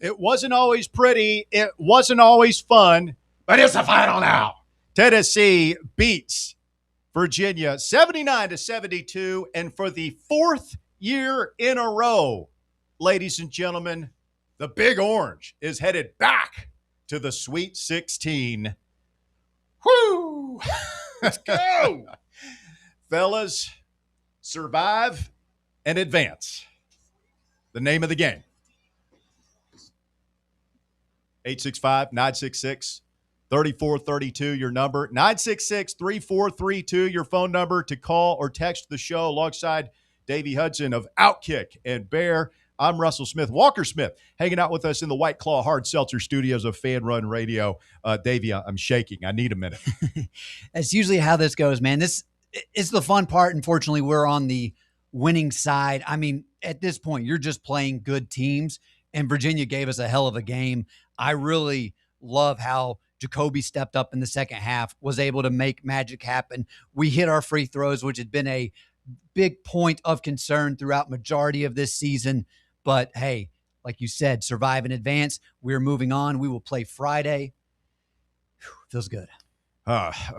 It wasn't always pretty. It wasn't always fun, but it's the final now. Tennessee beats Virginia 79-72, and for the fourth year in a row, ladies and gentlemen, the Big Orange is headed back to the Sweet 16. Woo! Let's go! Fellas, survive and advance. The name of the game. 865-966-3432, your number. 966-3432, your phone number to call or text the show alongside Davey Hudson of Outkick and Bear. I'm Russell Smith. Walker Smith hanging out with us in the White Claw Hard Seltzer studios of Fan Run Radio. Davey, I'm shaking. I need a minute. That's usually how this goes, man. This is the fun part. Unfortunately, we're on the winning side. I mean, at this point, you're just playing good teams, and Virginia gave us a hell of a game. I really love how Jacoby stepped up in the second half, was able to make magic happen. We hit our free throws, which had been a big point of concern throughout majority of this season. But hey, like you said, survive in advance. We're moving on. We will play Friday. Whew, feels good.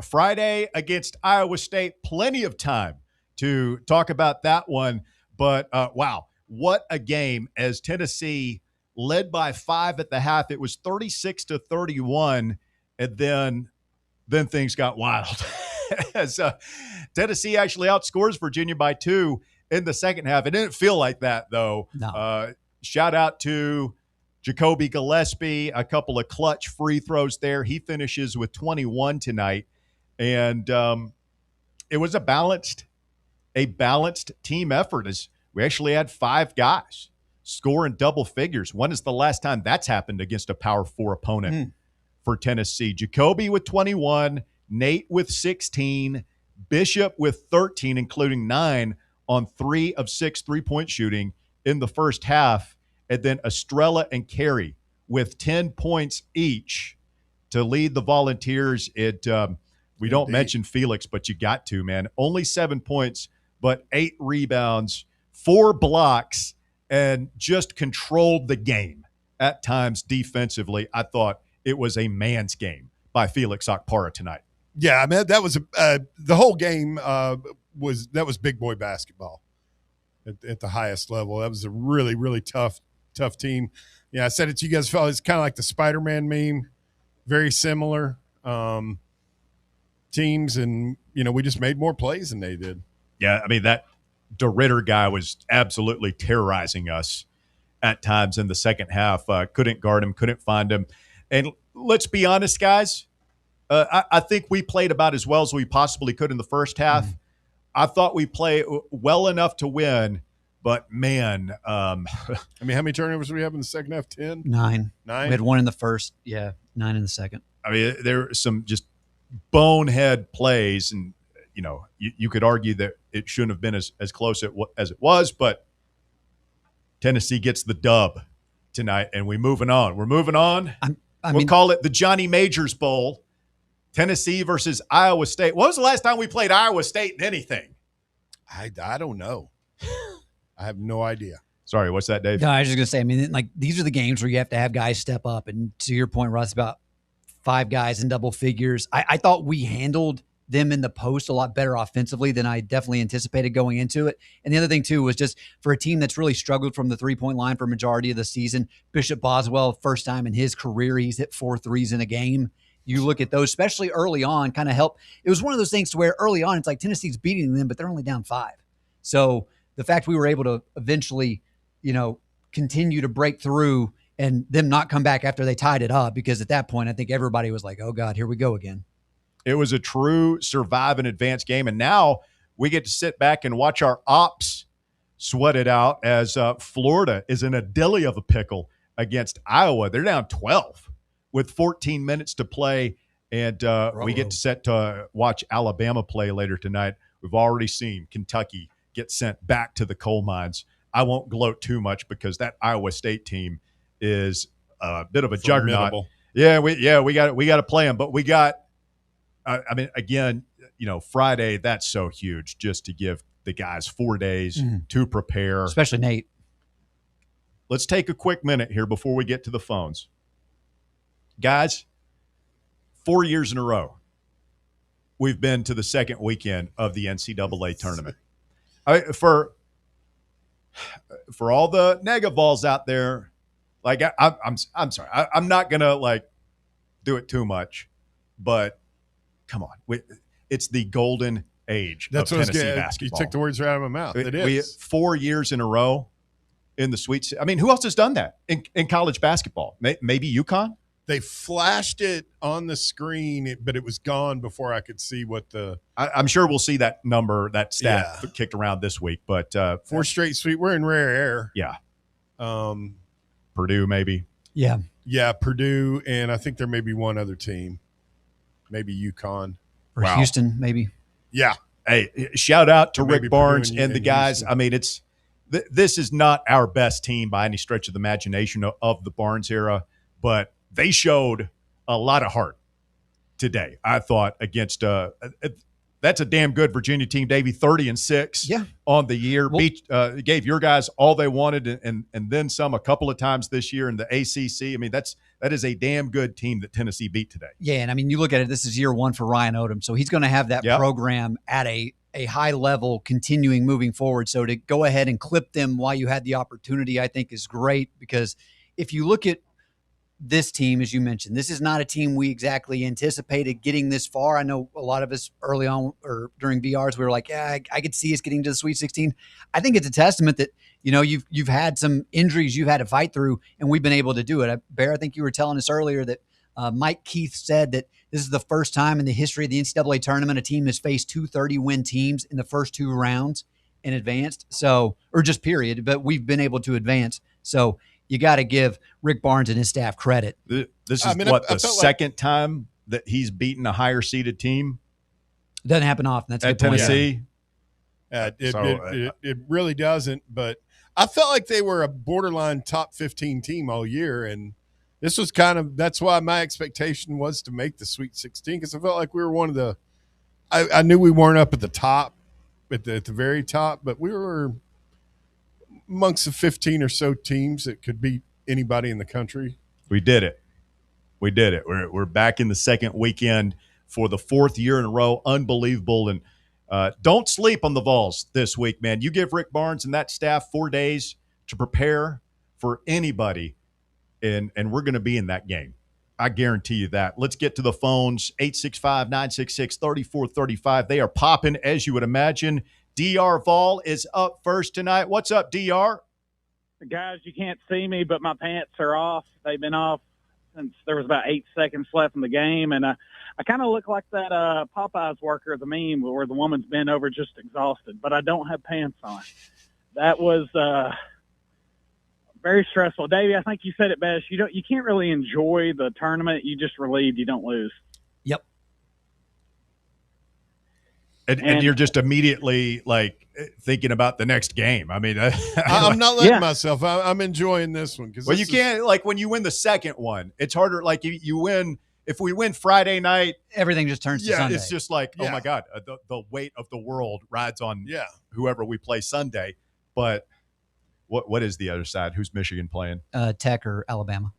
Friday against Iowa State. Plenty of time to talk about that one. But wow, what a game as Tennessee led by 5 at the half. It was 36-31, and then things got wild. As Tennessee actually outscores Virginia by 2 in the second half. It didn't feel like that, though. No. Shout out to Jacoby Gillespie, a couple of clutch free throws there. He finishes with 21 tonight. And it was a balanced a balanced team effort. As we actually had 5 guys score in double figures. When is the last time that's happened against a Power 4 opponent for Tennessee? Jacoby with 21, Nate with 16, Bishop with 13, including 9 on 3 of 6 3-point shooting in the first half. And then Estrella and Carey with 10 points each to lead the Volunteers. We don't mention Felix, but you got to, man. Only 7 points, but 8 rebounds, 4 blocks, and just controlled the game at times defensively. I thought it was a man's game by Felix Okpara tonight. Yeah, I mean, that was the whole game was big boy basketball at the highest level. That was a really, really tough team. Yeah, I said it to you guys, fellas. It's kind of like the Spider-Man meme, very similar teams, and we just made more plays than they did. Yeah, I mean, that DeRitter guy was absolutely terrorizing us at times in the second half. Couldn't guard him, couldn't find him. And let's be honest, guys, I think we played about as well as we possibly could in the first half. I thought we played well enough to win, but man. I mean, how many turnovers did we have in the second half? 10? 9. We had 1 in the first. Yeah, 9 in the second. I mean, there were some just bonehead plays, and you could argue that it shouldn't have been as close as it was, but Tennessee gets the dub tonight, and we're moving on. We'll call it the Johnny Majors Bowl. Tennessee versus Iowa State. When was the last time we played Iowa State in anything? I don't know. I have no idea. Sorry, what's that, Dave? No, I was just going to say, I mean, like, these are the games where you have to have guys step up. And to your point, Russ, about 5 guys in double figures. I thought we handled them in the post a lot better offensively than I definitely anticipated going into it. And the other thing, too, was just for a team that's really struggled from the three-point line for a majority of the season, Bishop Boswell, first time in his career, he's hit 4 threes in a game. You look at those, especially early on, kind of help. It was one of those things to where early on, it's like Tennessee's beating them, but they're only down 5. So the fact we were able to eventually, continue to break through and them not come back after they tied it up, because at that point, I think everybody was like, oh, God, here we go again. It was a true survive and advance game. And now we get to sit back and watch our ops sweat it out as Florida is in a dilly of a pickle against Iowa. They're down 12 with 14 minutes to play. And we get to set to watch Alabama play later tonight. We've already seen Kentucky get sent back to the coal mines. I won't gloat too much because that Iowa State team is a bit of a juggernaut. Yeah, we got to play them, but we got. I mean, again, Friday, that's so huge just to give the guys 4 days to prepare. Especially Nate. Let's take a quick minute here before we get to the phones. Guys, 4 years in a row, we've been to the second weekend of the NCAA tournament. For all the negatives out there, like I'm sorry, I'm not gonna do it too much, but come on, it's the golden age of Tennessee basketball. You took the words right out of my mouth. It is. We 4 years in a row in the Sweet. I mean, who else has done that in college basketball? Maybe UConn. They flashed it on the screen, but it was gone before I could see what the. I'm sure we'll see that number, that stat kicked around this week. But 4 straight Sweet. We're in rare air. Yeah. Purdue, maybe. Yeah. Yeah, Purdue, and I think there may be one other team, maybe UConn or Houston, maybe. Yeah. Hey, shout out to Rick Barnes and the guys. Houston. I mean, this is not our best team by any stretch of the imagination of the Barnes era, but they showed a lot of heart today, I thought, against that's a damn good Virginia team, Davey, 30-6 on the year. Gave your guys all they wanted and then some a couple of times this year in the ACC. I mean, that is a damn good team that Tennessee beat today. Yeah, and I mean, you look at it, this is year 1 for Ryan Odom, so he's going to have that program at a high level continuing moving forward. So to go ahead and clip them while you had the opportunity, I think is great, because if you look at this team, as you mentioned, this is not a team we exactly anticipated getting this far. I know a lot of us early on or during VRs, we were like, yeah, I could see us getting to the Sweet 16. I think it's a testament that, you've had some injuries you've had to fight through, and we've been able to do it. Bear, I think you were telling us earlier that Mike Keith said that This is the first time in the history of the NCAA tournament a team has faced 2 30-win teams in the first 2 rounds and advanced. So, or just period, but we've been able to advance. So you got to give Rick Barnes and his staff credit. This is I the felt second time that he's beaten a higher seeded team It doesn't happen often. That's a at good point. Tennessee. It really doesn't. But I felt like they were a borderline top 15 team all year, and this was that's why my expectation was to make the Sweet 16, because I felt like we were one of the. I knew we weren't up at the top, at the very top, but we were amongst the 15 or so teams that could beat anybody in the country. We did it. We're back in the second weekend for the 4th year in a row. Unbelievable. And don't sleep on the Vols this week, man. You give Rick Barnes and that staff 4 days to prepare for anybody, and we're going to be in that game. I guarantee you that. Let's get to the phones. 865-966-3435. They are popping, as you would imagine. DR Vol is up first tonight. What's up, DR? Guys, you can't see me, but my pants are off. They've been off since there was about 8 seconds left in the game, and I kind of look like that Popeyes worker, the meme where the woman's bent over just exhausted, but I don't have pants on. That was very stressful. Davey, I think you said it best. You can't really enjoy the tournament. You just relieved you don't lose. Yep. And you're just immediately like thinking about the next game. I mean, I'm not letting myself. I'm enjoying this one. Well, you can't, like, when you win the second one, it's harder. Like, you win. If we win Friday night, everything just turns to Sunday. It's just like, oh my God, the weight of the world rides on whoever we play Sunday. But what is the other side? Who's Michigan playing? Tech or Alabama.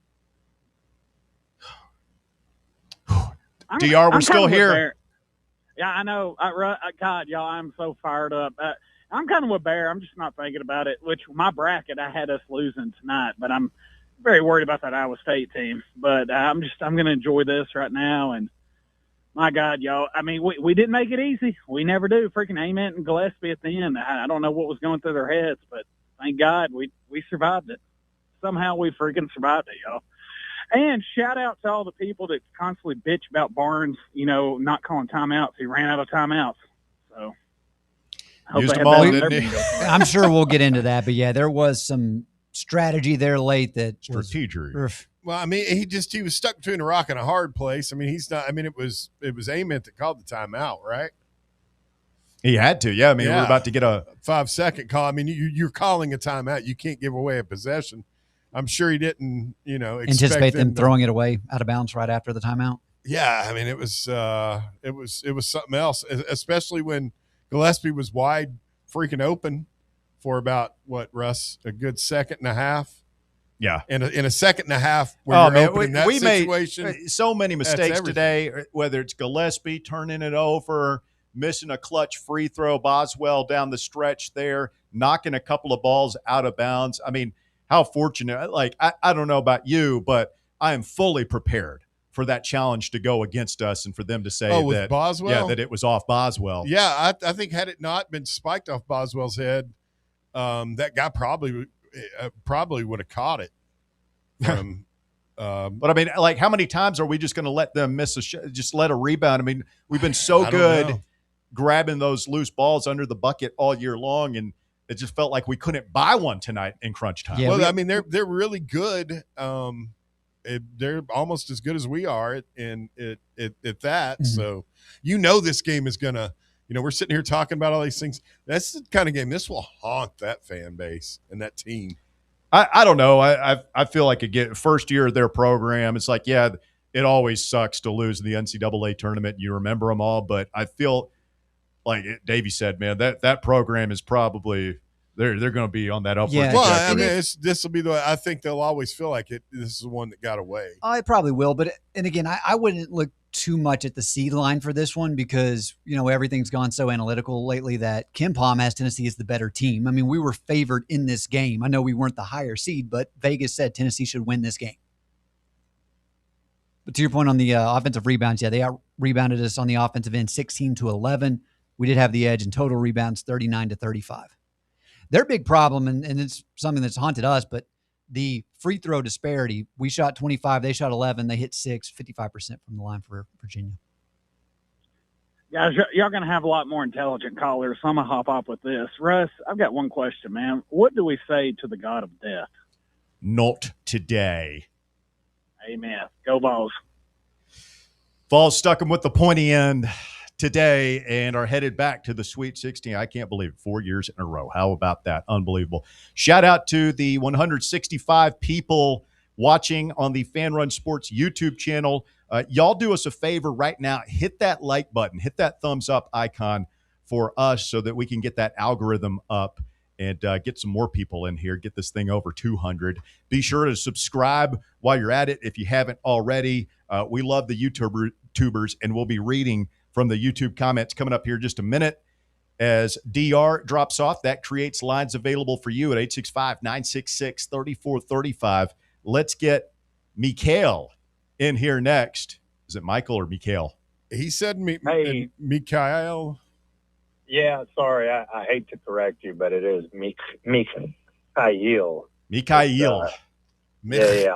DR, we're still here. Yeah, I know. God, y'all, I'm so fired up. I'm kind of with Bear. I'm just not thinking about it, which my bracket, I had us losing tonight, but I'm very worried about that Iowa State team. But I'm going to enjoy this right now. And my God, y'all, I mean, we didn't make it easy. We never do. Freaking Ament and Gillespie at the end. I don't know what was going through their heads, but thank God we survived it. Somehow we freaking survived it, y'all. And shout out to all the people that constantly bitch about Barnes, not calling timeouts. He ran out of timeouts. So I hope used they them have all, that didn't he? I'm sure we'll get into that, but yeah, there was some strategy there late that strategery. Well, I mean, he was stuck between a rock and a hard place. I mean, he's not. I mean, it was Ament that called the timeout, right? He had to, yeah. I mean, we're about to get a 5-second call. I mean, you're calling a timeout. You can't give away a possession. I'm sure he didn't, anticipate them throwing it away out of bounds right after the timeout. Yeah, I mean, it was something else, especially when Gillespie was wide, freaking open for about Russ, a good second and a half. Yeah, in a second and a half, when you're open in that situation, made so many mistakes today. Whether it's Gillespie turning it over, missing a clutch free throw, Boswell down the stretch there, knocking a couple of balls out of bounds. I mean, how fortunate. Like, I don't know about you, but I am fully prepared for that challenge to go against us and for them to say that Boswell? Yeah, that it was off Boswell. Yeah, I think had it not been spiked off Boswell's head, that guy probably would have caught it. But I mean, like, how many times are we just going to let them miss just let a rebound? I mean, we've been so good grabbing those loose balls under the bucket all year long, and it just felt like we couldn't buy one tonight in crunch time. Yeah, well, I mean, they're really good. They're almost as good as we are at that. Mm-hmm. So, this game is going to, we're sitting here talking about all these things. That's the kind of game this will haunt that fan base and that team. I don't know. I feel like first year of their program, it's like, yeah, it always sucks to lose in the NCAA tournament. You remember them all, but I feel like Davey said, man, that program is probably they're going to be on that upward. Yeah. Well, I mean, this will be I think they'll always feel like it. This is the one that got away. I probably will, but again, I wouldn't look too much at the seed line for this one because everything's gone so analytical lately that Kim Palm has Tennessee as the better team. I mean, we were favored in this game. I know we weren't the higher seed, but Vegas said Tennessee should win this game. But to your point on the offensive rebounds, yeah, they out rebounded us on the offensive end 16-11. We did have the edge in total rebounds 39-35. Their big problem, and it's something that's haunted us, but the free throw disparity, we shot 25, they shot 11, they hit 6, 55% from the line for Virginia. Guys, y'all going to have a lot more intelligent callers, so I'm going to hop off with this. Russ, I've got one question, man. What do we say to the God of death? Not today. Amen. Go Vols. Vols stuck them with the pointy end today and are headed back to the Sweet 16. I can't believe it. 4 years in a row. How about that? Unbelievable. Shout out to the 165 people watching on the Fan Run Sports YouTube channel. Y'all do us a favor right now. Hit that like button. Hit that thumbs up icon for us so that we can get that algorithm up and get some more people in here. Get this thing over 200. Be sure to subscribe while you're at it if you haven't already. We love the YouTubers, and we'll be reading from the YouTube comments coming up here in just a minute. As DR drops off, that creates lines available for you at 865-966-3435. Let's get Mikhail in here next. Is it Michael or Mikhail? He said Hey. Mikhail. Yeah, sorry, I hate to correct you, but it is Mikhail. Mikhail. Yeah.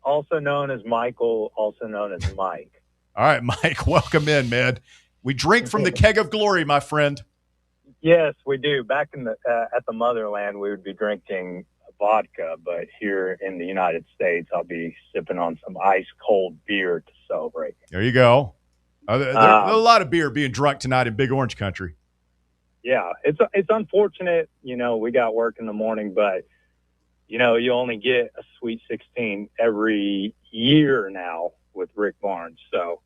Also known as Michael, also known as Mike. All right, Mike, welcome in, man. We drink from the keg of glory, my friend. Yes, we do. Back in the at the motherland, we would be drinking vodka, but here in the United States, I'll be sipping on some ice cold beer to celebrate. There you go. There's a lot of beer being drunk tonight in Big Orange Country. Yeah, it's unfortunate, we got work in the morning, but you only get a Sweet 16 every year now with Rick Barnes. So,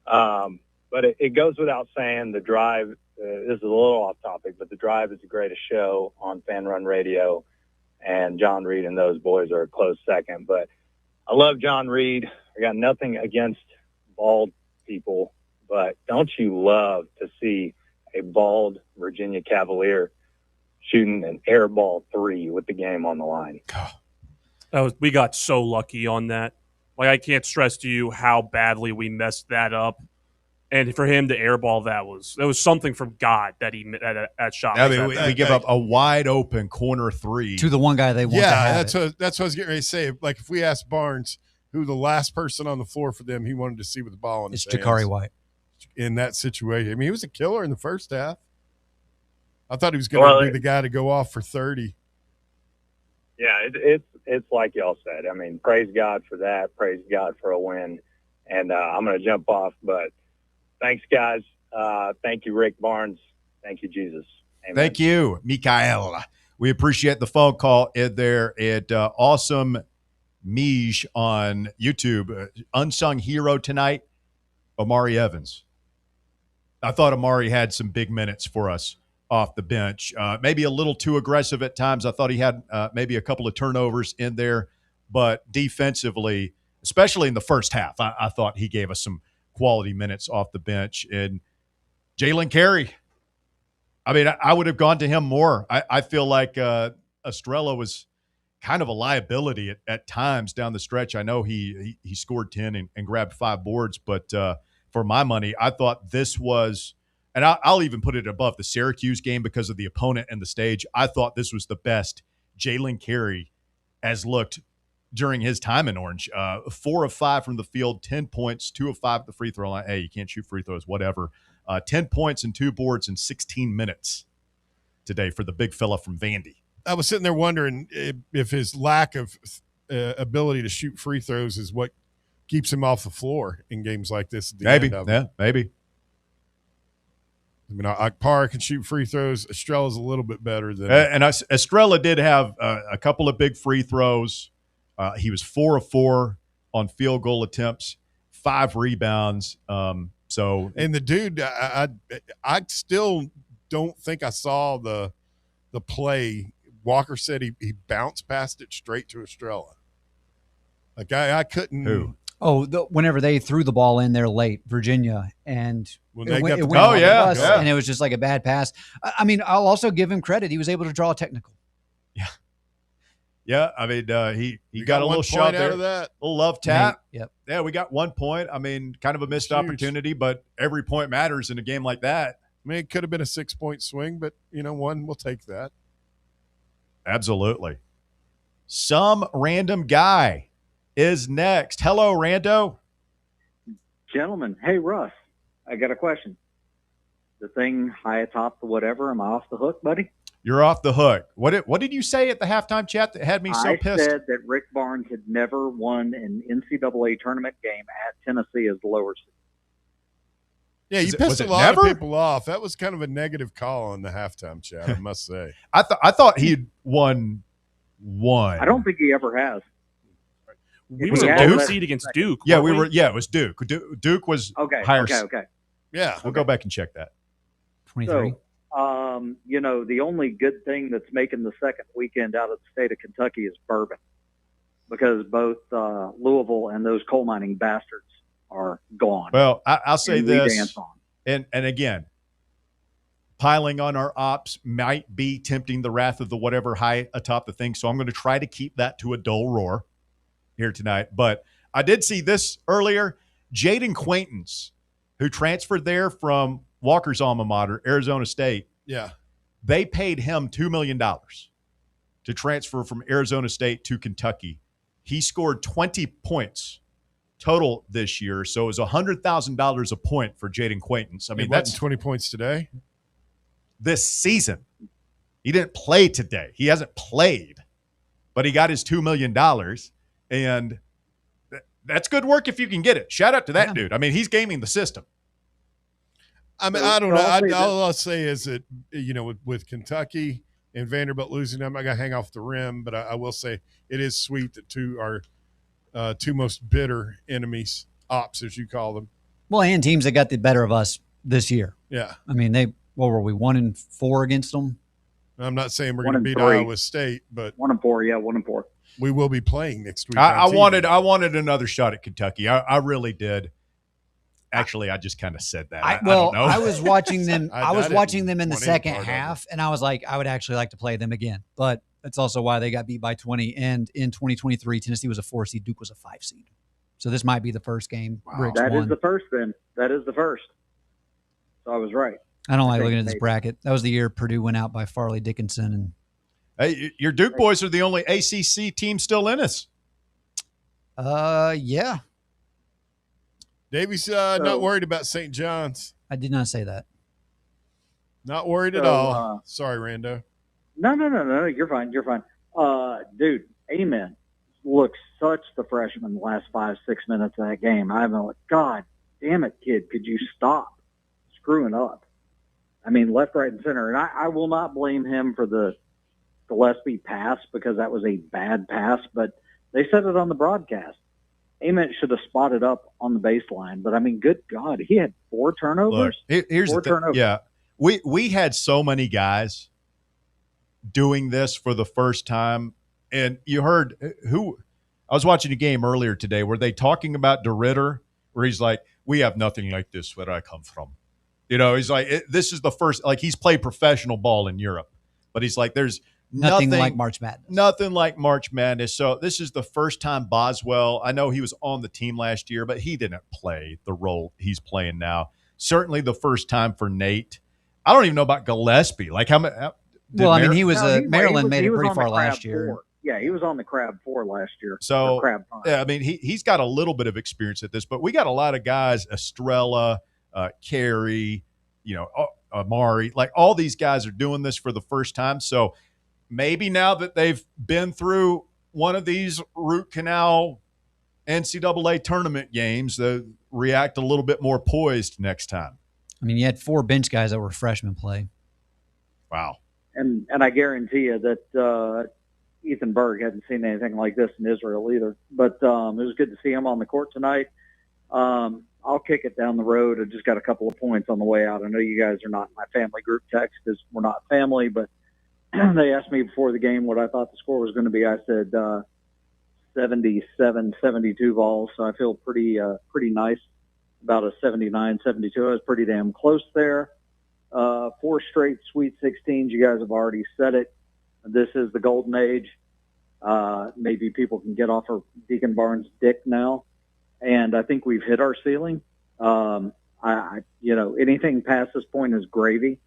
but it goes without saying, the drive, this is a little off topic, but the drive is the greatest show on Fan Run Radio, and John Reed and those boys are a close second. But I love John Reed. I got nothing against bald people, but don't you love to see a bald Virginia Cavalier shooting an air ball 3 with the game on the line? We got so lucky on that. Like, I can't stress to you how badly we messed that up. And for him to airball that was something from God that he that shot. I mean, we give up a wide open corner 3 to the one guy they want to have. That's what I was getting ready to say. Like, if we asked Barnes who the last person on the floor for them he wanted to see with the ball in his hands, it's Jakari White. In that situation, I mean, he was a killer in the first half. I thought he was going to be the guy to go off for 30. Yeah, it's like y'all said. I mean, praise God for that. Praise God for a win. And I'm going to jump off, but thanks, guys. Thank you, Rick Barnes. Thank you, Jesus. Amen. Thank you, Mikhail. We appreciate the phone call in there at Awesome Mij on YouTube. Unsung hero tonight, Amari Evans. I thought Amari had some big minutes for us off the bench. Maybe a little too aggressive at times. I thought he had maybe a couple of turnovers in there, but defensively, especially in the first half, I thought he gave us some quality minutes off the bench. And Jalen Carey, I mean, I would have gone to him more. I feel like Estrella was kind of a liability at times down the stretch. I know he scored 10 and grabbed 5 boards, but for my money, I thought this was, and I'll even put it above the Syracuse game because of the opponent and the stage. I thought this was the best Jalen Carey has looked during his time in Orange. 4 of 5 from the field, 10 points, 2 of 5 at the free throw line. Hey, you can't shoot free throws, whatever. 10 points and 2 boards in 16 minutes today for the big fella from Vandy. I was sitting there wondering if his lack of ability to shoot free throws is what keeps him off the floor in games like this. At the Maybe, end of yeah, maybe. I mean, Akpar can shoot free throws. Estrella's a little bit better than. Estrella did have a couple of big free throws. He was 4 of 4 on field goal attempts, 5 rebounds. And the dude, I still don't think I saw the play. Walker said he bounced past it straight to Estrella. Like I couldn't. Who? Oh, whenever they threw the ball in there late, Virginia, and when it they got went the on ball, the bus, yeah. and it was just like a bad pass. I mean, I'll also give him credit. He was able to draw a technical. Yeah. I mean, he got a little one shot point there, out of that. a little love tap. Yep. Yeah, we got 1 point. I mean, kind of a missed Huge. opportunity, but every point matters in a game like that. I mean, it could have been a 6-point swing, but one, we'll take that. Absolutely. Some random guy is next. Hello, Rando. Gentlemen, hey, Russ, I got a question. The thing high atop the whatever, am I off the hook, buddy? You're off the hook. What did you say at the halftime chat that had me so pissed? I said that Rick Barnes had never won an NCAA tournament game at Tennessee as the lower seed. Yeah, you pissed a lot of people off. That was kind of a negative call on the halftime chat, I must say. I thought he'd won one. I don't think he ever has. We were a lower seed against Duke. Yeah, we were. Yeah, it was Duke. Duke was higher. Okay. Yeah, we'll go back and check that. 23. So, the only good thing that's making the second weekend out of the state of Kentucky is bourbon, because both Louisville and those coal mining bastards are gone. Well, I'll say this, and again, piling on our ops might be tempting the wrath of the whatever high atop the thing. So I'm going to try to keep that to a dull roar here tonight. But I did see this earlier. Jaden Quaintance, who transferred there from Walker's alma mater, Arizona State. Yeah. They paid him $2 million to transfer from Arizona State to Kentucky. He scored 20 points total this year, so it was $100,000 a point for Jaden Quaintance. I mean, that's 20 points today. This season. He didn't play today. He hasn't played, but he got his $2 million, and that's good work if you can get it. Shout out to that dude. I mean, he's gaming the system. I mean, I don't know. All I'll say is that, with Kentucky and Vanderbilt losing, I'm not going to hang off the rim, but I will say it is sweet that our two most bitter enemies, ops, as you call them. Well, and teams that got the better of us this year. Yeah. I mean, what were we, 1-4 against them? I'm not saying we're going to beat Iowa State, but 1-4, yeah, 1-4. We will be playing next week. I wanted another shot at Kentucky. I really did. Actually, I just kind of said that. I don't know. I was watching them. I was watching them in the second half, and I was like, I would actually like to play them again. But that's also why they got beat by 20. And in 2023, Tennessee was a 4 seed, Duke was a 5 seed. So this might be the first game. Wow. That is the first. Then that is the first. So I was right. I don't like looking at this bracket. That was the year Purdue went out by Farley Dickinson. And hey, your Duke boys are the only ACC team still in us. Yeah. Davey's not worried about St. John's. I did not say that. Not worried at all. Sorry, Rando. No. You're fine. Dude, Amen looks such the freshman the last 5-6 minutes of that game. I'm like, God damn it, kid. Could you stop screwing up? I mean, left, right, and center. And I will not blame him for the Gillespie pass, because that was a bad pass, but they said it on the broadcast. Ament should have spotted up on the baseline, but I mean, good God, he had 4 turnovers. Look, here's the thing. Yeah, we had so many guys doing this for the first time, and you heard who. I was watching a game earlier today. Were they talking about DeRitter, where he's like, "We have nothing like this where I come from." He's like, "This is the first." Like, he's played professional ball in Europe, but he's like, "There's." Nothing like March Madness. Nothing like March Madness. So this is the first time Boswell, I know he was on the team last year, but he didn't play the role he's playing now. Certainly the first time for Nate. I don't even know about Gillespie. Like he was Maryland made it pretty far last year. Yeah, he was on the Crab 4 last year. So, yeah, I mean, he's got a little bit of experience at this, but we got a lot of guys, Estrella, Carey, Amari, like all these guys are doing this for the first time. So maybe now that they've been through one of these root canal NCAA tournament games, they react a little bit more poised next time. I mean, you had 4 bench guys that were freshman play. Wow. And I guarantee you that Ethan Berg hadn't seen anything like this in Israel either. But it was good to see him on the court tonight. I'll kick it down the road. I just got a couple of points on the way out. I know you guys are not in my family group text because we're not family, but they asked me before the game what I thought the score was going to be. I said 77-72 Vols, so I feel pretty nice about a 79-72. I was pretty damn close there. 4 straight Sweet 16s. You guys have already said it. This is the golden age. Maybe people can get off of Deacon Barnes' dick now, and I think we've hit our ceiling. Anything past this point is gravy.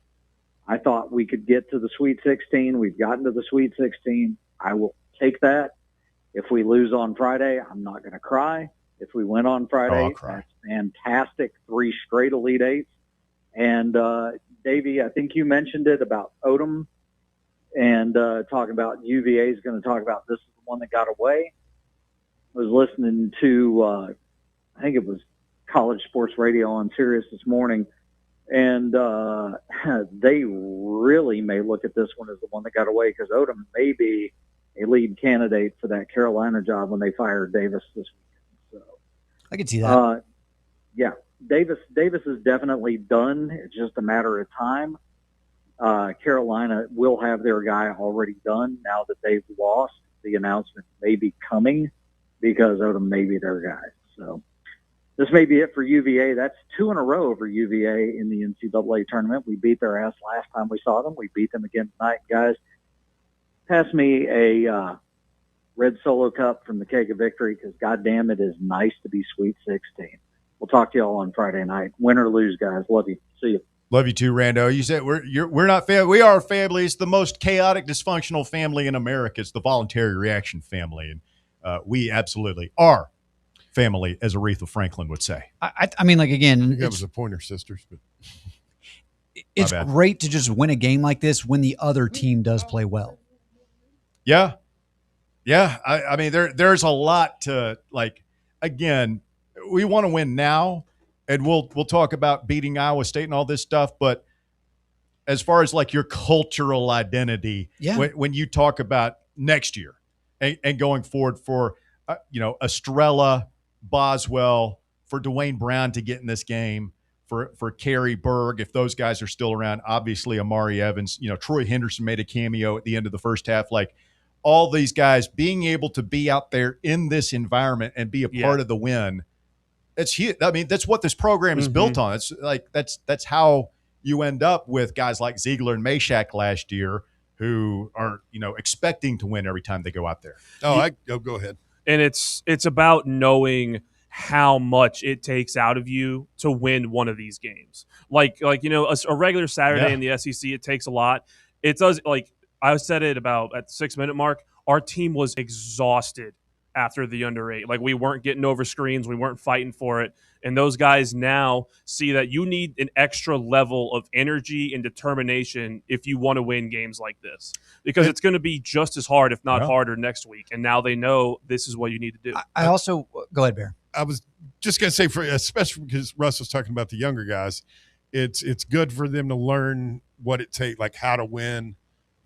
I thought we could get to the Sweet 16. We've gotten to the Sweet 16. I will take that. If we lose on Friday, I'm not going to cry. If we win on Friday, that's fantastic. 3 straight Elite Eights. And, Davey, I think you mentioned it about Odom and talking about UVA is going to talk about this is the one that got away. I was listening to, I think it was College Sports Radio on Sirius this morning, and they really may look at this one as the one that got away because Odom may be a lead candidate for that Carolina job when they fired Davis this weekend. So I can see that. Yeah, Davis is definitely done. It's just a matter of time. Carolina will have their guy already done now that they've lost. The announcement may be coming because Odom may be their guy. So this may be it for UVA. That's 2 in a row over UVA in the NCAA tournament. We beat their ass last time we saw them. We beat them again tonight, guys. Pass me a red Solo cup from the Keg of Victory because, goddamn, it is nice to be Sweet 16. We'll talk to you all on Friday night. Win or lose, guys. Love you. See you. Love you too, Rando. You said we're not family. We are a family. It's the most chaotic, dysfunctional family in America. It's the Voluntary Reaction family, and we absolutely are family, as Aretha Franklin would say. I mean, like, again, That was the Pointer Sisters, but it's great to just win a game like this when the other team does play well. Yeah. I mean, there's a lot to, like, again, we want to win now, and we'll talk about beating Iowa State and all this stuff. But as far as like your cultural identity, when you talk about next year and going forward for, Estrella, Boswell, for Dwayne Brown to get in this game, for Kerry Berg, if those guys are still around, obviously Amari Evans, Troy Henderson made a cameo at the end of the first half. Like, all these guys being able to be out there in this environment and be a part of the win. It's huge. I mean, that's what this program is built on. It's like, that's how you end up with guys like Ziegler and Meshack last year who are, expecting to win every time they go out there. Go ahead. And it's about knowing how much it takes out of you to win one of these games. Like a regular Saturday in the SEC, it takes a lot. It does, like I said it about at the 6-minute mark, our team was exhausted after the under 8. Like, we weren't getting over screens. We weren't fighting for it. And those guys now see that you need an extra level of energy and determination if you want to win games like this, because it's going to be just as hard, if not harder, next week. And now they know this is what you need to do. I also – go ahead, Bear. I was just going to say, especially because Russ was talking about the younger guys, it's good for them to learn what it takes, like how to win.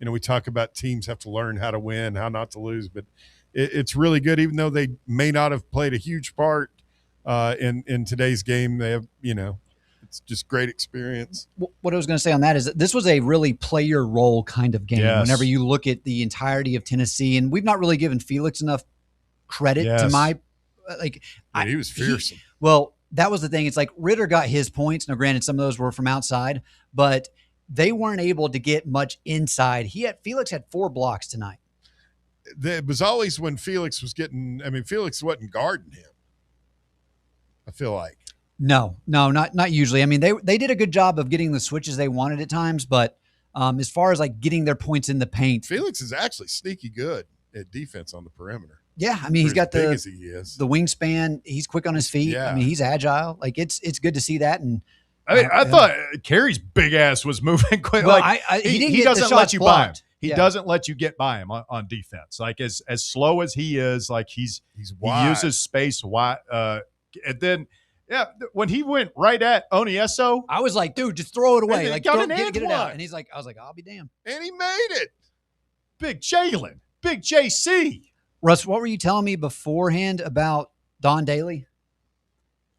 We talk about teams have to learn how to win, how not to lose, but it's really good, even though they may not have played a huge part in today's game. They have, it's just great experience. What I was going to say on that is that this was a really player role kind of game. Yes. Whenever you look at the entirety of Tennessee, and we've not really given Felix enough credit to my he was fearsome. Well, that was the thing. It's like Ritter got his points. Now, granted, some of those were from outside, but they weren't able to get much inside. Felix had 4 blocks tonight. It was always when Felix was Felix wasn't guarding him, I feel like. No, not usually. I mean, they did a good job of getting the switches they wanted at times, but as far as like getting their points in the paint, Felix is actually sneaky good at defense on the perimeter. Yeah, I mean, he's got the wingspan. He's quick on his feet. Yeah. I mean, he's agile. Like, it's good to see that. And I thought Kerry's big ass was moving quick. Well, like, he doesn't let you buy him. He doesn't let you get by him on defense. Like, as slow as he is, like he's wide. He uses space wide. And then, when he went right at Onieso, I was like, dude, just throw it away. Like, get it out. And he's like, I was like, I'll be damned. And he made it. Big Jalen, big JC. Russ, what were you telling me beforehand about Don Daly?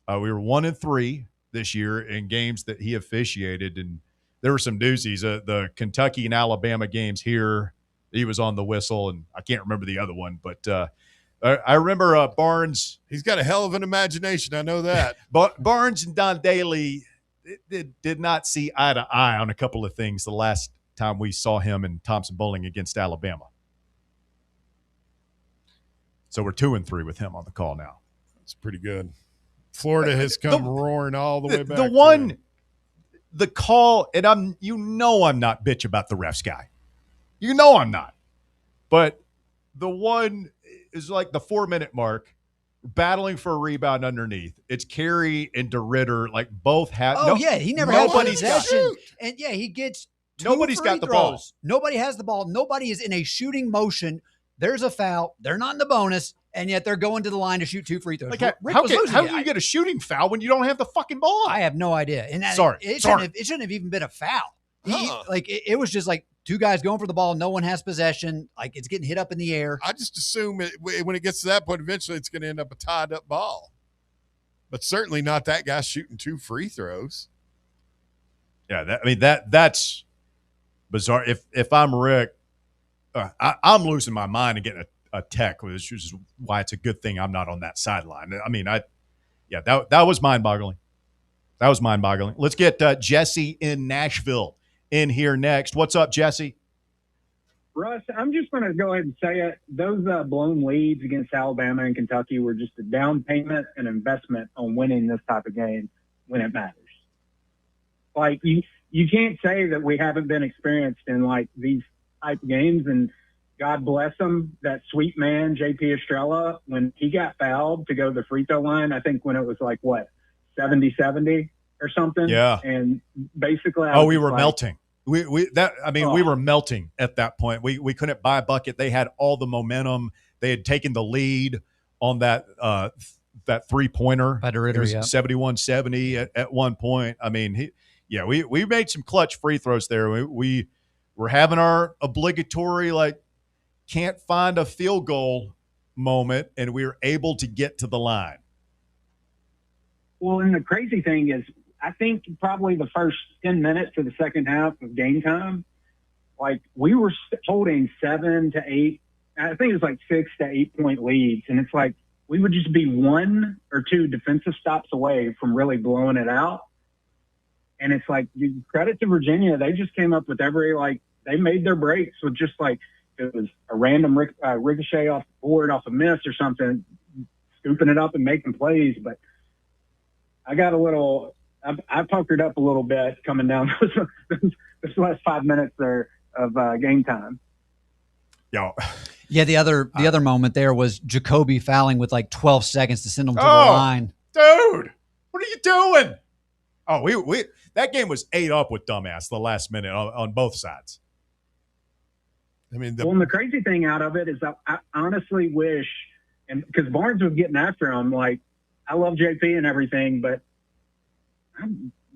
We were 1-3 this year in games that he officiated, and there were some doozies. The Kentucky and Alabama games here, he was on the whistle, and I can't remember the other one, but I remember Barnes. He's got a hell of an imagination. I know that. But Barnes and Don Daly did not see eye to eye on a couple of things the last time we saw him in Thompson Bowling against Alabama. So we're 2-3 with him on the call now. That's pretty good. Florida has come roaring all the way back. The call, and I'm not bitch about the refs guy. I'm not. But the one, is like the 4-minute mark, battling for a rebound underneath. It's Carey and DeRitter, like both have. Oh, yeah. He never had nobody's got possession. And, yeah, he gets two Nobody's free got the throws. ball. Nobody has the ball. Nobody is in a shooting motion. There's a foul. They're not in the bonus, and yet they're going to the line to shoot 2 free throws. Like, Rick how was can losing you it. get a shooting foul when you don't have the fucking ball? I have no idea. And Sorry. it shouldn't have even been a foul. It was just like two guys going for the ball. No one has possession. Like, it's getting hit up in the air. I just assume when it gets to that point, eventually it's going to end up a tied up ball. But certainly not that guy shooting 2 free throws. Yeah, that's bizarre. If I'm Rick, I'm losing my mind and getting a tech, which is why it's a good thing I'm not on that sideline. I mean, that was mind-boggling. That was mind-boggling. Let's get Jesse in Nashville in here next. What's up, Jesse? Russ, I'm just going to go ahead and say it. Those blown leads against Alabama and Kentucky were just a down payment and investment on winning this type of game when it matters. Like, you can't say that we haven't been experienced in, like, these type of games. And God bless him, that sweet man, J.P. Estrella, when he got fouled to go to the free throw line, I think when it was like, 70-70 or something? Yeah. And basically, we were melting. We were melting at that point. We couldn't buy a bucket. They had all the momentum. They had taken the lead on that 3-pointer. By DeRitter, it was 71-70 at one point. I mean, we made some clutch free throws there. We were having our obligatory, like, can't find a field goal moment, and we were able to get to the line. Well, and the crazy thing is, I think probably the first 10 minutes of the second half of game time, like, we were holding 7 to 8, I think it was like 6 to 8 point leads. And it's like, we would just be 1 or 2 defensive stops away from really blowing it out. And it's like, credit to Virginia. They just came up with they made their breaks with just like, it was a random ricochet off the board, off a miss or something, scooping it up and making plays. But I got I puckered up a little bit coming down those last 5 minutes there of game time. Yeah, the other moment there was Jacoby fouling with like 12 seconds to send him to the line. Dude, what are you doing? Oh, we that game was ate up with dumbass the last minute on both sides. I mean, and the crazy thing out of it is I honestly wish, and because Barnes was getting after him, like, I love JP and everything, but I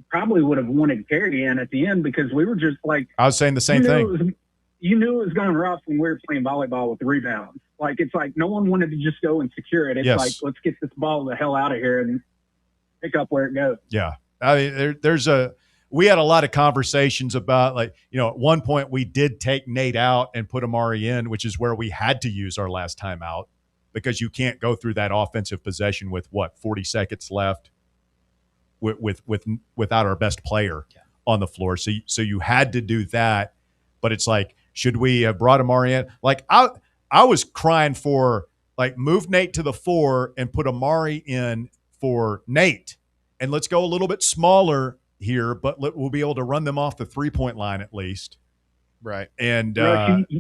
probably would have wanted Carey in at the end because we were just like, I was saying the same thing. You knew it was going rough when we were playing volleyball with the rebounds. Like, it's like no one wanted to just go and secure it. It's like, let's get this ball the hell out of here and pick up where it goes. Yeah. I mean, we had a lot of conversations about, like, at one point we did take Nate out and put Amari in, which is where we had to use our last time out because you can't go through that offensive possession with 40 seconds left without our best player on the floor. So you had to do that. But it's like, should we have brought Amari in? Like, I was crying for, like, move Nate to the 4 and put Amari in for Nate. And let's go a little bit smaller here, but we'll be able to run them off the 3-point line at least. Right. And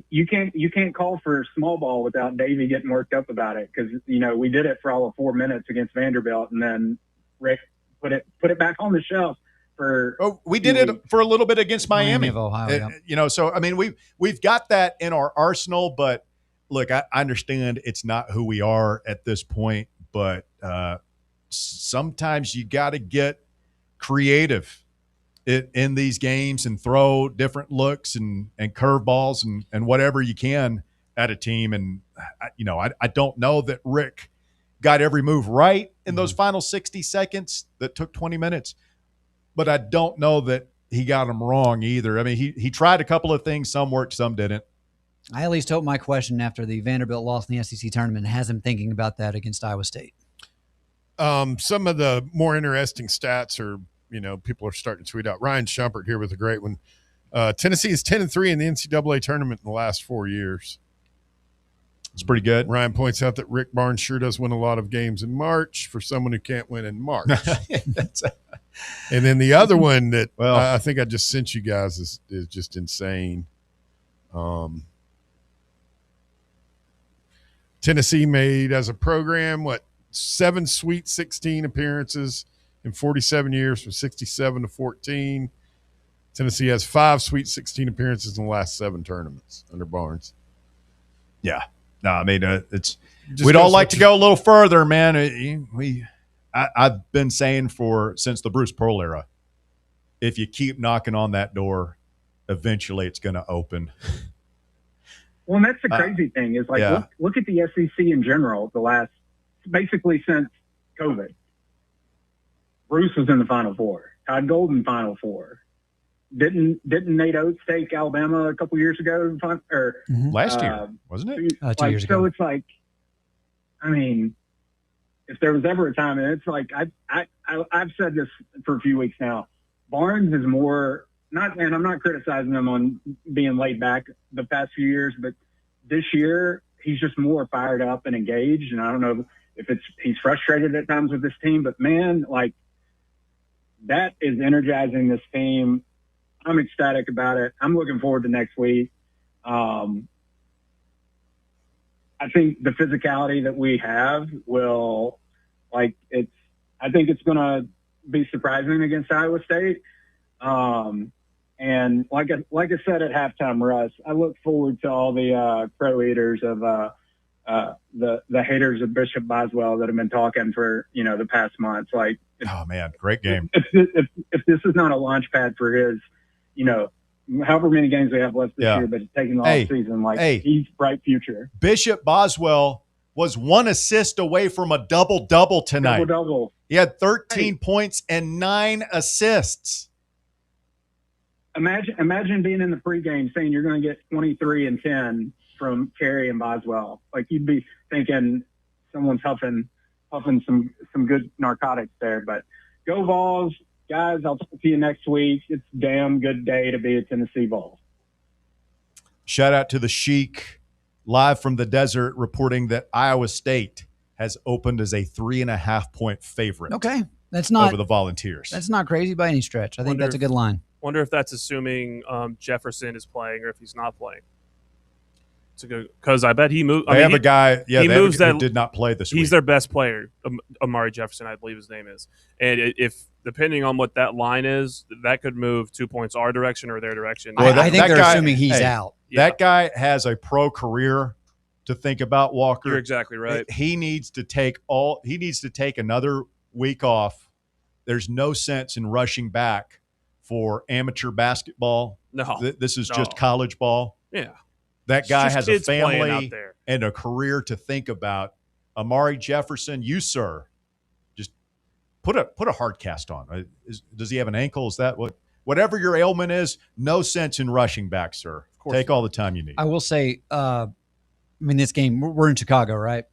you can't call for small ball without Davey getting worked up about it. Cause we did it for all of 4 minutes against Vanderbilt, and then Rick put it back on the shelf for, we did it for a little bit against Miami of Ohio. So, I mean, we've got that in our arsenal, but look, I understand it's not who we are at this point, but, sometimes you got to get creative in these games and throw different looks and curveballs and whatever you can at a team. And, I don't know that Rick got every move right in those final 60 seconds that took 20 minutes, but I don't know that he got them wrong either. I mean, he tried a couple of things. Some worked, some didn't. I at least hope my question after the Vanderbilt loss in the SEC tournament has him thinking about that against Iowa State. Some of the more interesting stats are, people are starting to tweet out. Ryan Shumpert here with a great one. Tennessee is 10-3 in the NCAA tournament in the last 4 years. It's pretty good. Ryan points out that Rick Barnes sure does win a lot of games in March for someone who can't win in March. And then the other one that I think I just sent you guys is just insane. Tennessee made as a program, 7 Sweet 16 appearances in 47 years from 67 to 14. Tennessee has 5 Sweet 16 appearances in the last 7 tournaments under Barnes. Yeah. No, I mean, it's Just we'd all goes like with to you. go a little further, man. I've been saying since the Bruce Pearl era, if you keep knocking on that door, eventually it's going to open. Well, and that's the crazy thing is like, yeah. look at the SEC in general, basically since COVID. Bruce was in the Final Four. Todd Golden, Final Four. Didn't Nate Oates take Alabama a couple years ago? Last year, wasn't it? 2 years ago. So it's like, I mean, if there was ever a time, and it's like I've said this for a few weeks now. Barnes is more and I'm not criticizing him on being laid back the past few years, but this year he's just more fired up and engaged. And I don't know if he's frustrated at times with this team, but man, like that is energizing this team. I'm ecstatic about it. I'm looking forward to next week. I think the physicality that we have will, I think it's going to be surprising against Iowa State. And like I said at halftime, Russ, I look forward to all the pro eaters of the haters of Bishop Boswell that have been talking for the past months. Like, Oh man, great game. If this is not a launch pad for his, however many games we have left this year, but taking the off season, he's bright future. Bishop Boswell was 1 assist away from a double-double tonight. Double-double. He had 13 points and 9 assists. Imagine being in the pregame saying you're going to get 23 and 10 from Carey and Boswell. Like, you'd be thinking someone's huffing some good narcotics there. But go Vols. Guys, I'll talk to you next week. It's a damn good day to be a Tennessee Vols. Shout out to the Sheik, live from the desert, reporting that Iowa State has opened as a 3.5-point favorite. Okay. That's not over the Volunteers. That's not crazy by any stretch. I think that's a good line. Wonder if that's assuming Jefferson is playing or if he's not playing. It's a good, because I bet he moved. They have a guy. Yeah, he moves that did not play this week. He's their best player, Amari Jefferson, I believe his name is. And if depending on what that line is, that could move 2 points our direction or their direction. I think they're assuming he's out. That guy has a pro career to think about, Walker. You're exactly right. He needs to take another week off. There's no sense in rushing back for amateur basketball. No. This is just college ball. Yeah. That guy has a family and a career to think about. Amari Jefferson, you, sir, just put a hard cast on. Does he have an ankle? Is that whatever your ailment is? No sense in rushing back, sir. Take all the time you need. I will say, this game, we're in Chicago, right?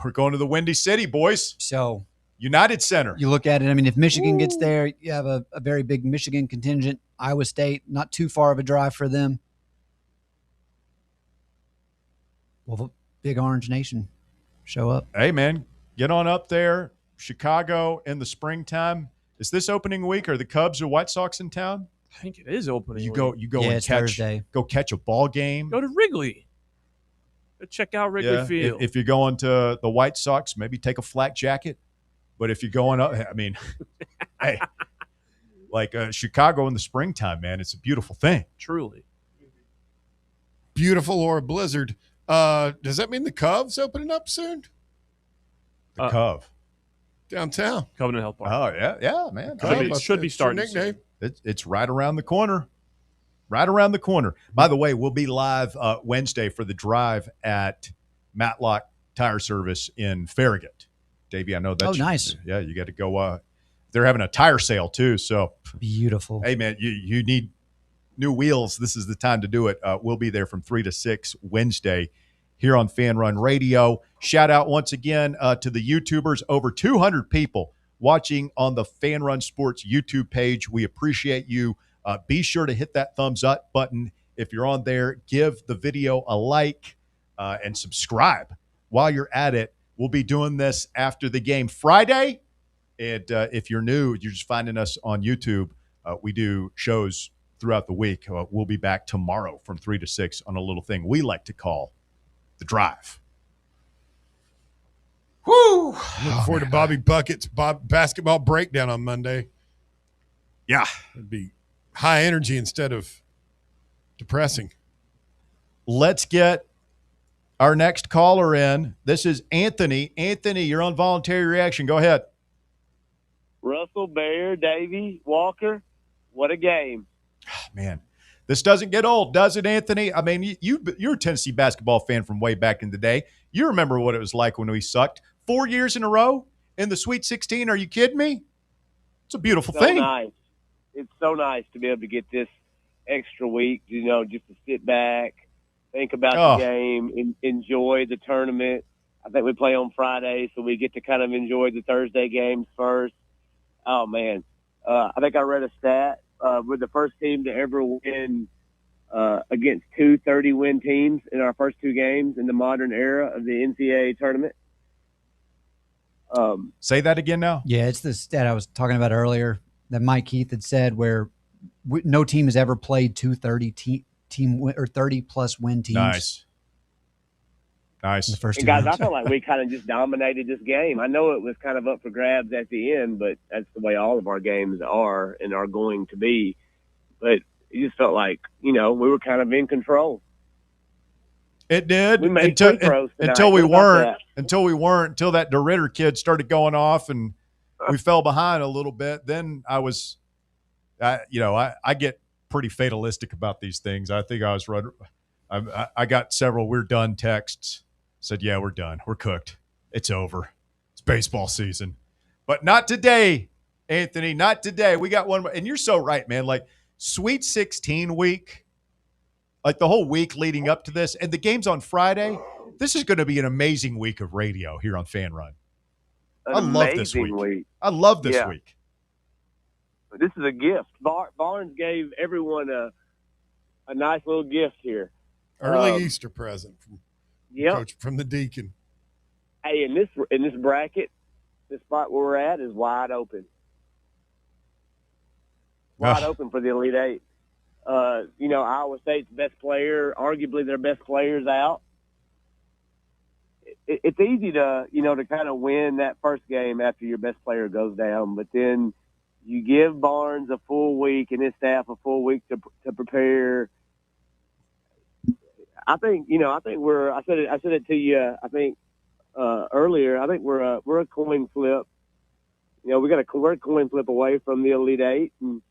We're going to the Windy City, boys. So United Center. You look at it. If Michigan gets there, you have a very big Michigan contingent. Iowa State, not too far of a drive for them. Will the big Orange Nation show up? Hey, man, get on up there. Chicago in the springtime. Is this opening week? Are the Cubs or White Sox in town? I think it is opening week. You go and catch a ball game. Go to Wrigley. Go check out Wrigley Field. If you're going to the White Sox, maybe take a flak jacket. But if you're going up, hey, Chicago in the springtime, man, it's a beautiful thing. Truly. Beautiful or a blizzard. Does that mean the Cubs opening up soon? The Cove. Downtown. Covenant Health Park. Oh, yeah, man. Should be starting nickname. It's right around the corner. Right around the corner. By the way, we'll be live Wednesday for the drive at Matlock Tire Service in Farragut. Davey, I know that's nice. Yeah, you got to go. They're having a tire sale too. So beautiful. Hey, man, you need new wheels. This is the time to do it. We'll be there from 3 to 6 Wednesday here on Fan Run Radio. Shout out once again to the YouTubers. Over 200 people watching on the Fan Run Sports YouTube page. We appreciate you. Be sure to hit that thumbs up button. If you're on there, give the video a like and subscribe while you're at it. We'll be doing this after the game Friday. And if you're new, you're just finding us on YouTube. We do shows throughout the week. We'll be back tomorrow from 3 to 6 on a little thing we like to call The Drive. Whew. Look forward to Bobby Bucket's basketball breakdown on Monday. Yeah. It'd be high energy instead of depressing. Let's get our next caller in. This is Anthony. Anthony, you're on Voluntary Reaction. Go ahead. Russell, Bear, Davey, Walker, what a game. Man, this doesn't get old, does it, Anthony? I mean, you're a Tennessee basketball fan from way back in the day. You remember what it was like when we sucked 4 years in a row in the Sweet 16. Are you kidding me? It's a beautiful thing. Nice. It's so nice to be able to get this extra week, just to sit back, think about the game, enjoy the tournament. I think we play on Friday, so we get to kind of enjoy the Thursday games first. Oh, man. I think I read a stat. We're the first team to ever win against two 30-win teams in our first two games in the modern era of the NCAA tournament. Say that again now. Yeah, it's the stat I was talking about earlier that Mike Keith had said where no team has ever played two 30 or 30-plus win teams. Nice. The first and two guys, games. I felt like we kind of just dominated this game. I know it was kind of up for grabs at the end, but that's the way all of our games are and are going to be. But it just felt like, we were kind of in control. It did We made until free throws tonight. until we What about weren't that? until that DeRitter kid started going off and we fell behind a little bit. Then I get pretty fatalistic about these things. I think I was right. I got several "we're done" texts. Said, yeah, we're done. We're cooked. It's over. It's baseball season. But not today, Anthony. Not today. We got one more. And you're so right, man. Like Sweet 16 week, like the whole week leading up to this, and the game's on Friday. This is going to be an amazing week of radio here on Fan Run. I love this week. I love this week. This is a gift. Barnes gave everyone a nice little gift here. Early Easter present from Coach, from the Deacon. Hey, in this bracket, this spot where we're at is wide open. Wide open for the Elite Eight. Iowa State's best player, arguably their best player's out. It's easy to kind of win that first game after your best player goes down, but then you give Barnes a full week and his staff a full week to prepare. I think we're. I said it to you. I think earlier. I think we're a coin flip. We're a coin flip away from the Elite Eight, and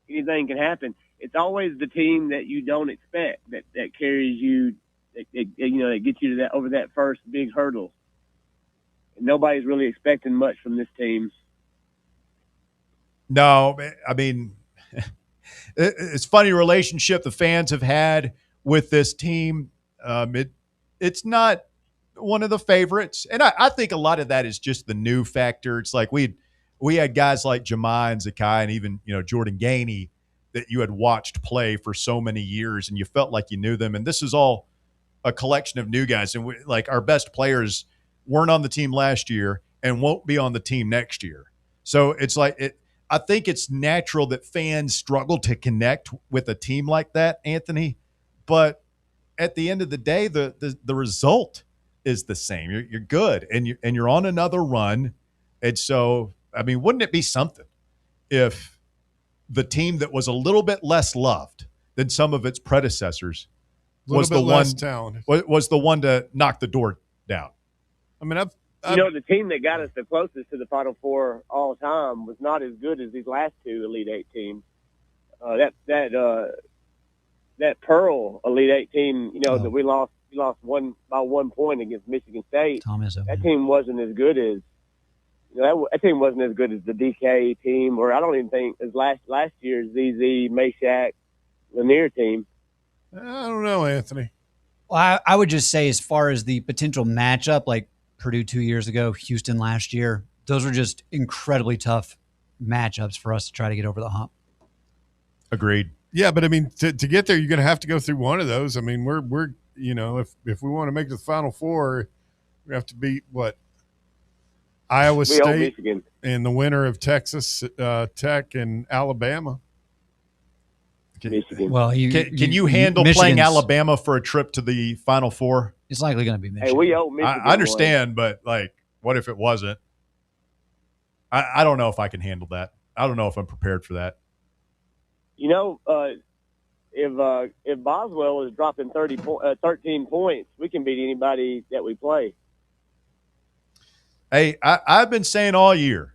anything can happen. It's always the team that you don't expect that carries you. That gets you to that over that first big hurdle. And nobody's really expecting much from this team. No, I mean, it's funny relationship the fans have had with this team. It's not one of the favorites, and I think a lot of that is just the new factor. It's like we had guys like Jemai and Zakai and even Jordan Gainey that you had watched play for so many years, and you felt like you knew them. And this is all a collection of new guys, and our best players weren't on the team last year and won't be on the team next year. So it's like it. I think it's natural that fans struggle to connect with a team like that, Anthony. But at the end of the day, the result is the same. You're good, and you're on another run. And so, I mean, wouldn't it be something if the team that was a little bit less loved than some of its predecessors was the one to knock the door down? I mean, the team that got us the closest to the Final Four all time was not as good as these last two Elite Eight teams. That Pearl Elite Eight team, that we lost by 1 point against Michigan State. That team wasn't as good as that team wasn't as good as the DK team, or I don't even think as last year's ZZ Meshack Lanier team. I don't know, Anthony. Well, I would just say as far as the potential matchup, like Purdue 2 years ago, Houston last year, those were just incredibly tough matchups for us to try to get over the hump. Agreed. Yeah, but I mean, to get there, you're going to have to go through one of those. I mean, we're if we want to make the Final Four, we have to beat Iowa State and the winner of Texas Tech and Alabama. Michigan. Well, can you handle playing Alabama for a trip to the Final Four? It's likely going to be Michigan. Hey, we owe Michigan. I understand, but What if it wasn't? I don't know if I can handle that. I don't know if I'm prepared for that. You know, if Boswell is dropping 13 points, we can beat anybody that we play. Hey, I've been saying all year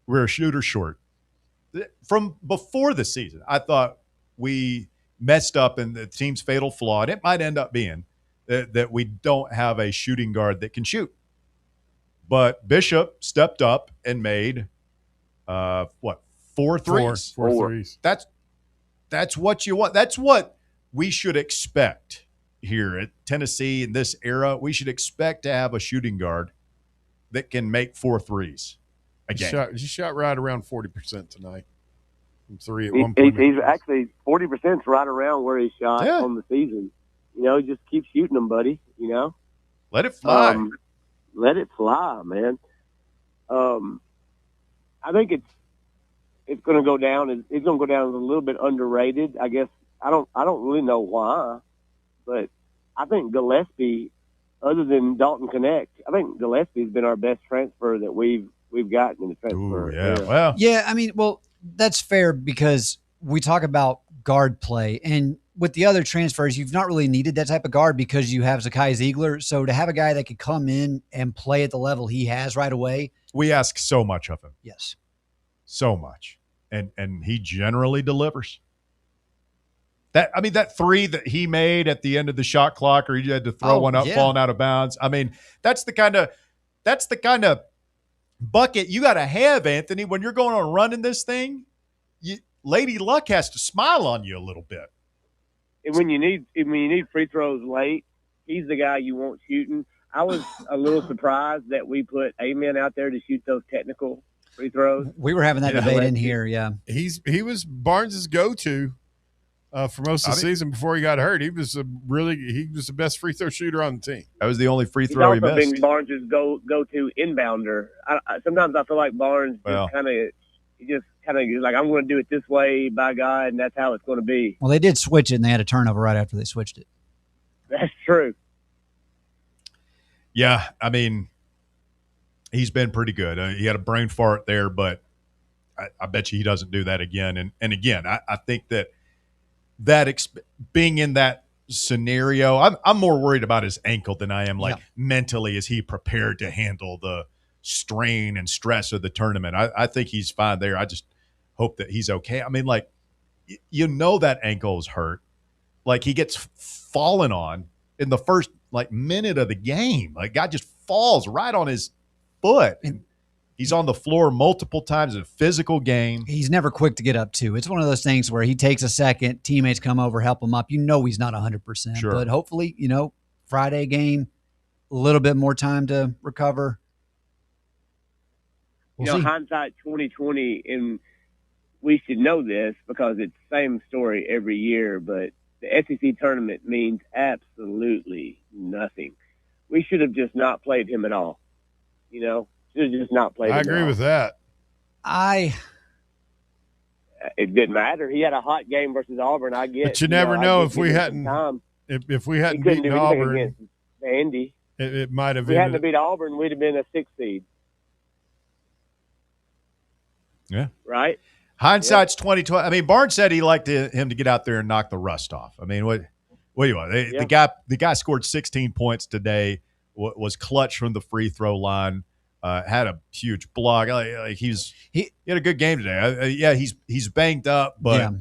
we're a shooter short. From before the season, I thought we messed up in the team's fatal flaw, and it might end up being that we don't have a shooting guard that can shoot. But Bishop stepped up and made four threes. Four threes. That's what you want. That's what we should expect here at Tennessee in this era. We should expect to have a shooting guard that can make 4 threes a game. He shot right around 40% tonight from three at one point. He's actually 40% right around where he shot on the season. You know, just keep shooting them, buddy. You know, let it fly. Let it fly, man. I think it's going to go down. It's going to go down as a little bit underrated. I guess I don't really know why, but I think Gillespie, other than Dalton Connect, I think Gillespie's been our best transfer that we've gotten in the transfer. Ooh, yeah. Well, yeah. I mean, that's fair because we talk about guard play, and with the other transfers, you've not really needed that type of guard because you have Zakai Ziegler. So to have a guy that could come in and play at the level he has right away, we ask so much of him. Yes, so much, and he generally delivers. That 3 that he made at the end of the shot clock, or he had to throw one up, falling out of bounds. I mean, that's the kind of bucket you got to have, Anthony, when you're going on a run in this thing. Lady Luck has to smile on you a little bit. And when you need free throws late, he's the guy you want shooting. I was a little surprised that we put Amen out there to shoot those technical free throws. We were having that debate in here. Yeah, he was Barnes's go-to for most of the season before he got hurt. He was the best free throw shooter on the team. That was the only free throw he missed. He's also been Barnes's go-to inbounder. Sometimes I feel like Barnes just kind of like, I'm going to do it this way, by God, and that's how it's going to be. Well, they did switch it, and they had a turnover right after they switched it. That's true. Yeah, I mean, he's been pretty good. He had a brain fart there, but I bet you he doesn't do that again. And again, I think that being in that scenario, I'm more worried about his ankle than I am mentally. Is he prepared to handle the strain and stress of the tournament? I think he's fine there. I just hope that he's okay. I mean, like, that ankle is hurt. Like, he gets fallen on in the first minute of the game. Like, guy just falls right on his foot, and he's on the floor multiple times in a physical game. He's never quick to get up to. It's one of those things where he takes a second, teammates come over, help him up. He's not 100%. Sure. But hopefully, Friday game, a little bit more time to recover. We'll see. Hindsight 2020, and we should know this because it's the same story every year, but the SEC tournament means absolutely nothing. We should have just not played him at all. Should have just not played him I agree with that. It didn't matter. He had a hot game versus Auburn. I get. But you never know if we hadn't beaten Auburn. Andy, it might have. If we hadn't beat Auburn, we'd have been a 6th seed. Yeah. Right. Hindsight's 2020. I mean, Barnes said he liked him to get out there and knock the rust off. I mean, what do you want? The guy scored 16 points today. Was clutch from the free throw line. Had a huge block. He had a good game today. He's banged up, but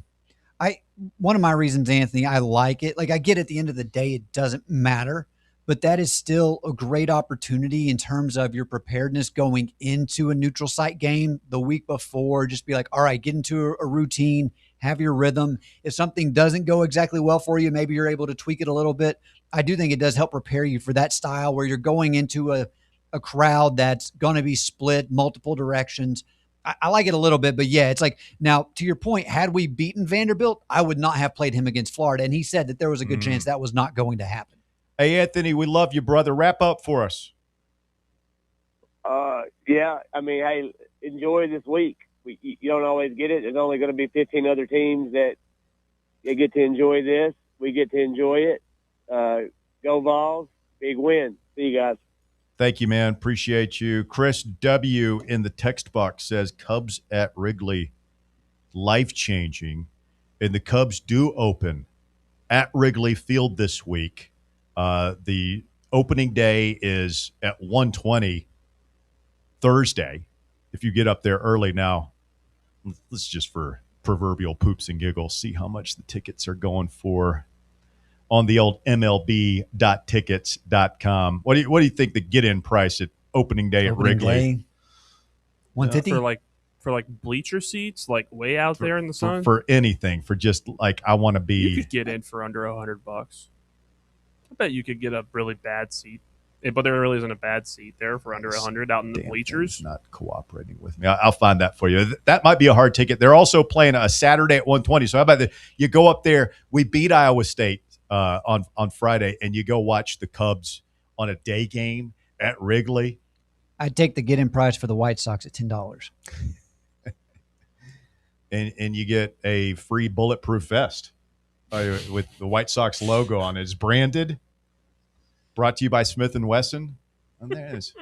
one of my reasons, Anthony, I like it. Like, I get at the end of the day, it doesn't matter, but that is still a great opportunity in terms of your preparedness going into a neutral site game the week before. Just be like, all right, get into a routine, have your rhythm. If something doesn't go exactly well for you, maybe you're able to tweak it a little bit. I do think it does help prepare you for that style where you're going into a crowd that's going to be split multiple directions. I like it a little bit, but yeah, it's like, now to your point, had we beaten Vanderbilt, I would not have played him against Florida. And he said that there was a good chance that was not going to happen. Hey, Anthony, we love you, brother. Wrap up for us. Yeah. I mean, hey, enjoy this week. You don't always get it. There's only going to be 15 other teams that get to enjoy this. We get to enjoy it. Go Vols. Big win. See you guys. Thank you, man. Appreciate you. Chris W. in the text box says Cubs at Wrigley, life-changing. And the Cubs do open at Wrigley Field this week. The opening day is at 1:20 Thursday. If you get up there early now, let's just for proverbial poops and giggles, see how much the tickets are going for on the old MLB.tickets.com. What do you think the get-in price at opening day at Wrigley? $150 for like bleacher seats, like way out there in the sun. For anything, for just like I want to be. You could get in for under $100. I bet you could get a really bad seat, but there really isn't a bad seat there for under 100 out in the bleachers. Not cooperating with me. I'll find that for you. That might be a hard ticket. They're also playing a Saturday at 1:20. So how about you go up there? We beat Iowa State on Friday, and you go watch the Cubs on a day game at Wrigley. I'd take the get-in price for the White Sox at $10. And you get a free bulletproof vest with the White Sox logo on it. It's branded. Brought to you by Smith & Wesson. And there it is.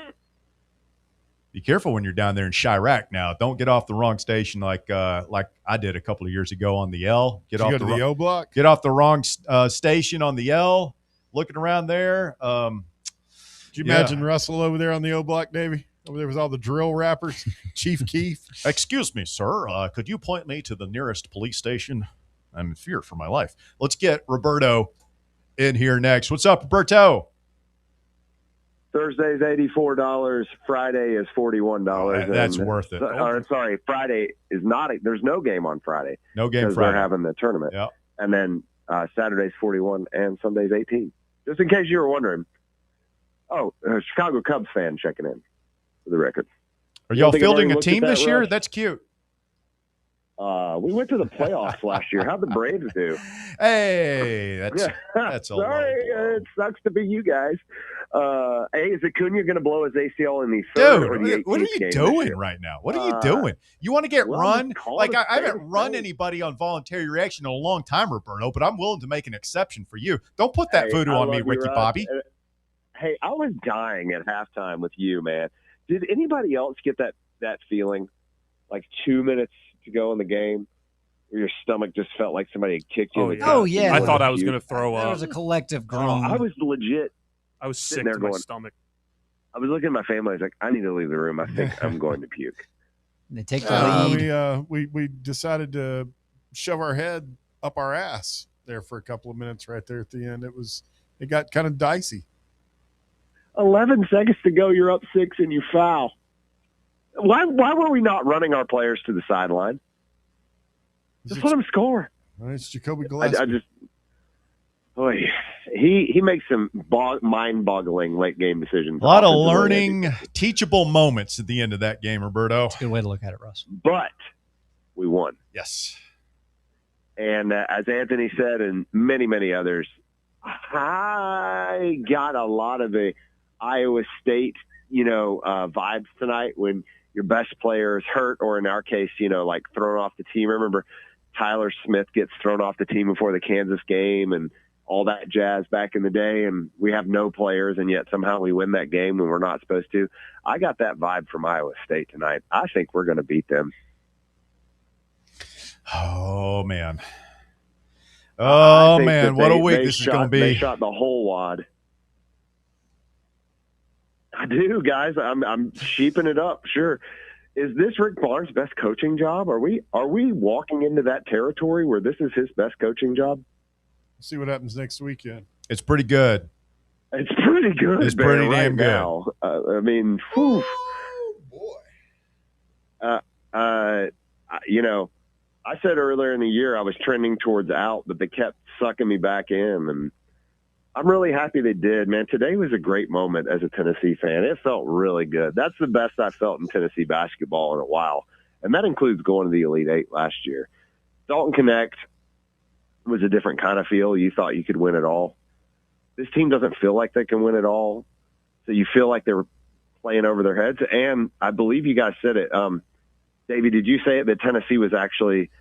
Be careful when you're down there in Chirac now. Don't get off the wrong station like I did a couple of years ago on the L. Did you go to the O block? Get off the wrong station on the L. Looking around there. Did you imagine Russell over there on the O block, Davey? Over there with all the drill rappers, Chief Keef. Excuse me, sir. Could you point me to the nearest police station? I'm in fear for my life. Let's get Roberto in here next. What's up, Roberto? Thursday's $84. Friday is $41. That's worth it. Sorry, Friday is not. There's no game on Friday. No game because Friday. They're having the tournament. Yep. And then Saturday's $41 and Sunday's $18. Just in case you were wondering. Oh, a Chicago Cubs fan checking in for the record. Are y'all fielding a team this year? That's cute. We went to the playoffs last year. How'd the Braves do? Hey, that's a sorry. It sucks to be you guys. Hey, is Acuna going to blow his ACL in the third or the 18th what are you doing right now? What are you doing? You want to get run? Like I haven't run anybody on voluntary reaction in a long time, Roberto, but I'm willing to make an exception for you. Don't put that voodoo on me, Ricky Bobby. Hey, I was dying at halftime with you, man. Did anybody else get that feeling like 2 minutes to go in the game where your stomach just felt like somebody had kicked you in the gut? Yeah. I thought I was going to throw up. That was a collective groan. I was legit. I was sick to my stomach. I was looking at my family. I was like, I need to leave the room. I think I'm going to puke. They take the lead. We decided to shove our head up our ass there for a couple of minutes right there at the end. It got kind of dicey. 11 seconds to go. You're up 6 and you foul. Why were we not running our players to the sideline? Just let them score. It's Jacoby Gillespie. He makes some mind-boggling late-game decisions. A lot of learning, teachable moments at the end of that game, Roberto. That's a good way to look at it, Russ. But we won. Yes. And as Anthony said, and many, many others, I got a lot of the Iowa State, vibes tonight when your best player is hurt, or in our case, like thrown off the team. Remember, Tyler Smith gets thrown off the team before the Kansas game and all that jazz back in the day, and we have no players, and yet somehow we win that game when we're not supposed to. I got that vibe from Iowa State tonight. I think we're going to beat them. Oh, man. Oh, man, what a week this is going to be. They shot the whole wad. I do, guys. I'm sheeping it up. Sure. Is this Rick Barnes' best coaching job? Are we walking into that territory where this is his best coaching job? See what happens next weekend. It's pretty good. It's pretty good. It's pretty damn good. Now. I mean, whew. Oh, boy. I said earlier in the year I was trending towards out, but they kept sucking me back in, and I'm really happy they did, man. Today was a great moment as a Tennessee fan. It felt really good. That's the best I've felt in Tennessee basketball in a while, and that includes going to the Elite Eight last year. Dalton Connect was a different kind of feel. You thought you could win it all. This team doesn't feel like they can win it all, so you feel like they're playing over their heads. And I believe you guys said it. Davey, did you say it that Tennessee was actually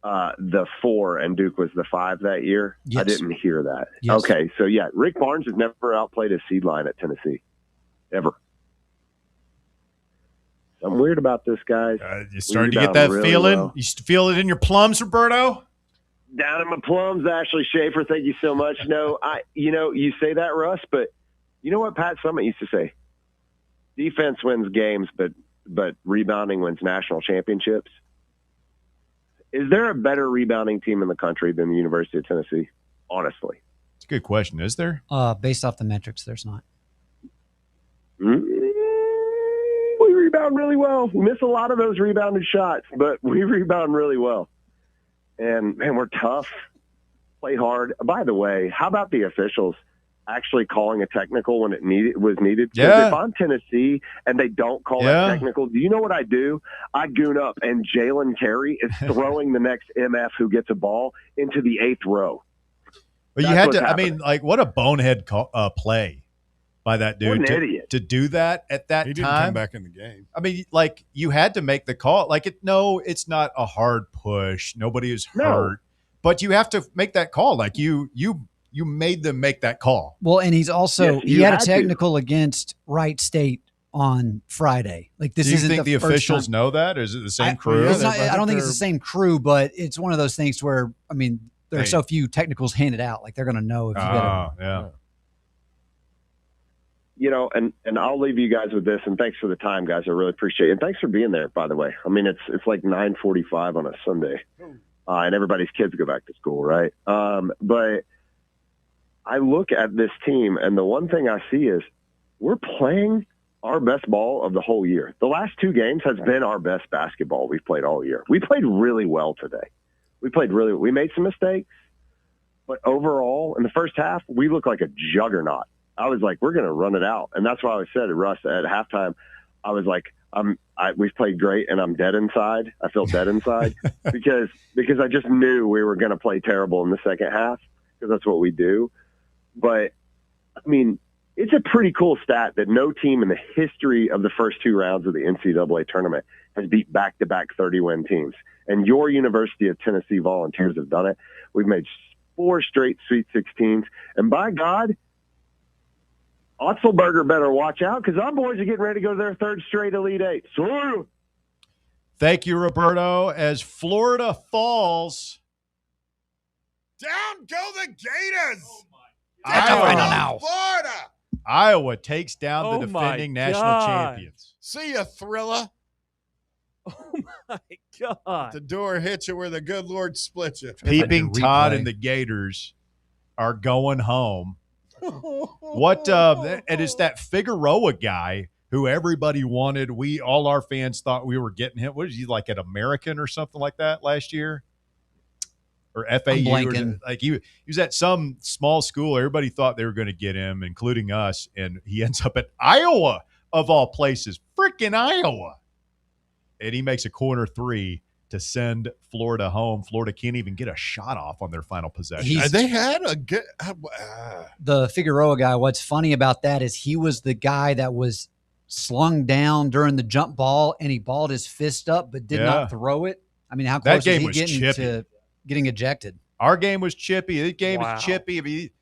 the 4 and Duke was the 5 that year? Yes. I didn't hear that. Yes. Okay, so yeah, Rick Barnes has never outplayed his seed line at Tennessee. ever. Something weird about this, guys. You starting to get that really feeling? well. You feel it in your plums, Roberto? Down in my plums, Ashley Schaefer. Thank you so much. No, you say that, Russ, but you know what Pat Summitt used to say? Defense wins games, but rebounding wins national championships. Is there a better rebounding team in the country than the University of Tennessee? Honestly, it's a good question. Is there? Based off the metrics, there's not. We rebound really well. We miss a lot of those rebounded shots, but we rebound really well. And, man, we're tough, play hard. By the way, how about the officials actually calling a technical when it was needed? Because if I'm Tennessee and they don't call that technical, do you know what I do? I goon up, and Jalen Carey is throwing the next MF who gets a ball into the 8th row. But you had to – I mean, like, what a bonehead play by that dude. What an idiot. To do that at that time. He didn't come back in the game. I mean, like, you had to make the call. Like, it's not a hard push. Nobody is hurt. But you have to make that call. Like, you made them make that call. Well, and he's also he had a technical against Wright State on Friday. Like, this isn't the first time. Do you think the officials know that? Or is it the same crew? I don't think it's the same crew, but it's one of those things where, I mean, there are so few technicals handed out. Like, they're going to know if you get yeah. You know, and I'll leave you guys with this, and thanks for the time, guys. I really appreciate it. And thanks for being there, by the way. I mean, it's like 9:45 on a Sunday, and everybody's kids go back to school, right? But I look at this team, and the one thing I see is we're playing our best ball of the whole year. The last 2 games has been our best basketball we've played all year. We played really well today. We made some mistakes, but overall, in the first half, we look like a juggernaut. I was like, we're going to run it out. And that's why I said to Russ at halftime, I was like, we've played great and I'm dead inside. I feel dead inside because I just knew we were going to play terrible in the second half because that's what we do. But, I mean, it's a pretty cool stat that no team in the history of the first 2 rounds of the NCAA tournament has beat back-to-back 30-win teams. And your University of Tennessee Volunteers have done it. We've made 4 straight Sweet 16s. And by God, Otzelberger better watch out because our boys are getting ready to go to their 3rd straight Elite 8. So, thank you, Roberto. As Florida falls. Down go the Gators! Florida! Iowa takes down the defending national champions. See ya, Thrilla. Oh, my God. The door hits you where the good Lord splits you. Peeping Todd and the Gators are going home. What and it's that Figueroa guy who everybody wanted. All our fans thought we were getting him. What is he, like, an American or something like that last year? Or FAU? Like he was at some small school. Everybody thought they were going to get him, including us, and he ends up at Iowa, of all places. Freaking Iowa. And he makes a corner 3 to send Florida home. Florida can't even get a shot off on their final possession. They had a good the Figueroa guy. What's funny about that is he was the guy that was slung down during the jump ball, and he balled his fist up but did not throw it. I mean, how close is he getting to getting ejected? Our game was chippy. This game is chippy.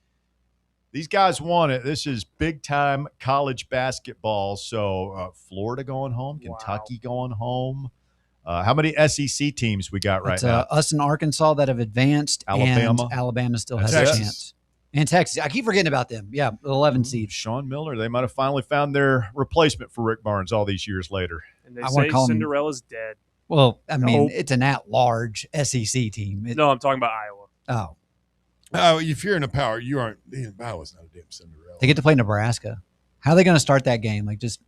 These guys want it. This is big-time college basketball. So Florida going home, Kentucky going home. How many SEC teams we got right now? Us and Arkansas that have advanced. Alabama. And Alabama still has a chance. And Texas. I keep forgetting about them. Yeah, the 11 seed. Sean Miller. They might have finally found their replacement for Rick Barnes all these years later. And they say Cinderella's dead. Well, I mean, it's an at-large SEC team. No, I'm talking about Iowa. Oh. Oh, if you're in a power, you aren't. Iowa's not a damn Cinderella. They get to play Nebraska. How are they going to start that game? Like, just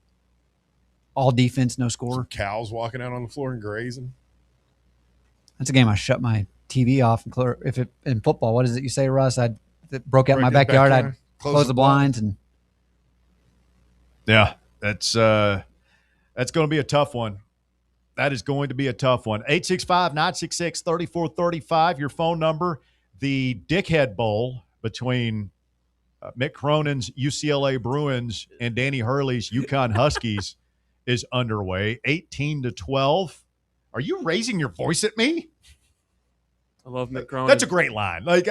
all defense, no score? Some cows walking out on the floor and grazing. That's a game I shut my TV off. And in football, what is it you say, Russ? I broke out my backyard. I'd close the blinds. And yeah, that's going to be a tough one. That is going to be a tough one. 865-966-3435, your phone number. The Dickhead Bowl between Mick Cronin's UCLA Bruins and Danny Hurley's UConn Huskies is underway. 18-12. Are you raising your voice at me? I love Mick Cronin. That's a great line. Like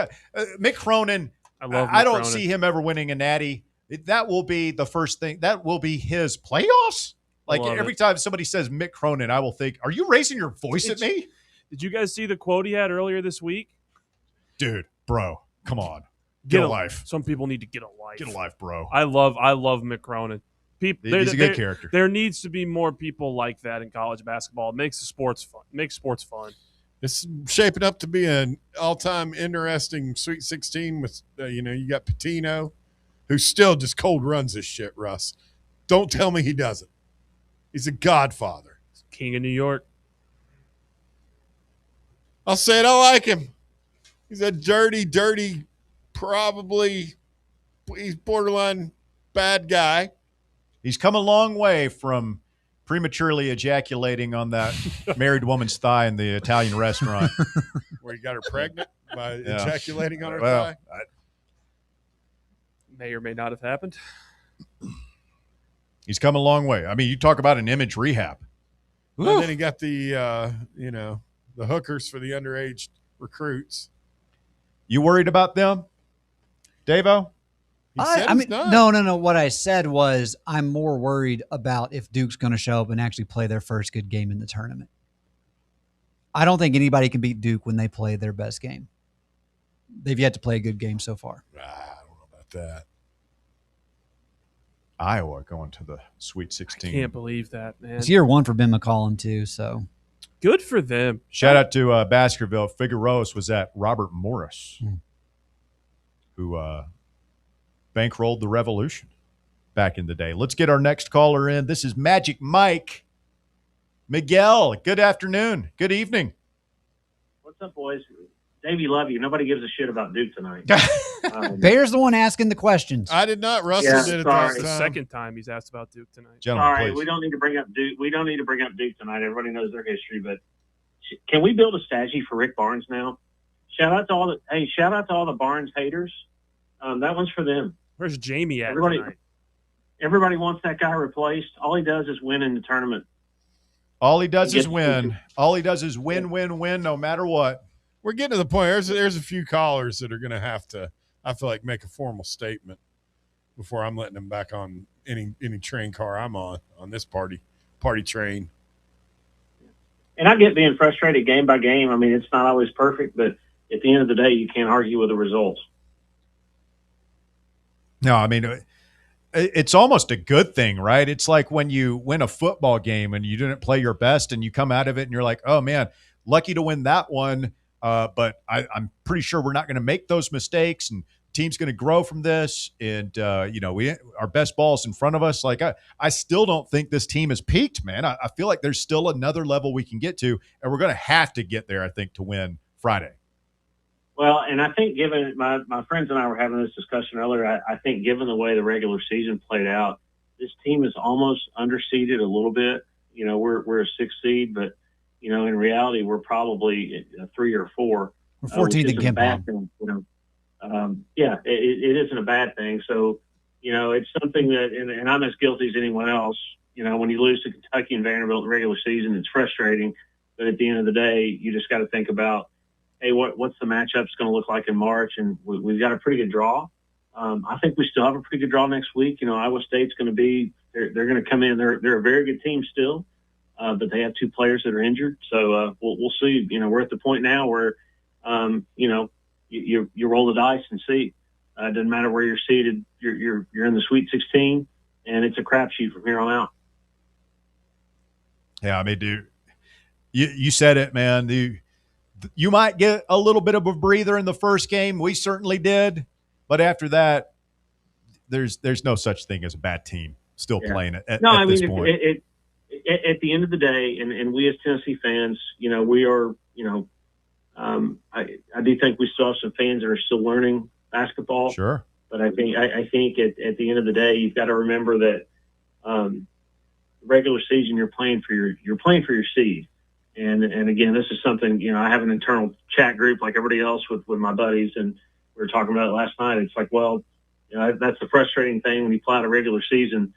Mick Cronin, I don't see him ever winning a natty. that will be the first thing. That will be his playoffs. Like every time somebody says Mick Cronin, I will think, are you raising your voice at me? Did you guys see the quote he had earlier this week? Dude, bro, come on. Get a life. Some people need to get a life. Get a life, bro. I love Mick Cronin. He's a good character. There needs to be more people like that in college basketball. It makes the sports fun. It makes sports fun. It's shaping up to be an all-time interesting Sweet 16 with, you got Pitino, who still just cold runs this shit, Russ. Don't tell me he doesn't. He's a godfather. King of New York. I'll say it. I like him. He's a dirty, probably he's borderline bad guy. He's come a long way from prematurely ejaculating on that married woman's thigh in the Italian restaurant. Where he got her pregnant by ejaculating on her thigh? May or may not have happened. He's come a long way. I mean, you talk about an image rehab. And then he got the, the hookers for the underage recruits. You worried about them, Davo? No. What I said was I'm more worried about if Duke's going to show up and actually play their first good game in the tournament. I don't think anybody can beat Duke when they play their best game. They've yet to play a good game so far. I don't know about that. Iowa going to the Sweet 16. I can't believe that, man. It's year one for Ben McCollum, too, so. Good for them. Shout out to Baskerville. Figueroa's was at Robert Morris, who bankrolled the revolution back in the day. Let's get our next caller in. This is Magic Mike. Miguel, good afternoon. Good evening. What's up, boys? Davey, love you. Nobody gives a shit about Duke tonight. Bear's the one asking the questions. I did not. Russell did it the second time he's asked about Duke tonight. Gentlemen, sorry, please. We don't need to bring up Duke. We don't need to bring up Duke tonight. Everybody knows their history, but can we build a statue for Rick Barnes now? Shout out to all the Barnes haters. That one's for them. Where's Jamie at tonight? Everybody wants that guy replaced. All he does is win in the tournament. All he does is win. All he does is win, no matter what. We're getting to the point. There's a few callers that are going to have to, I feel like, make a formal statement before I'm letting them back on any train car I'm on this party train. And I get being frustrated game by game. I mean, it's not always perfect, but at the end of the day, you can't argue with the results. No, I mean, it's almost a good thing, right? It's like when you win a football game and you didn't play your best and you come out of it and you're like, oh, man, lucky to win that one. But I'm pretty sure we're not going to make those mistakes, and the team's going to grow from this. And our best ball's in front of us. Like I still don't think this team has peaked, man. I feel like there's still another level we can get to, and we're going to have to get there, I think, to win Friday. Well, and I think given my friends and I were having this discussion earlier, I think given the way the regular season played out, this team is almost underseeded a little bit. You know, we're a 6th seed, but in reality, we're probably a 3 or 4. We're 14th in KenPom. It isn't a bad thing. So, it's something that, and I'm as guilty as anyone else. When you lose to Kentucky and Vanderbilt in the regular season, it's frustrating. But at the end of the day, you just got to think about, hey, what's the matchups going to look like in March? And we've got a pretty good draw. I think we still have a pretty good draw next week. Iowa State's going to be, they're going to come in. They're a very good team still. But they have 2 players that are injured. So we'll see. We're at the point now where, you roll the dice and see. It doesn't matter where you're seated. You're in the Sweet 16, and it's a crapshoot from here on out. Yeah, I mean, dude, you said it, man. You might get a little bit of a breather in the first game. We certainly did. But after that, there's no such thing as a bad team still playing at this point. At the end of the day, and we as Tennessee fans, we are, I do think we still have some fans that are still learning basketball. Sure. But I think at the end of the day, you've got to remember that regular season you're playing for your seed. And again, this is something, I have an internal chat group like everybody else with my buddies, and we were talking about it last night. It's like, well, that's the frustrating thing when you play out a regular season.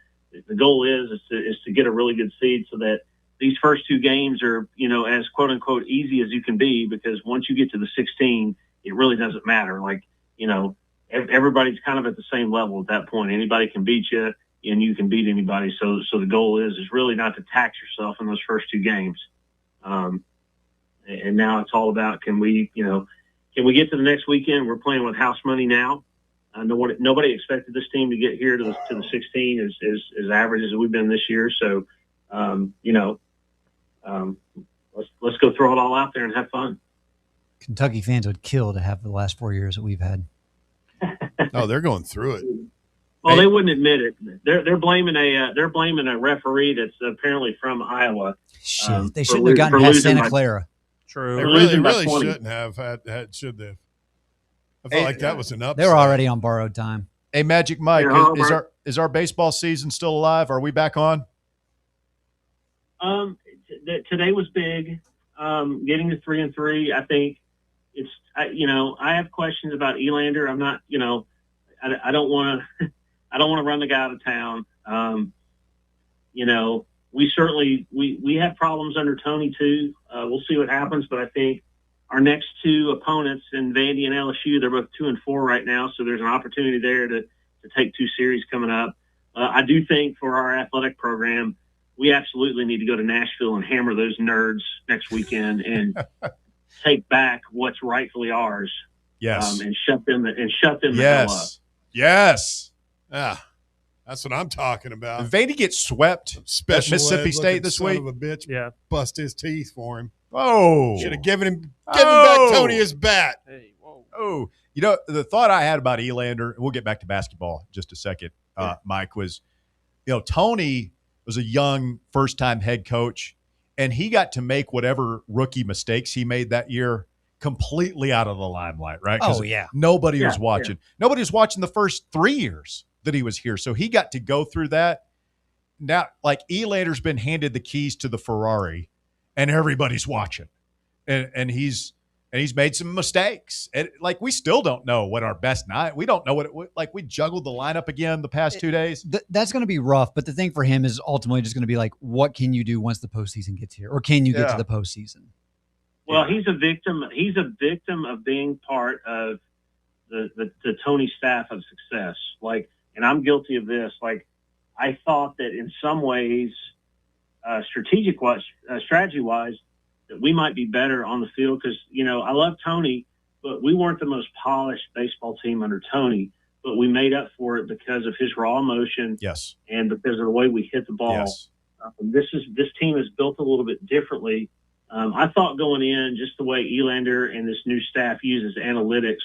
The goal is to get a really good seed so that these first 2 games are, as quote unquote easy as you can be, because once you get to the 16, it really doesn't matter. Like, everybody's kind of at the same level at that point. Anybody can beat you, and you can beat anybody. So the goal is really not to tax yourself in those first 2 games. And now it's all about, can we get to the next weekend? We're playing with house money now. Nobody expected this team to get here to the 16 as average as we've been this year. So, let's go throw it all out there and have fun. Kentucky fans would kill to have the last 4 years that we've had. Oh, they're going through it. Well, they wouldn't admit it. They're blaming a referee that's apparently from Iowa. Shit, they shouldn't have gotten past Santa Clara. True. They losing by really 20. shouldn't have had should they? I felt like that was an upset. They were already on borrowed time. Hey, Magic Mike, Yeah, is our baseball season still alive? Are we back on? Today was big. Getting to 3-3, I think it's. I have questions about Elander. I'm not. I don't want to. I don't want to run the guy out of town. We certainly we have problems under Tony too. We'll see what happens, but I think our next 2 opponents in Vandy and LSU, they're both 2-4 right now, so there's an opportunity there to take 2 series coming up. I do think for our athletic program, we absolutely need to go to Nashville and hammer those nerds next weekend and take back what's rightfully ours. Yes. And shut them the hell up. Yes. Yeah, that's what I'm talking about. If Vandy gets swept at Special Mississippi ed State this son week. of a bitch, Yeah. bust his teeth for him. Oh. Should have given back Tony his bat. Hey, whoa. Oh. The thought I had about Elander, and we'll get back to basketball in just a second, Mike, was, Tony was a young first-time head coach, and he got to make whatever rookie mistakes he made that year completely out of the limelight, right? Oh, yeah. Nobody was watching. Nobody was watching the first 3 years that he was here. So he got to go through that. Now, like, Elander's been handed the keys to the Ferrari, and everybody's watching. And he's made some mistakes. And, like, we still don't know what our best night. We don't know we juggled the lineup again the past 2 days. That's going to be rough. But the thing for him is ultimately just going to be like, what can you do once the postseason gets here? Or can you get to the postseason? Well, he's a victim. He's a victim of being part of the Tony staff of success. Like, and I'm guilty of this. Like, I thought that in some ways, strategy-wise, that we might be better on the field because, I love Tony, but we weren't the most polished baseball team under Tony, but we made up for it because of his raw emotion. Yes. And because of the way we hit the ball. Yes. This team is built a little bit differently. I thought going in, just the way Elander and this new staff uses analytics,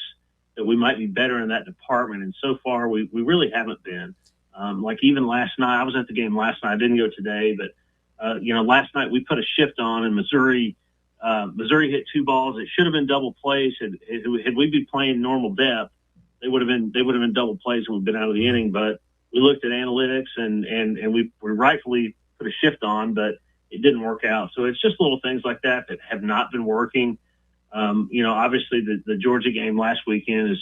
that we might be better in that department. And so far, we really haven't been. Like even last night, I was at the game last night. I didn't go today, but last night we put a shift on, and Missouri hit 2 balls. It should have been double plays. Had we been playing normal depth, they would have been double plays and we've been out of the inning. But we looked at analytics and we rightfully put a shift on, but it didn't work out. So it's just little things like that have not been working. Obviously the Georgia game last weekend is,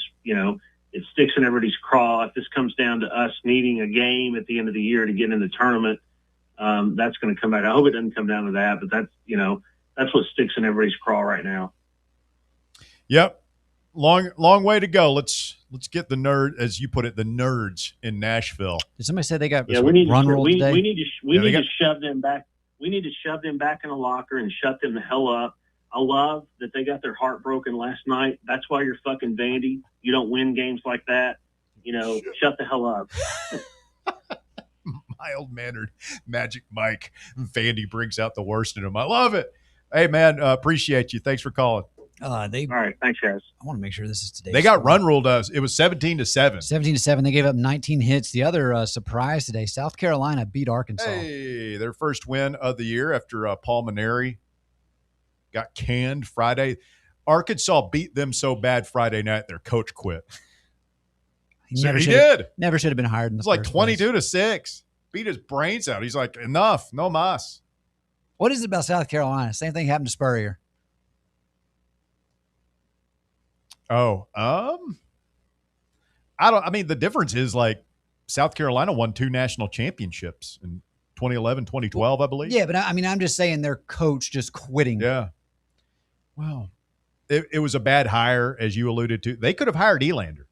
it sticks in everybody's craw. If this comes down to us needing a game at the end of the year to get in the tournament, that's going to come out. I hope it doesn't come down to that, but that's what sticks in everybody's craw right now. Yep. Long way to go. Let's get the nerd, as you put it, the nerds in Nashville. Did somebody say they got we need run roll today? We need to shove them back. We need to shove them back in a locker and shut them the hell up. I love that they got their heart broken last night. That's why you're fucking Vandy. You don't win games like that. Shut the hell up. Mild-mannered Magic Mike. Vandy brings out the worst in him. I love it. Hey, man, appreciate you. Thanks for calling. All right, thanks, guys. I want to make sure this is today. They got run ruled us. It was 17-7. 17-7. They gave up 19 hits. The other surprise today, South Carolina beat Arkansas. Hey, their first win of the year after Paul Maneri got canned Friday. Arkansas beat them so bad Friday night, their coach quit. He did. Never should have been hired in the It's like 22-6. Beat his brains out. He's like, enough, no mas. What is it about South Carolina? Same thing happened to Spurrier. Oh, the difference is like South Carolina won 2 national championships in 2011, 2012, I believe. Yeah, but I'm just saying their coach just quitting. Yeah. Well, it was a bad hire, as you alluded to. They could have hired Elander.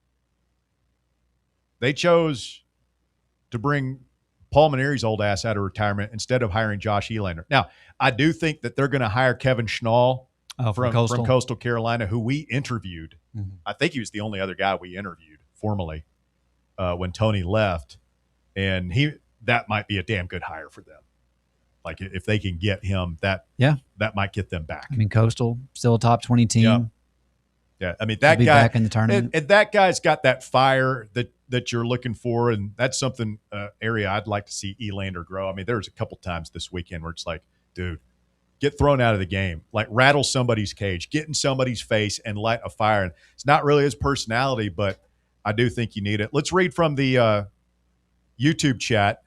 They chose to bring Paul Maneri's old ass out of retirement instead of hiring Josh Elander. Now, I do think that they're going to hire Kevin Schnall from Coastal Carolina, who we interviewed. Mm-hmm. I think he was the only other guy we interviewed formally when Tony left. And that might be a damn good hire for them. Like if they can get him, that might get them back. I mean, Coastal still a top 20 team. Yeah. I mean, that guy back in the tournament. And that guy's got that fire that you're looking for, and that's something area I'd like to see Elander grow. I mean, there was a couple times this weekend where it's like, dude, get thrown out of the game, like rattle somebody's cage, get in somebody's face and light a fire. And it's not really his personality, but I do think you need it. Let's read from the YouTube chat.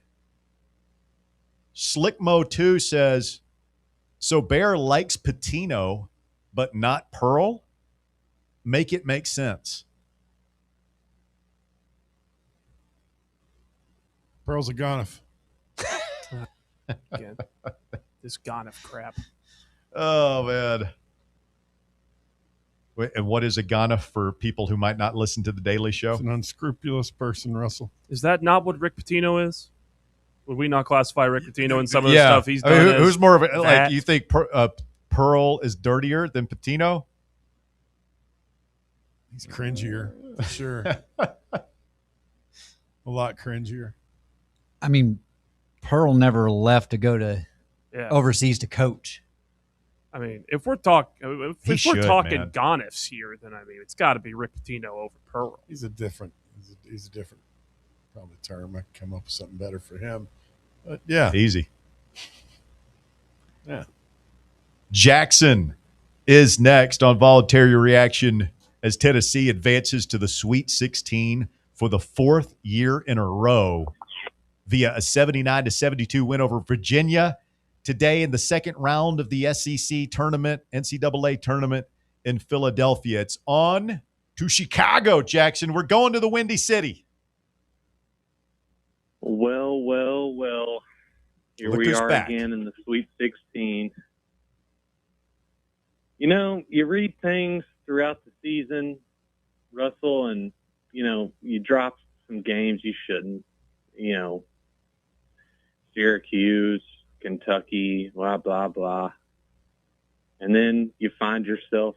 Slickmo2 says, so Bear likes Patino, but not Pearl? Make it make sense. Pearl's a Gonoff. Again, this Gonoff crap. Oh, man. Wait, and what is a Gonoff for people who might not listen to The Daily Show? It's an unscrupulous person, Russell. Is that not what Rick Pitino is? Would we not classify Rick Pitino in some of the stuff he's done? I mean, who's more of a, like, you think Pearl is dirtier than Pitino? He's cringier, for sure. A lot cringier. I mean, Pearl never left to go to overseas to coach. I mean, if we're talking man. Gonoffs here, then I mean it's got to be Rick Pitino over Pearl. He's a different probably term. I can come up with something better for him. But yeah, easy. Yeah. Jackson is next on Voluntary Reaction as Tennessee advances to the Sweet 16 for the fourth year in a row via a 79-72 win over Virginia. Today in the second round of the SEC tournament, NCAA tournament in Philadelphia. It's on to Chicago, Jackson. We're going to the Windy City. Well. Here Look we who's are back. again in the Sweet 16. You know, you read things throughout the season, Russell, and, you know, you drop some games you shouldn't. You know, Syracuse, Kentucky, blah, blah, blah. And then you find yourself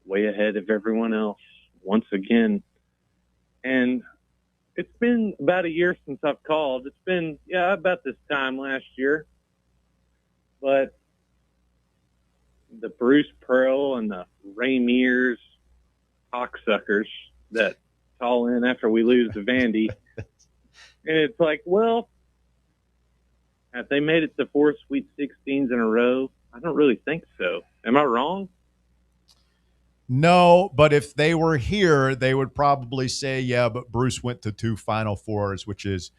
way ahead of everyone else once again. And it's been about a year since I've called. It's been, about this time last year. But the Bruce Pearl and the Ray Mears cocksuckers that call in after we lose to Vandy. And it's like, well, have they made it to 4 Sweet 16s in a row? I don't really think so. Am I wrong? No, but if they were here, they would probably say, yeah, but Bruce went to 2 Final Fours, which is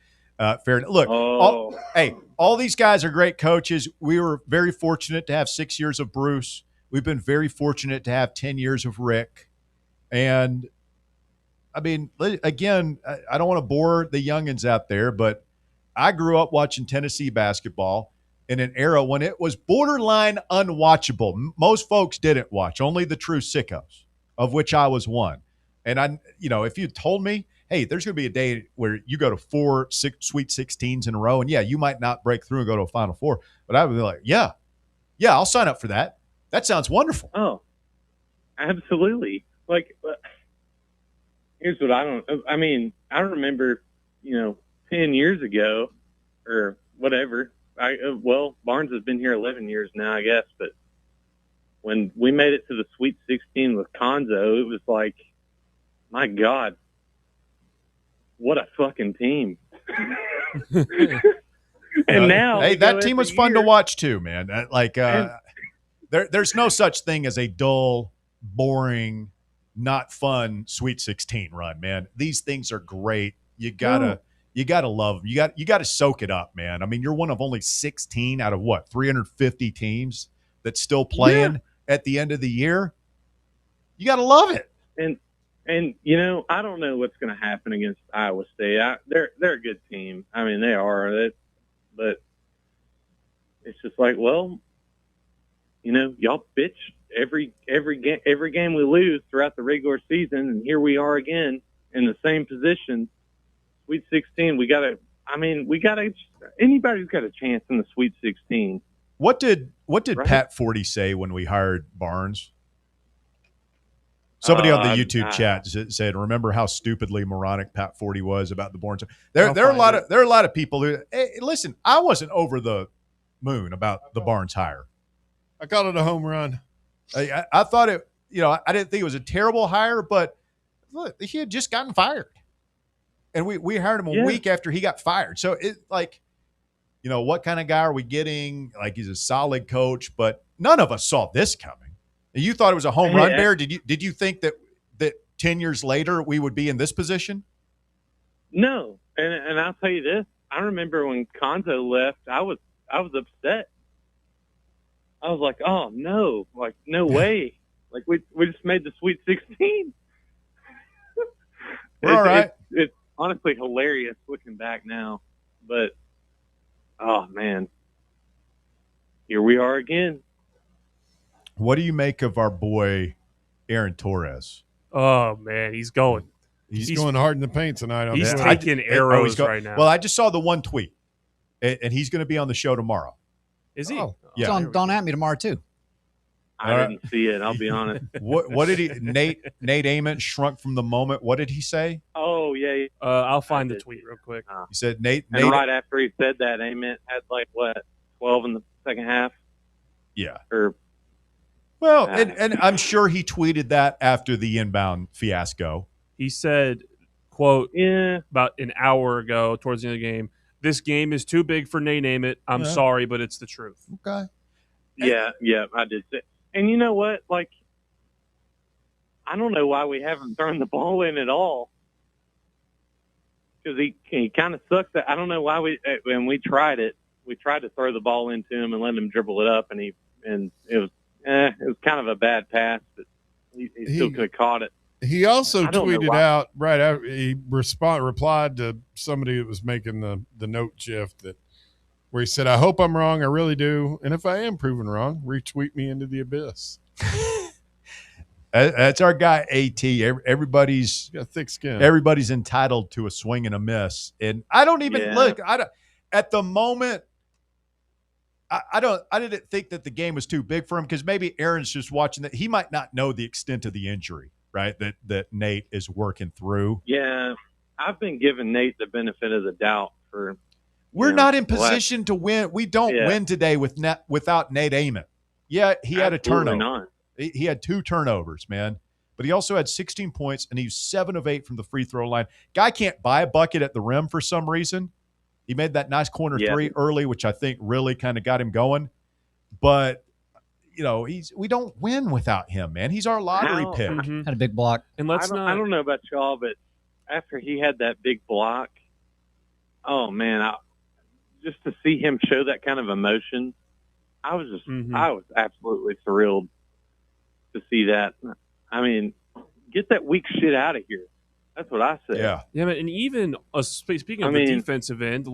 fair. Look, all these guys are great coaches. We were very fortunate to have 6 years of Bruce. We've been very fortunate to have 10 years of Rick. And, I mean, again, I don't want to bore the youngins out there, but I grew up watching Tennessee basketball in an era when it was borderline unwatchable. Most folks didn't watch, only the true sickos, of which I was one. And if you told me, hey, there's going to be a day where you go to 4 Sweet 16s in a row, and you might not break through and go to a Final Four, but I would be like, yeah, I'll sign up for that. That sounds wonderful. Oh, absolutely. Like, here's what I remember, 10 years ago or whatever. Barnes has been here 11 years now, I guess. But when we made it to the Sweet 16 with Konzo, it was like, my God, what a fucking team. And now, hey, that team was fun to watch too, man. There's no such thing as a dull, boring, not fun Sweet 16 run, man. These things are great. You gotta love them. You gotta soak it up, man. I mean, you're one of only 16 out of 350 teams that's still playing at the end of the year. You gotta love it. And I don't know what's going to happen against Iowa State. They're a good team. I mean, they are. But it's just like, well, y'all bitch every game we lose throughout the regular season, and here we are again in the same position Sweet 16, we got to anybody who's got a chance in the Sweet 16. What did Right. Pat Forty say when we hired Barnes? Somebody on the YouTube chat said, "Remember how stupidly moronic Pat Forty was about the Barnes." There are a lot of people who. Hey, listen, I wasn't over the moon about the Barnes hire. I called it a home run. I thought it. I didn't think it was a terrible hire, but look, he had just gotten fired, and we hired him a week after he got fired. So it what kind of guy are we getting? Like, he's a solid coach, but none of us saw this coming. You thought it was a home run, Bear? Did you think that 10 years later we would be in this position? No, and I'll tell you this. I remember when Konzo left, I was upset. I was like, oh no, like no way. Like we just made the Sweet 16. We're all right. It's honestly hilarious looking back now, but oh man, here we are again. What do you make of our boy Aaron Torres? Oh man, he's going. He's going hard in the paint tonight. He's taking arrows right now. Well, I just saw the one tweet, and he's going to be on the show tomorrow. Is he? Oh, yeah. He's on Don't At Me tomorrow too. I didn't see it. I'll be honest. What did he? Nate Ament shrunk from the moment. What did he say? Oh yeah. I'll find the tweet real quick. He said Nate. Right after he said that, Ament had 12 in the second half. Yeah. Well, and I'm sure he tweeted that after the inbound fiasco. He said, quote, about an hour ago towards the end of the game, "This game is too big for Nate Ament. I'm sorry, but it's the truth." Okay. Yeah, I did say. And you know what? Like, I don't know why we haven't thrown the ball in at all. Because he kind of sucked. I don't know why when we tried it, we tried to throw the ball into him and let him dribble it up, and it was kind of a bad pass, but he still could have caught it. He also tweeted out right after he replied to somebody that was making the note GIF where he said, "I hope I'm wrong. I really do. And if I am proven wrong, retweet me into the abyss." That's our guy, AT. Everybody's got thick skin. Everybody's entitled to a swing and a miss. And I don't even look. At the moment, I didn't think that the game was too big for him, because maybe Aaron's just watching that. He might not know the extent of the injury, right? That Nate is working through. Yeah, I've been giving Nate the benefit of the doubt for. We're not in position to win. We don't win today without Nate Ament. Yeah, he had a turnover. Not. He had 2 turnovers, man. But he also had 16 points, and he's 7 of 8 from the free throw line. Guy can't buy a bucket at the rim for some reason. He made that nice corner 3 early, which I think really kind of got him going. But, we don't win without him, man. He's our lottery pick. Mm-hmm. Had a big block. And I don't know about y'all, but after he had that big block, oh man, just to see him show that kind of emotion, I was absolutely thrilled to see that. I mean, get that weak shit out of here. That's what I say. Yeah, and even speaking of the defensive end,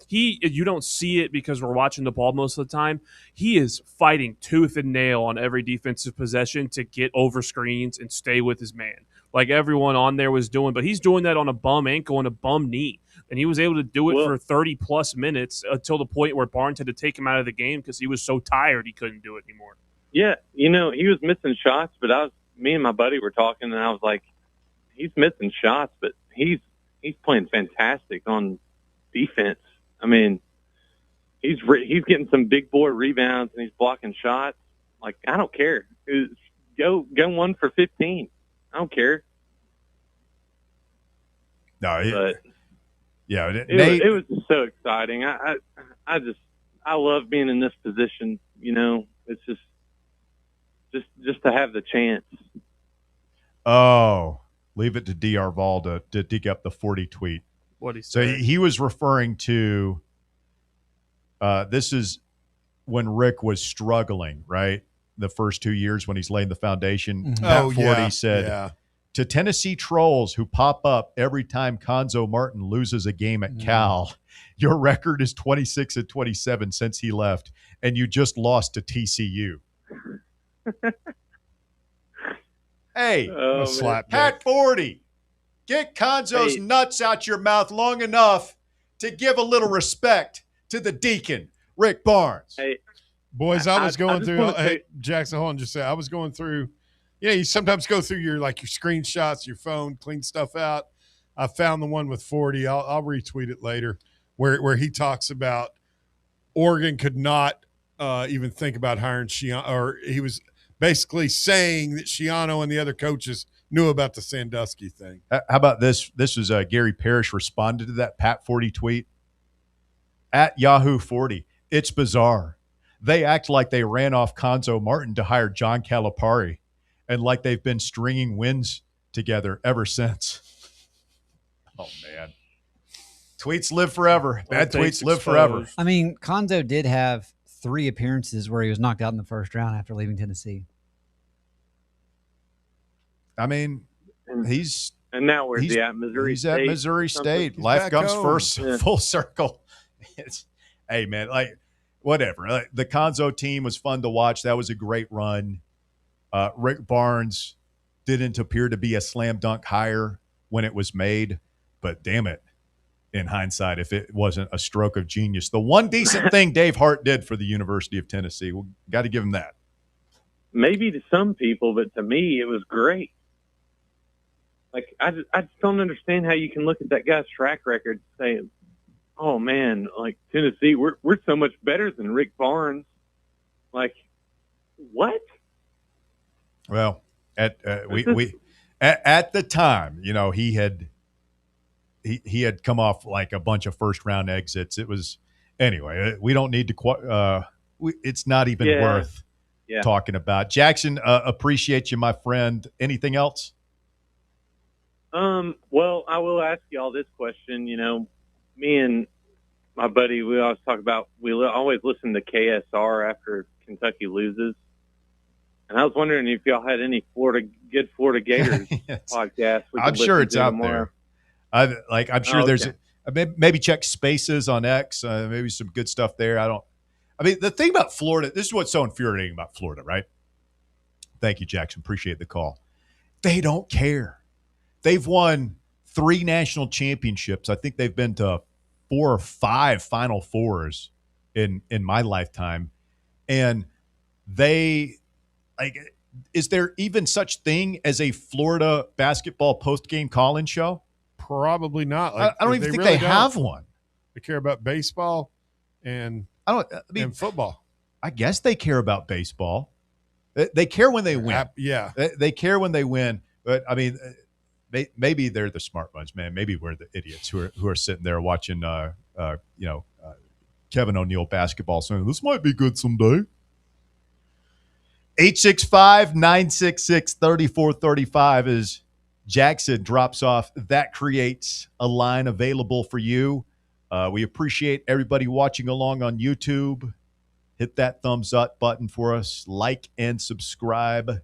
you don't see it because we're watching the ball most of the time. He is fighting tooth and nail on every defensive possession to get over screens and stay with his man, like everyone on there was doing. But he's doing that on a bum ankle and a bum knee, and he was able to do it for 30-plus minutes until the point where Barnes had to take him out of the game because he was so tired he couldn't do it anymore. Yeah, he was missing shots, but me and my buddy were talking, and I was like, he's missing shots, but he's playing fantastic on defense. I mean, he's getting some big boy rebounds and he's blocking shots. Like, I don't care. Go 1 for 15. I don't care. No, it was so exciting. I love being in this position. It's just to have the chance. Oh. Leave it to DR Vol to dig up the 40 tweet. What he said. So he was referring to this is when Rick was struggling, right? The first 2 years when he's laying the foundation. Mm-hmm. Pat 40 said, to Tennessee trolls who pop up every time Konzo Martin loses a game at Cal, your record is 26-27 since he left, and you just lost to TCU. Hey, slap Pat 40, Get Conzo's nuts out your mouth long enough to give a little respect to the deacon, Rick Barnes. Hey, boys, I was going through. Hey, Jackson, hold on, just say I was going through. Yeah, you sometimes go through your screenshots, your phone, clean stuff out. I found the one with 40. I'll retweet it later, where he talks about Oregon could not even think about hiring Shiano, or he was basically saying that Shiano and the other coaches knew about the Sandusky thing. How about this? This was Gary Parrish responded to that Pat 40 tweet at Yahoo 40. It's bizarre. They act like they ran off Conzo Martin to hire John Calipari, and like they've been stringing wins together ever since. Oh, man. Tweets live forever. Bad tweets live forever. I mean, Conzo did have 3 appearances where he was knocked out in the first round after leaving Tennessee. I mean, he's and now where's he at? Missouri he's State. At Missouri State. Life comes first, full circle. Hey, man, like whatever. The Conzo team was fun to watch. That was a great run. Rick Barnes didn't appear to be a slam dunk hire when it was made, but damn it, in hindsight, if it wasn't a stroke of genius. The one decent thing Dave Hart did for the University of Tennessee, we got to give him that. Maybe to some people, but to me, it was great. Like, I just don't understand how you can look at that guy's track record saying, oh, man, like, Tennessee, we're so much better than Rick Barnes. Like, what? Well, at the time, you know, he had come off like a bunch of first-round exits. It was – anyway, we don't need to it's not even worth talking about. Jackson, appreciate you, my friend. Anything else? Well, I will ask y'all this question. You know, me and my buddy, we always talk about, always listen to KSR after Kentucky loses. And I was wondering if y'all had any good Florida Gators podcast. I'm sure it's out there. I'm sure there's maybe check Spaces on X. Maybe some good stuff there. I mean, the thing about Florida, this is what's so infuriating about Florida, right? Thank you, Jackson. Appreciate the call. They don't care. They've won 3 national championships. I think they've been to 4 or 5 Final Fours in my lifetime. And is there even such thing as a Florida basketball post-game call-in show? Probably not. I don't even think they have one. They care about baseball and football. I guess they care about baseball. They care when they win. They care when they win. But I mean, maybe they're the smart ones, man. Maybe we're the idiots who are sitting there watching, Kevin O'Neal basketball, saying this might be good someday. 865-966-3435 as Jackson drops off. That creates a line available for you. We appreciate everybody watching along on YouTube. Hit that thumbs up button for us. Like and subscribe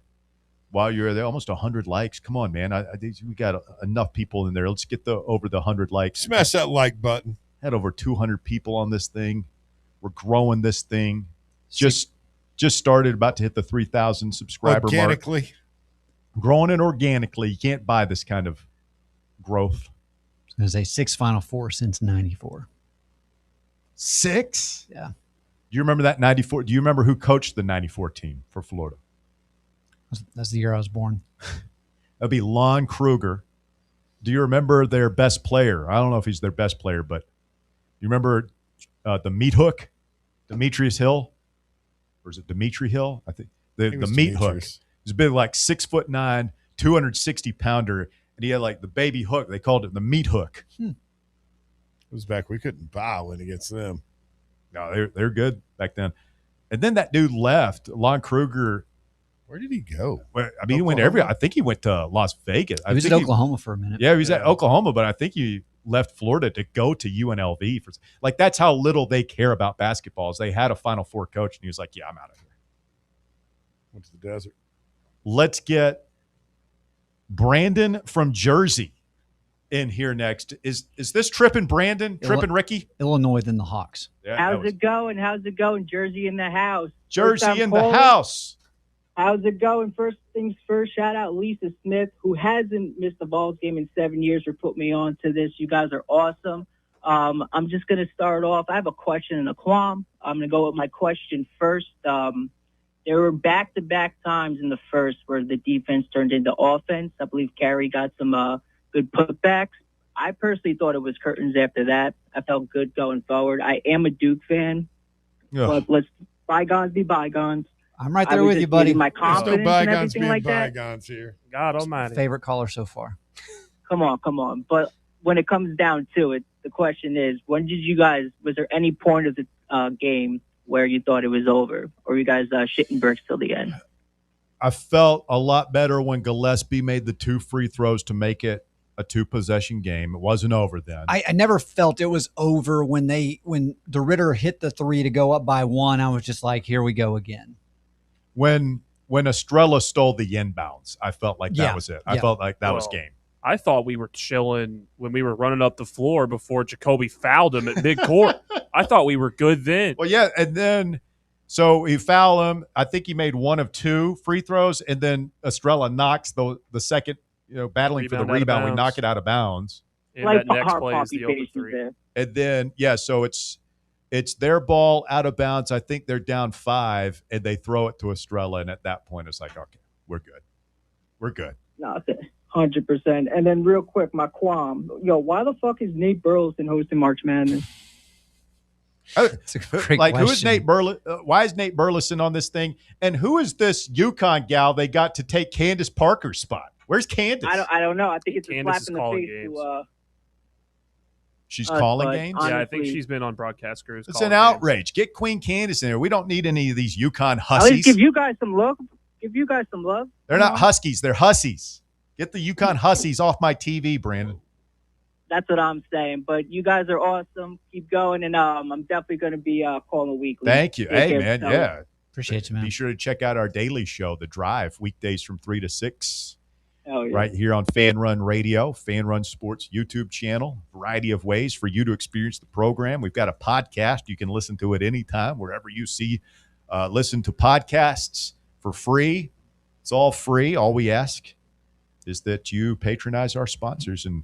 while you're there. Almost 100 likes. Come on, man. We got enough people in there. Let's get over the 100 likes. Smash that like button. Had over 200 people on this thing. We're growing this thing. Just started, about to hit the 3,000 subscriber mark. Growing it organically. You can't buy this kind of growth. I was going to say 6 Final Four since 94. 6? Yeah. Do you remember that 94? Do you remember who coached the 94 team for Florida? That's the year I was born. That'd be Lon Kruger. Do you remember their best player? I don't know if he's their best player, but you remember the meat hook, Demetrius Hill? Or is it Dimitri Hill? I think the meat hook. He's big, like 6'9", 260-pounder, and he had like the baby hook. They called it the meat hook. It was back. We couldn't buy one against them. No, they're good back then. And then that dude left. Lon Kruger. Where did he go? I mean, he went I think he went to Las Vegas. He was at Oklahoma for a minute. Yeah, he was at Oklahoma, but I think he left Florida to go to UNLV. That's how little they care about basketball. Is they had a Final Four coach, and he was like, yeah, I'm out of here. Went to the desert. Let's get Brandon from Jersey in here next. Is this Trippin' Brandon? Trippin' Ricky? Illinois, then the Hawks. Yeah, How's it going? Jersey in the house. Jersey in the house. How's it going? First things first, shout out Lisa Smith, who hasn't missed a Vols game in 7 years, for putting me on to this. You guys are awesome. I'm just going to start off. I have a question and a qualm. I'm going to go with my question first. There were back-to-back times in the first where the defense turned into offense. I believe Carey got some good putbacks. I personally thought it was curtains after that. I felt good going forward. I am a Duke fan, but let's bygones be bygones. I'm right there with you, buddy. My confidence Still bygones and everything being like that. bygones here. God almighty. Favorite caller so far. Come on. But when it comes down to it, the question is, was there any point of the game where you thought it was over? Or were you guys shitting bricks till the end? I felt a lot better when Gillespie made the 2 free throws to make it a 2-possession game. It wasn't over then. I never felt it was over when the Ritter hit the 3 to go up by 1. I was just like, here we go again. When Estrella stole the inbounds, I felt like that was it. I felt like that was game. I thought we were chilling when we were running up the floor before Jacoby fouled him at midcourt. I thought we were good then. Well, yeah, and then so he fouled him. I think he made 1 of 2 free throws, and then Estrella knocks the second, battling for the rebound. We knock it out of bounds. And that next play is the open 3. And then, so it's their ball out of bounds. I think they're down 5, and they throw it to Estrella, and at that point, it's like, okay, we're good. We're good. No, 100%. And then real quick, my qualm. Why the fuck is Nate Burleson hosting March Madness? It's a great question. Who is Nate Burleson? Why is Nate Burleson on this thing? And who is this UConn gal they got to take Candace Parker's spot? Where's Candace? I don't know. I think it's Candace a slap in the face games. to She's calling games? Yeah, I think she's been on broadcast crews. It's an outrage. Get Queen Candace in there. We don't need any of these UConn At least hussies. give you guys some love. They're not huskies. They're hussies. Get the UConn hussies off my TV, Brandon. That's what I'm saying. But you guys are awesome. Keep going, and I'm definitely going to be calling weekly. Thank you. Take Hey, care, man. Yeah. Appreciate you, man. Be sure to check out our daily show, The Drive, weekdays from 3 to 6. Oh, yeah. Right here on Fan Run Radio, Fan Run Sports YouTube channel. Variety of ways for you to experience the program. We've got a podcast. You can listen to it anytime, wherever you listen to podcasts for free. It's all free. All we ask is that you patronize our sponsors and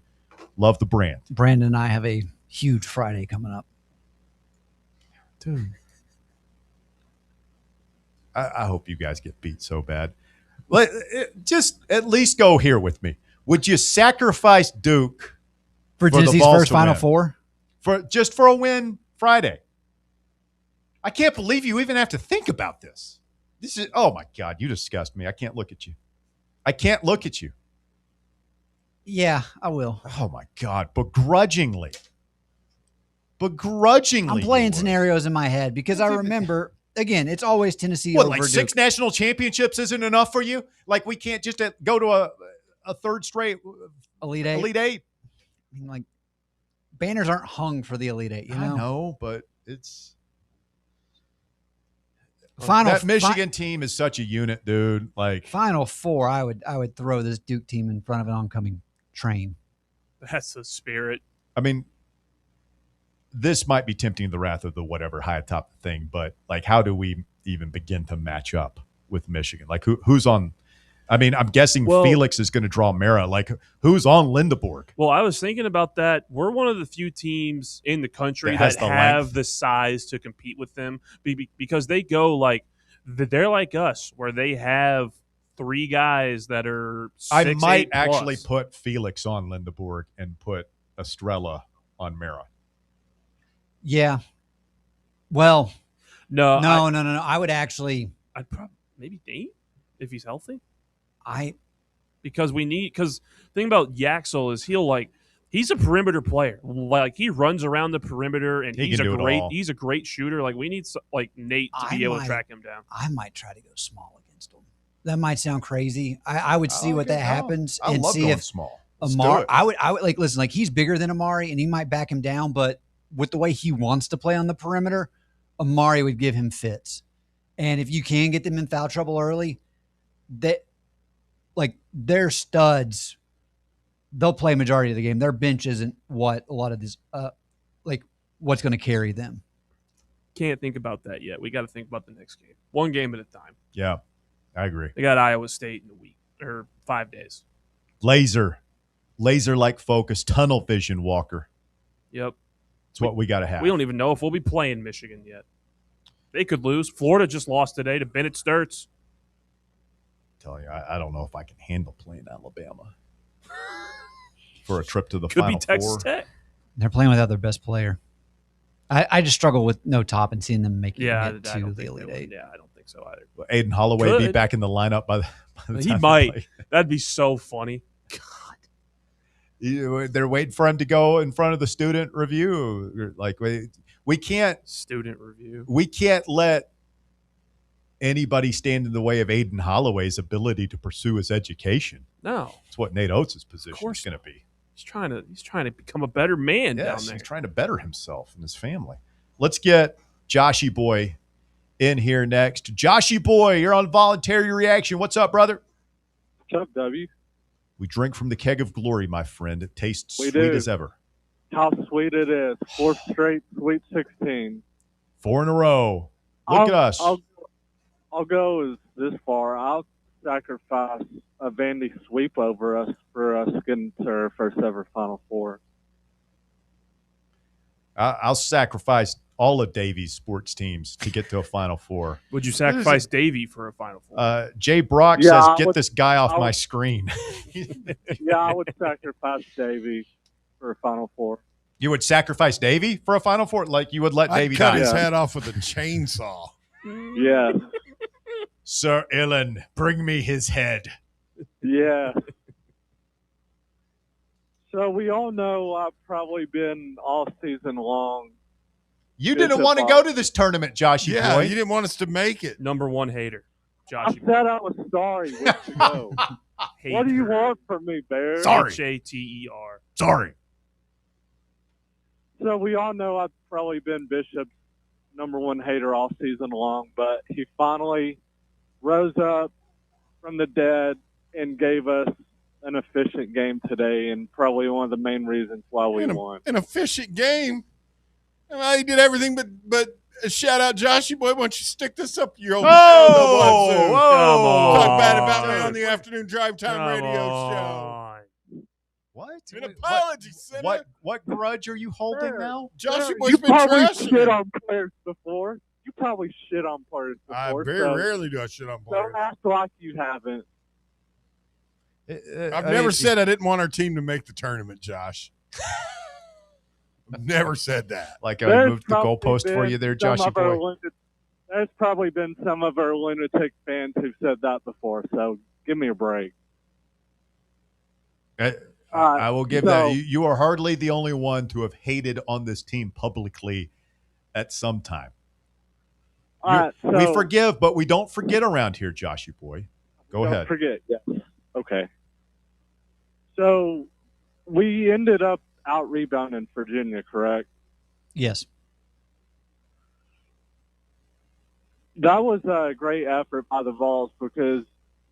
love the brand. Brandon and I have a huge Friday coming up. Dude. I hope you guys get beat so bad. Just at least go here with me. Would you sacrifice Duke for Tennessee's first Final Four? For a win Friday? I can't believe you even have to think about this. This is, oh my God, you disgust me. I can't look at you. I can't look at you. Yeah, I will. Oh my God, begrudgingly. I'm playing scenarios in my head because I remember. Again, it's always Tennessee over Duke. Like 6 national championships isn't enough for you? Like we can't just go to a third straight Elite Eight? Elite Eight? I mean, like, banners aren't hung for the Elite Eight, you know? I know, but it's... Final that Michigan team is such a unit, dude. Like Final Four, I would throw this Duke team in front of an oncoming train. That's the spirit. I mean, this might be tempting the wrath of the whatever high atop the thing, but like, how do we even begin to match up with Michigan? Like, who's on? I mean, I'm guessing Felix is going to draw Mara. Like, who's on Lindeborg? Well, I was thinking about that. We're one of the few teams in the country that have the size to compete with them because they go like they're like us, where they have 3 guys that are 6'8" I might actually put Felix on Lindeborg and put Estrella on Mara. Yeah. Well, no. I would actually. I'd probably maybe Nate if he's healthy. Because thing about Yaxel is he's a perimeter player. Like he runs around the perimeter and he's a great shooter. Like we need Nate to be able to track him down. I might try to go small against him. That might sound crazy. I would see what that happens and see if small. Amari. I would listen. Like he's bigger than Amari and he might back him down, but with the way he wants to play on the perimeter, Amari would give him fits. And if you can get them in foul trouble early, they're studs. They'll play majority of the game. Their bench isn't what a lot of this, what's going to carry them. Can't think about that yet. We got to think about the next game. One game at a time. Yeah. I agree. They got Iowa State in a week or 5 days. Laser-like focus, tunnel vision, Walker. Yep. It's what we got to have. We don't even know if we'll be playing Michigan yet. They could lose. Florida just lost today to Bennett Sturts. I'm telling you, I don't know if I can handle playing Alabama for a trip to the Could Final be Texas Four. Tech. They're playing without their best player. I just struggle with no top and seeing them making it I to don't the think Elite they would. Eight. Yeah, I don't think so either. Will Aiden Holloway be Could. back in the lineup by the time He they might. play? That'd be so funny. They're waiting for him to go in front of the student review. Like we can't Student review. We can't let anybody stand in the way of Aiden Holloway's ability to pursue his education. No, it's what Nate Oates' position is going to be. He's trying to become a better man down Yes, there. he's trying to better himself and his family. Let's get Joshy Boy in here next. Joshy Boy, you're on Voluntary Reaction. What's up, brother? What's up, W? We drink from the keg of glory, my friend. It tastes We sweet do. as ever. How sweet it is. Fourth straight Sweet 16. 4 in a row. Look at us. I'll go this far. I'll sacrifice a Vandy sweep over us for us getting to our first ever Final Four. I'll sacrifice all of Davies' sports teams to get to a Final Four. Would you sacrifice Davey for a Final Four? Jay Brock Yeah, says, I get would- this guy off I my would- screen. Yeah, I would sacrifice Davy for a Final Four. You would sacrifice Davey for a Final Four? Like you would let Davey I'd cut die? his head off with a chainsaw. Yeah. Sir Illen, bring me his head. Yeah. So we all know I've probably been all season long. You Bishop didn't want to off. go to this tournament, Joshy Yeah, boy. you didn't want us to make it. Number one hater. I Joshy said I was sorry weeks ago. What do you want from me, Bear? Sorry. Hater. Sorry. So we all know I've probably been Bishop's number one hater all season long, but he finally rose up from the dead and gave us an efficient game today, and probably one of the main reasons why we won. An efficient game. Well, he did everything but shout out Joshy Boy. Why don't you stick this up your old Whoa! Come on. Talk bad about me on the afternoon drive time Come radio on. show. What? An apology, sinner. What grudge are you holding Sure. now? Joshy Boy's You been probably trashing shit him. on players before. You probably shit on players before. Very so rarely do I shit on players. Don't act like you haven't. I've never said I didn't want our team to make the tournament, Josh. I've never said that. Like I There's moved the probably goalpost for been you there, some Joshy of our boy. There's probably been some of our lunatic fans who've said that before, so give me a break. I will give so- that. You are hardly the only one to have hated on this team publicly at some time. All right, we so- forgive, but we don't forget around here, Joshy boy. Go Don't ahead. forget, yes. Okay. So we ended up out rebounding Virginia, correct? Yes. That was a great effort by the Vols because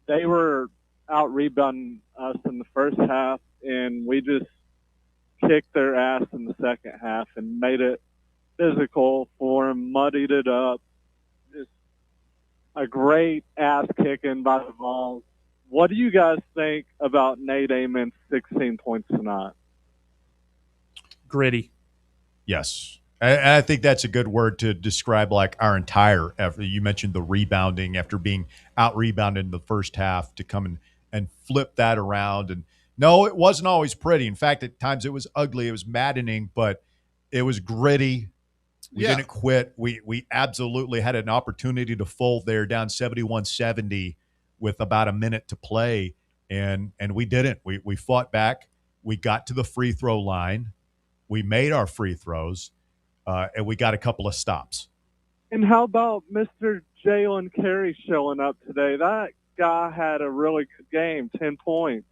they were out rebounding us in the first half, and we just kicked their ass in the second half and made it physical for them, muddied it up. Just a great ass kicking by the Vols. What do you guys think about Nate Amon's 16 points tonight? Gritty. Yes. And I think that's a good word to describe like our entire effort. You mentioned the rebounding after being out rebounded in the first half to come and flip that around. And no, it wasn't always pretty. In fact, at times it was ugly. It was maddening, but it was gritty. We didn't quit. We absolutely had an opportunity to fold there down 71-70 with about a minute to play. And we didn't. We fought back. We got to the free throw line. We made our free throws. And we got a couple of stops. And how about Mr. Jalen Carey showing up today? That guy had a really good game, 10 points.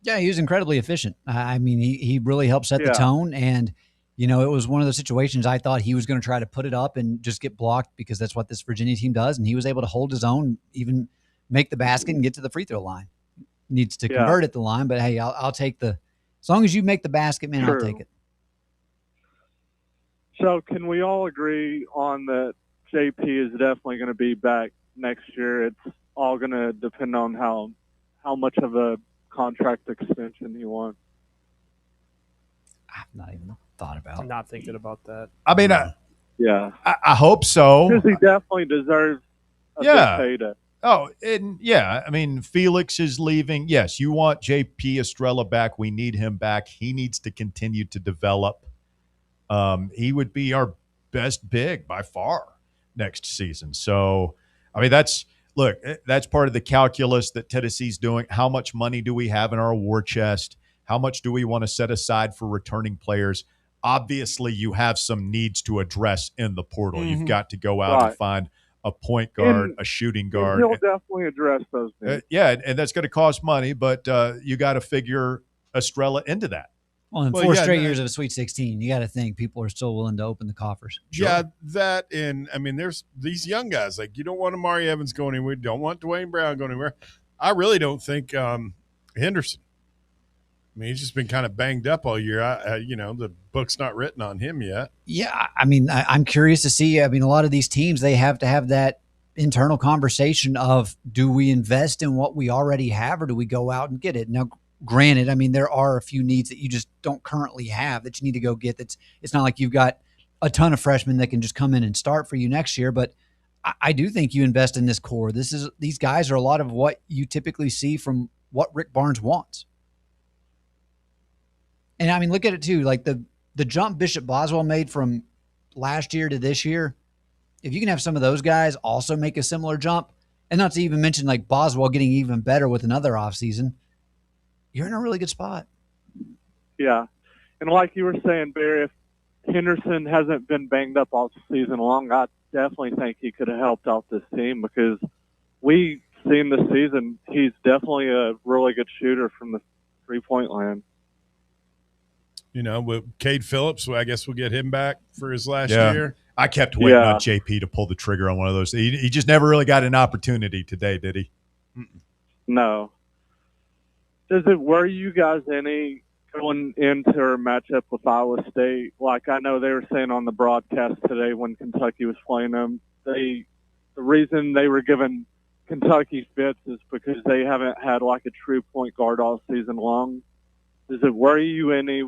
Yeah, he was incredibly efficient. I mean, he really helped set the Yeah. tone. And, you know, it was one of those situations I thought he was going to try to put it up and just get blocked because that's what this Virginia team does. And he was able to hold his own, even make the basket and get to the free throw line. Needs to convert at the line, but hey, I'll take as long as you make the basket, man, True. I'll take it. So can we all agree on that JP is definitely going to be back next year? It's all going to depend on how much of a contract extension he wants. I've not even thought about. I'm not thinking about that. I mean, Yeah. I hope so. Because he definitely deserves a Yeah. big payday. Oh, and yeah, I mean, Felix is leaving. Yes, you want JP Estrella back. We need him back. He needs to continue to develop. He would be our best big by far next season. So, I mean, that's part of the calculus that Tennessee's doing. How much money do we have in our war chest? How much do we want to set aside for returning players? Obviously, you have some needs to address in the portal. Mhm. You've got to go out and find a point guard, a shooting guard. He'll definitely address those needs. Yeah, and that's going to cost money, but you got to figure Estrella into that. Well, in 4 straight years of a Sweet 16, you got to think people are still willing to open the coffers. Yeah, that, and I mean, there's these young guys. Like, you don't want Amari Evans going anywhere. You don't want Dwayne Brown going anywhere. I really don't think Henderson. I mean, he's just been kind of banged up all year. The book's not written on him yet. Yeah, I mean, I'm curious to see. I mean, a lot of these teams, they have to have that internal conversation of, do we invest in what we already have, or do we go out and get it? Now, granted, I mean, there are a few needs that you just don't currently have that you need to go get. It's not like you've got a ton of freshmen that can just come in and start for you next year, but I do think you invest in this core. These guys are a lot of what you typically see from what Rick Barnes wants. And I mean, look at it too, like the jump Bishop Boswell made from last year to this year. If you can have some of those guys also make a similar jump, and not to even mention like Boswell getting even better with another offseason, you're in a really good spot. Yeah. And like you were saying, Barry, if Henderson hasn't been banged up all season long, I definitely think he could have helped out this team, because we've seen this season he's definitely a really good shooter from the three-point line. With Cade Phillips, I guess we'll get him back for his last year. I kept waiting on JP to pull the trigger on one of those. He just never really got an opportunity today, did he? No. Does it worry you guys any going into a matchup with Iowa State? Like, I know they were saying on the broadcast today when Kentucky was playing them, the reason they were giving Kentucky fits is because they haven't had like a true point guard all season long. Does it worry you any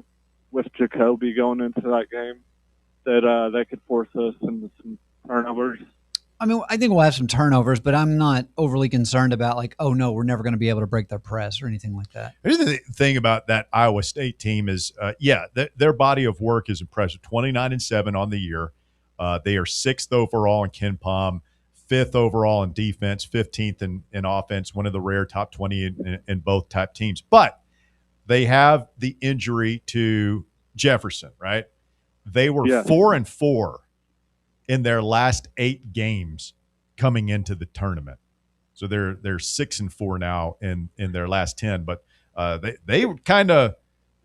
with Jacoby going into that game that they could force us into some turnovers? I mean, I think we'll have some turnovers, but I'm not overly concerned about like, oh no, we're never going to be able to break their press or anything like that. Here's the thing about that Iowa State team is, their body of work is impressive. 29-7 on the year. They are 6th overall in KenPom, 5th overall in defense, 15th in offense, one of the rare top 20 in both type teams. But they have the injury to Jefferson, right? They were 4-4 in their last 8 games coming into the tournament. So they're 6-4 now in their last 10, but they kind of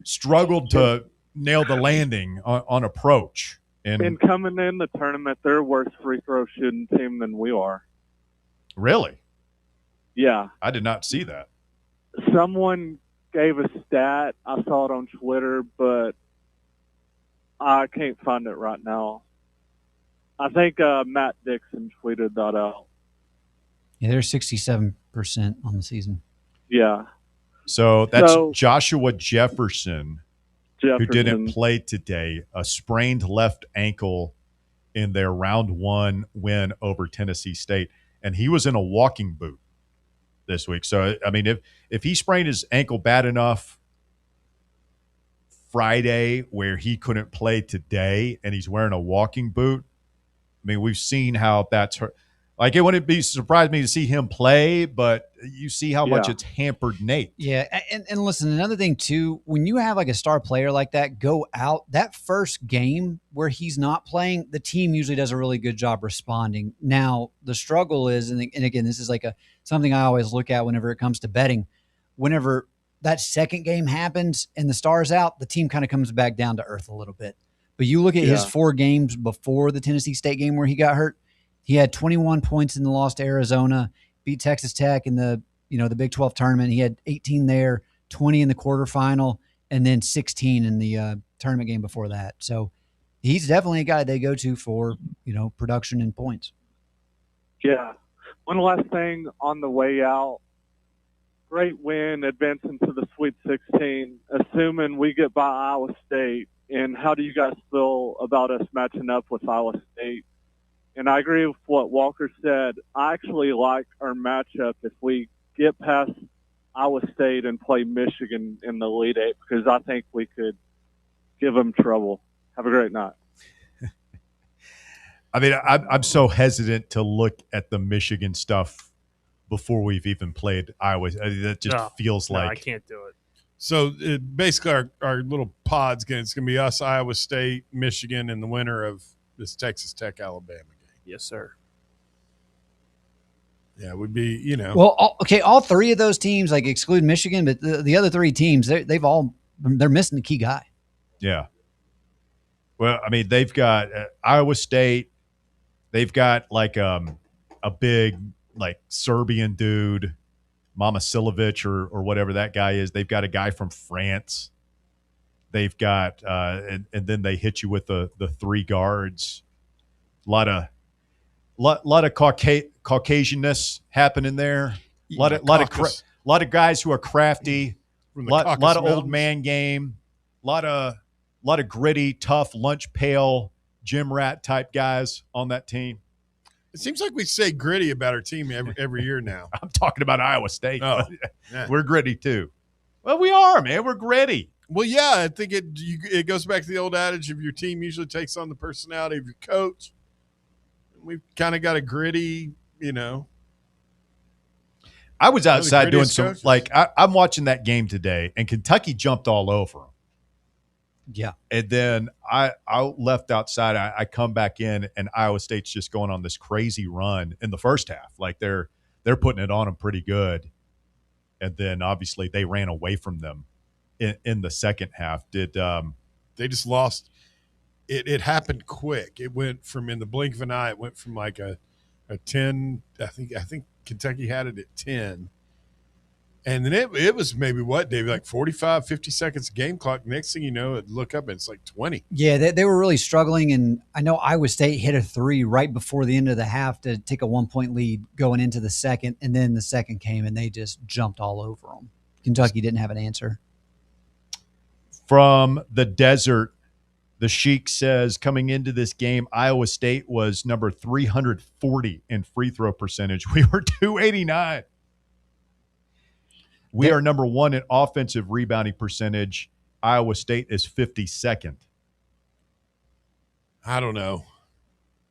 struggled to nail the landing on approach. And coming in the tournament, they're a worse free throw shooting team than we are. Really? Yeah. I did not see that. Someone gave a stat. I saw it on Twitter, but I can't find it right now. I think Matt Dixon tweeted that out. Yeah, they're 67% on the season. Yeah. So that's Joshua Jefferson, who didn't play today, a sprained left ankle in their round 1 win over Tennessee State. And he was in a walking boot this week. So, I mean, if he sprained his ankle bad enough Friday where he couldn't play today and he's wearing a walking boot, I mean, we've seen how that's hurt. Like, it wouldn't be surprised me to see him play, but you see how much it's hampered Nate. Yeah, and listen, another thing too, when you have like a star player like that go out, that first game where he's not playing, the team usually does a really good job responding. Now, the struggle is, and again, this is like something I always look at whenever it comes to betting. Whenever that second game happens and the star's out, the team kind of comes back down to earth a little bit. But you look at his 4 games before the Tennessee State game where he got hurt, he had 21 points in the loss to Arizona, beat Texas Tech in the Big 12 tournament. He had 18 there, 20 in the quarterfinal, and then 16 in the tournament game before that. So he's definitely a guy they go to for, production and points. Yeah. one last thing on the way out. Great win, advancing to the Sweet 16, assuming we get by Iowa State. And how do you guys feel about us matching up with Iowa State? And I agree with what Walker said. I actually like our matchup if we get past Iowa State and play Michigan in the Elite Eight, because I think we could give them trouble. Have a great night. I mean, I'm so hesitant to look at the Michigan stuff before we've even played Iowa. I mean, that just feels like I can't do it. So basically, our little pod's it's going to be us, Iowa State, Michigan, and the winner of this Texas Tech Alabama game. Yes, sir. Yeah, it would be, you know. Well, all three of those teams, like exclude Michigan, but the other three teams, they're missing the key guy. Yeah. Well, I mean, they've got Iowa State. They've got like a big like Serbian dude, Mama Silovic or whatever that guy is. They've got a guy from France. They've got and then they hit you with the three guards. A lot of Caucasianness happening there. A lot of guys who are crafty. Lot of old man game. A lot of gritty, tough, lunch pail, gym rat type guys on that team. It seems like we say gritty about our team every year now. I'm talking about Iowa State. Oh, yeah. We're gritty too. Well, we are, man. We're gritty. Well, yeah, I think it goes back to the old adage of your team usually takes on the personality of your coach. We've kind of got a gritty, you know. I was outside doing some coaches. I'm watching that game today, and Kentucky jumped all over them. Yeah. And then I left outside. I come back in, and Iowa State's just going on this crazy run in the first half. Like they're putting it on them pretty good. And then obviously they ran away from them in the second half. They just lost. It happened quick. It went from, in the blink of an eye, it went from like a 10. I think Kentucky had it at 10. And then it was maybe what, Dave, like 45, 50 seconds game clock. Next thing you know, it look up and it's like 20. Yeah, they were really struggling. And I know Iowa State hit a three right before the end of the half to take a 1-point lead going into the second. And then the second came and they just jumped all over them. Kentucky didn't have an answer. From the desert, the Sheik says, coming into this game, Iowa State was number 340 in free throw percentage. We were 289. We are number one in offensive rebounding percentage. Iowa State is 52nd. I don't know.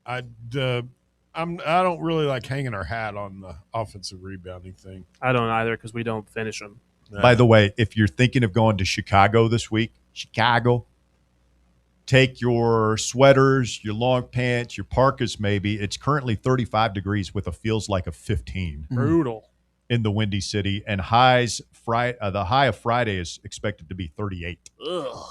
I don't really like hanging our hat on the offensive rebounding thing. I don't either because we don't finish them. By the way, if you're thinking of going to Chicago this week, take your sweaters, your long pants, your parkas maybe. It's currently 35 degrees with a feels like a 15. Brutal. In the Windy City. And the high of Friday is expected to be 38. Ugh.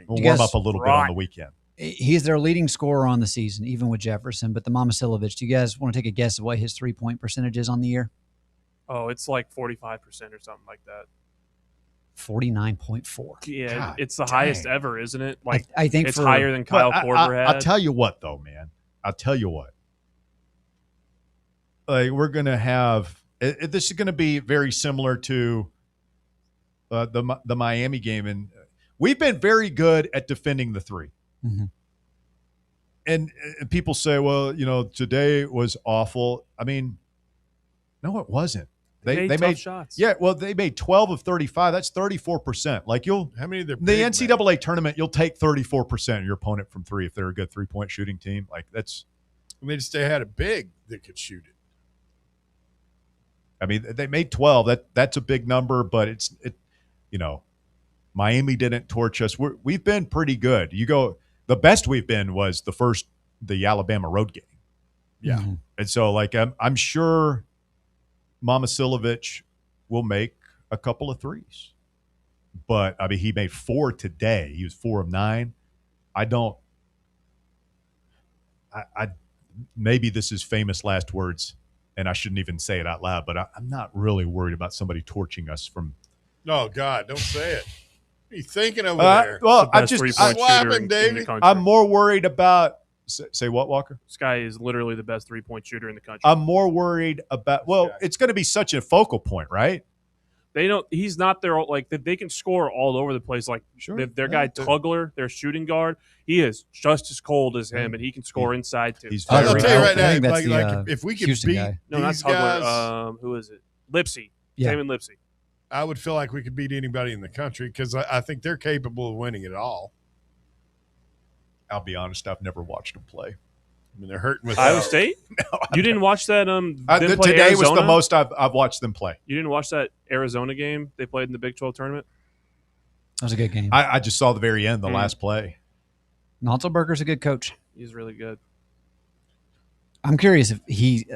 We'll warm up a little bit on the weekend. He's their leading scorer on the season, even with Jefferson. But the Mama Silovic, do you guys want to take a guess of what his 3-point percentage is on the year? Oh, it's like 45% or something like that. 49.4. Yeah, God, it's the highest ever, isn't it? Like I think it's higher than Kyle Korver had. I'll tell you what, though, man. I'll tell you what. Like we're gonna have this is going to be very similar to the Miami game, and we've been very good at defending the three. Mm-hmm. And people say, well, today was awful. I mean, no, it wasn't. They made shots. Yeah, well, they made 12 of 35. That's 34%. Like how many of the NCAA tournament, you'll take 34% of your opponent from three if they're a good 3-point shooting team. Like that's. I mean, they had a big that could shoot it. I mean, they made 12. That's a big number, but Miami didn't torch us. We've been pretty good. The best we've been was the Alabama road game. Yeah. Mm-hmm. And so, I'm sure Mama Silovic will make a couple of threes. But, I mean, he made 4 today. He was 4 of 9. Maybe this is famous last words, and I shouldn't even say it out loud, but I'm not really worried about somebody torching us from. Oh, God, don't say it. What are you thinking over there? Well, I'm just slapping, Davey. I'm more worried about Say what, Walker? This guy is literally the best 3-point shooter in the country. I'm more worried about. Well, it's going to be such a focal point, right? They don't. He's not there. Like they can score all over the place. Like their guy Tugler, their shooting guard, he is just as cold as him, and he can score inside too. He's I'll very tell you right I think now, that's like the, if we could Houston beat guy. No, not these Tugler. guys, Who is it? Lipsy. Yeah. Damon Lipsy. I would feel like we could beat anybody in the country because I think they're capable of winning it all. I'll be honest, I've never watched them play. I mean, they're hurting with Iowa State. You didn't watch that? Them play today Arizona? was the most I've watched them play. You didn't watch that Arizona game they played in the Big 12 tournament? That was a good game. I just saw the very end, the last play. Notzelberger's a good coach. He's really good. I'm curious if he.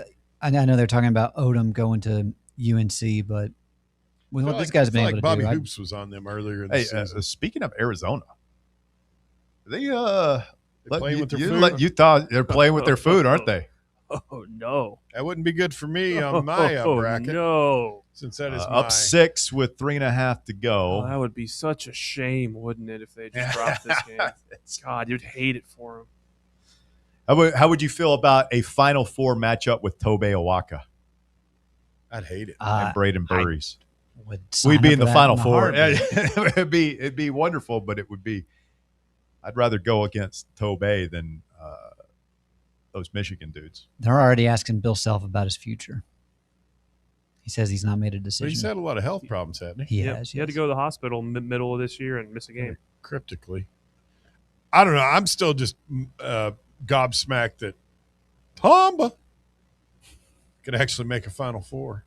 I know they're talking about Odom going to UNC, but with what these guys have been able to Bobby do, Hoops was on them earlier in the season. Speaking of Arizona, they playing with their food? you thought they're playing with their food, aren't they? Oh no, that wouldn't be good for me on my bracket. No, since that is up 6 with 3.5 to go. Oh, that would be such a shame, wouldn't it, if they just dropped this game? God, you'd hate it for them. How would you feel about a Final Four matchup with Tobey Owaka I'd hate it. and Braden Burries? We'd be in the Final Four. It'd be wonderful, but it would be. I'd rather go against Tobey than those Michigan dudes. They're already asking Bill Self about his future. He says he's not made a decision. But he's had a lot of health problems, hasn't he? He has. He had to go to the hospital middle of this year and miss a game. Cryptically. I don't know. I'm still just gobsmacked that Tamba could actually make a Final Four.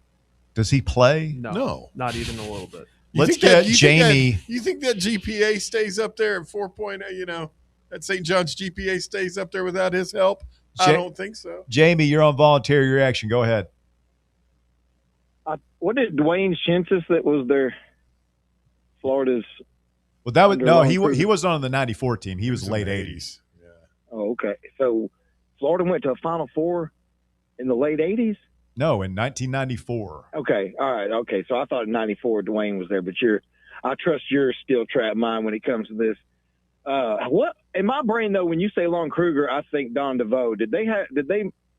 Does he play? No. Not even a little bit. Let's get Jamie. You think that GPA stays up there at 4.0? That St. John's GPA stays up there without his help? I don't think so. Jamie, you're on voluntary reaction. Go ahead. What did Dwayne Shinsis that was their Florida's? Well, that was he was on the '94 team. He was late '80s. Yeah. Oh, okay. So Florida went to a Final Four in the late '80s. No, in 1994. Okay. All right. Okay. So I thought in '94 Dwayne was there, but I trust your steel trap mind when it comes to this. What in my brain though? When you say Lon Kruger, I think Don DeVoe.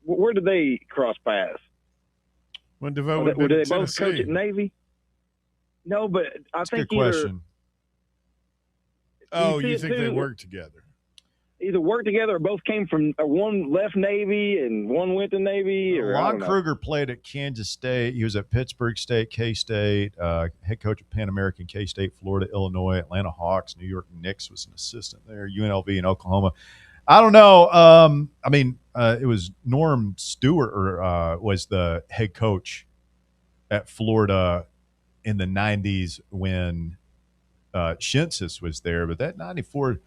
Where did they cross paths? When DeVoe were they both coach at Navy? No, but I think good question. Oh, you think they worked together? Either worked together or both came from one left Navy and one went to Navy. Or Lon Kruger played at Kansas State. He was at Pittsburgh State, K-State, head coach of Pan American, K-State, Florida, Illinois, Atlanta Hawks, New York Knicks was an assistant there, UNLV in Oklahoma. I don't know. It was Norm Stewart was the head coach at Florida in the 90s when Shinsis was there. But that 94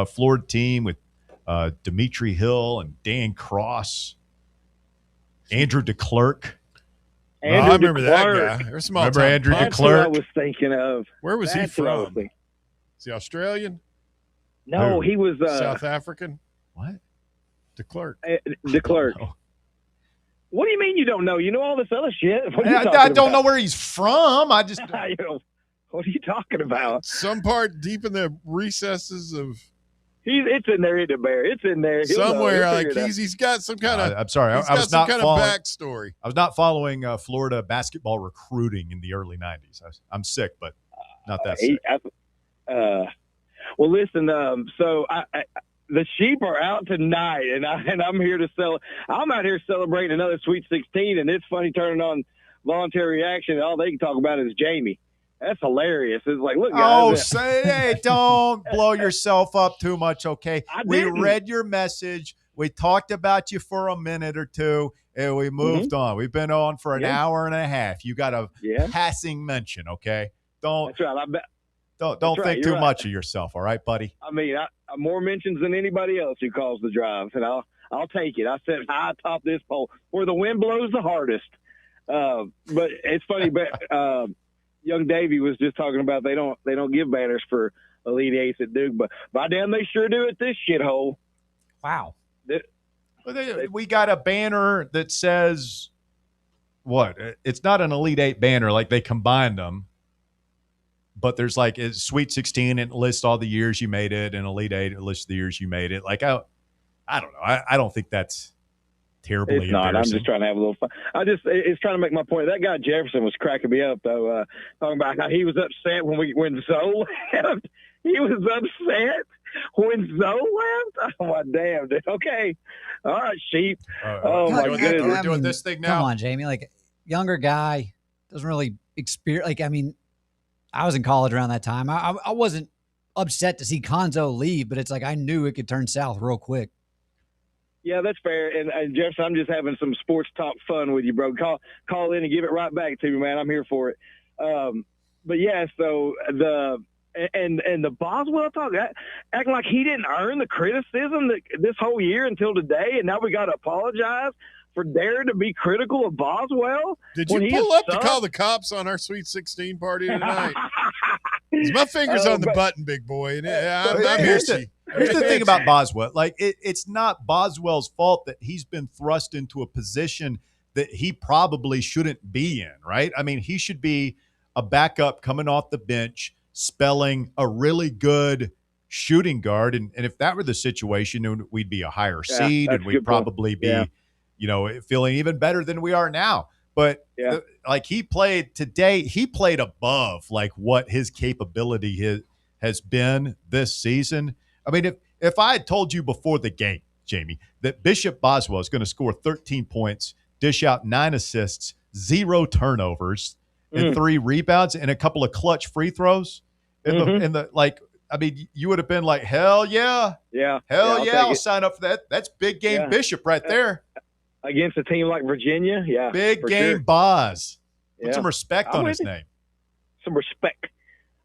Florida team with Dimitri Hill and Dan Cross, Andrew DeClerc. I remember that guy. Remember Andrew DeClerc? That's what I was thinking of. Where was he from? Is he Australian? No, he was South African. What? DeClerc. DeClerc. What do you mean you don't know? You know all this other shit. I don't know where he's from. I just. What are you talking about? Some part deep in the recesses of. It's in there, isn't it, Bear? It's in there. Somewhere, he's got some kind of. I'm sorry, I was not following backstory. I was not following Florida basketball recruiting in the early '90s. I'm sick, but not that sick. Well, listen. So the sheep are out tonight, and I'm here to sell. I'm out here celebrating another Sweet 16, and it's funny turning on voluntary reaction, and all they can talk about is Jamie. That's hilarious. It's like, look, guys. Hey, don't blow yourself up too much, okay? We read your message. We talked about you for a minute or two, and we moved on. We've been on for an hour and a half. You got a passing mention, okay? That's right. Don't think too much of yourself, all right, buddy? I mean, I more mentions than anybody else who calls the drive, and I'll take it. I said high top this pole where the wind blows the hardest. But it's funny, but young Davey was just talking about they don't give banners for Elite Eights at Duke, but by damn they sure do at this shithole. Wow. We got a banner that says what? It's not an Elite Eight banner, like they combined them. But there's like it's Sweet 16 and it lists all the years you made it, and Elite Eight it lists the years you made it. Like I I don't know. I don't think that's terribly It's not. I'm embarrassing. just trying to have a little fun. It's trying to make my point. That guy Jefferson was cracking me up, though, talking about how he was upset when Zoe left. He was upset when Zoe left. Oh, my damn, dude. Okay. All right, sheep. Oh, my goodness. We're doing this thing now. Come on, Jamie. Like, younger guy, doesn't really experience. Like, I mean, I was in college around that time. I wasn't upset to see Konzo leave, but it's like I knew it could turn south real quick. Yeah, that's fair. And Jefferson, I'm just having some sports talk fun with you, bro. Call in and give it right back to me, man. I'm here for it. But yeah, so the Boswell talk, acting like he didn't earn the criticism this whole year until today, and now we got to apologize for daring to be critical of Boswell. Did you pull up to call the cops on our Sweet 16 party tonight? My finger's on the button, big boy. And I'm Here's the thing about Boswell. Like, it's not Boswell's fault that he's been thrust into a position that he probably shouldn't be in, right? I mean, he should be a backup coming off the bench, spelling a really good shooting guard. And if that were the situation, we'd be a higher seed and we'd probably be, feeling even better than we are now. But like he played today, he played above like what his capability has been this season. I mean, if I had told you before the game, Jamie, that Bishop Boswell is going to score 13 points, dish out 9 assists, 0 turnovers, and 3 rebounds, and a couple of clutch free throws, you would have been like, hell yeah, I'll sign up for that. That's big game Bishop right there. Against a team like Virginia, big game sure. Boz. Put some respect on his name. Some respect.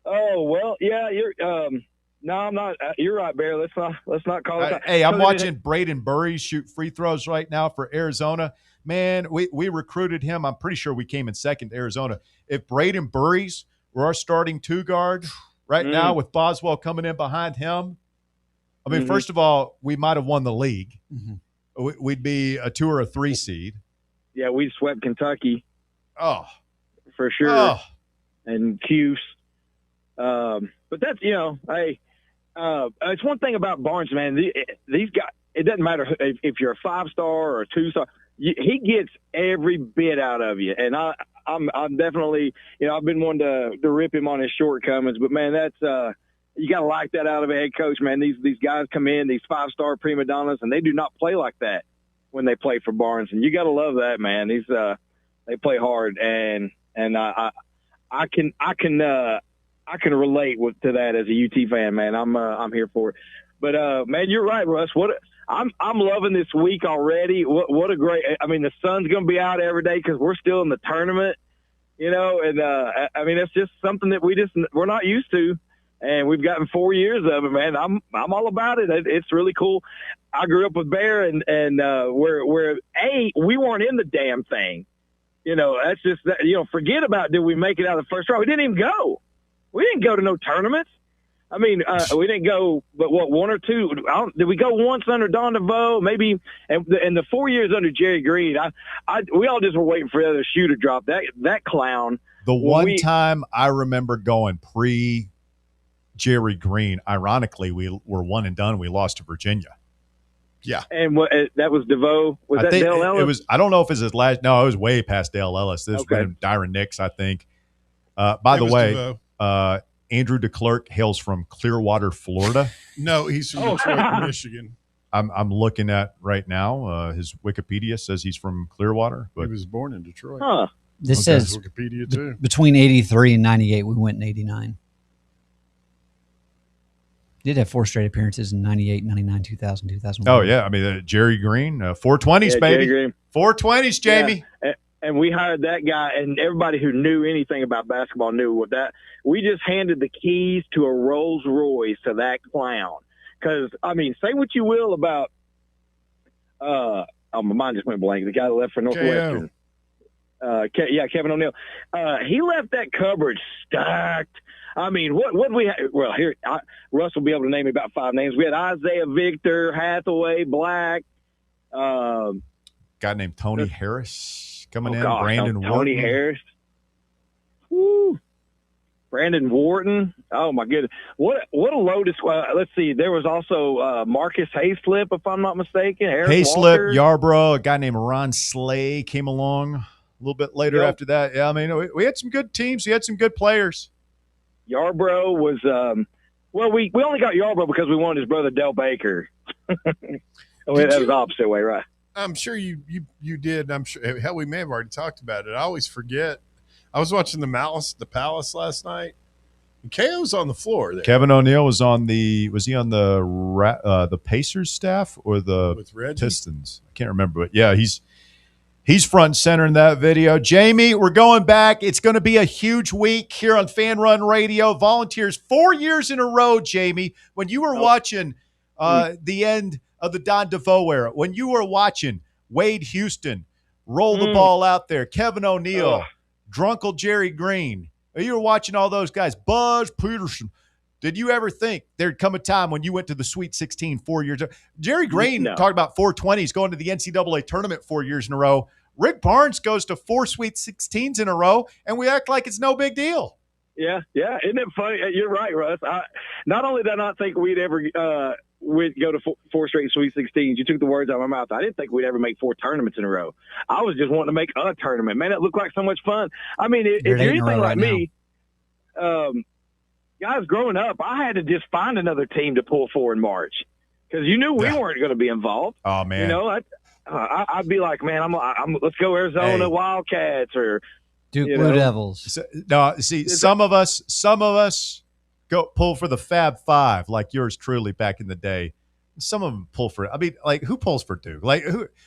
Oh well, yeah. You're no, I'm not. You're right, Bear. Let's not call it. Hey, I'm watching Braden Burries shoot free throws right now for Arizona. Man, we recruited him. I'm pretty sure we came in second to Arizona. If Braden Burries were our starting 2 guard right now with Boswell coming in behind him, I mean, first of all, we might have won the league. We'd be a 2 or a 3 seed. Yeah, we swept Kentucky. Oh, for sure. Oh. And Cuse. But that's, hey, it's one thing about Barnes, man. These guys, it doesn't matter if you're a 5-star or a 2-star. He gets every bit out of you. And I'm definitely, I've been one to rip him on his shortcomings. But, man, that's you got to like that out of a head coach, man. These guys come in, these 5-star prima donnas, and they do not play like that when they play for Barnes. And you got to love that, man. They play hard, and I can relate to that as a UT fan, man. I'm here for it. But man, you're right, Russ. I'm loving this week already. What a great. I mean, the sun's going to be out every day because we're still in the tournament, and I mean, it's just something that we're not used to. And we've gotten 4 years of it, man. I'm all about it. It's really cool. I grew up with Bear, and where we weren't in the damn thing. That's just that. Forget about did we make it out of the first round? We didn't even go. We didn't go to no tournaments. I mean, we didn't go, but what, 1 or 2? Did we go once under Don DeVoe? Maybe. And the 4 years under Jerry Green, we all just were waiting for the other shoe to drop. That clown. The one time I remember going Jerry Green, ironically, we were 1 and done. We lost to Virginia. Yeah. And that was DeVoe? Was that Dale Ellis? It was. I don't know if it's his last. No, it was way past Dale Ellis. This was Dyron Nix, I think. By the way, Andrew DeClerc hails from Clearwater, Florida. No, he's from Detroit, Michigan. I'm looking at right now. His Wikipedia says he's from Clearwater. But he was born in Detroit. Huh. This says Wikipedia too. Between 83 and 98, we went in 89. Did have 4 straight appearances in 98, 99, 2000, 2001. Oh, yeah. I mean, Jerry Green, 420s, baby. Jerry Green. 420s, Jamie. Yeah. And we hired that guy, and everybody who knew anything about basketball knew what that. We just handed the keys to a Rolls Royce to that clown. Because, I mean, say what you will about my mind just went blank. The guy that left for Northwestern. Kevin O'Neill. He left that cupboard stacked. I mean, what we had? Well, here, Russ will be able to name me about 5 names. We had Isaiah Victor, Hathaway, Black. Guy named Tony Harris coming in. Gosh, Brandon Tony Wharton. Harris. Woo. Brandon Wharton. Oh my goodness, what a load of let's see. There was also Marcus Hayslip, if I'm not mistaken. Eric Walker. Yarborough, a guy named Ron Slay came along a little bit later after that. Yeah, I mean, we had some good teams. We had some good players. Yarborough was well, we only got Yarborough because we wanted his brother Del Baker. That was the opposite way, right? I'm sure you did. I'm sure. Hell, we may have already talked about it. I always forget. I was watching the Palace last night. And KO's on the floor there. Kevin O'Neill was on the the Pacers staff or the Pistons? I can't remember, but yeah, he's front and center in that video. Jamie, we're going back. It's going to be a huge week here on Fan Run Radio. Volunteers 4 years in a row, Jamie. When you were watching the end of the Don DeVoe era, when you were watching Wade Houston roll the ball out there, Kevin O'Neill, Drunkle Jerry Green, you were watching all those guys, Buzz Peterson. Did you ever think there'd come a time when you went to the Sweet 16 4 years ago? Jerry Green talked about 420s going to the NCAA tournament 4 years in a row. Rick Barnes goes to 4 Sweet 16s in a row, and we act like it's no big deal. Yeah. Isn't it funny? You're right, Russ. Not only did I not think we'd ever we'd go to four straight Sweet 16s, you took the words out of my mouth. I didn't think we'd ever make 4 tournaments in a row. I was just wanting to make a tournament. Man, it looked like so much fun. I mean, if you're anything like me, guys, growing up, I had to just find another team to pull for in March because you knew we weren't going to be involved. Oh, man. You know, I'd be like, man, let's go Arizona Wildcats or Duke Blue Devils. No, see, some of us go pull for the Fab Five, like yours truly back in the day. Some of them pull for. I mean, like who pulls for Duke? Like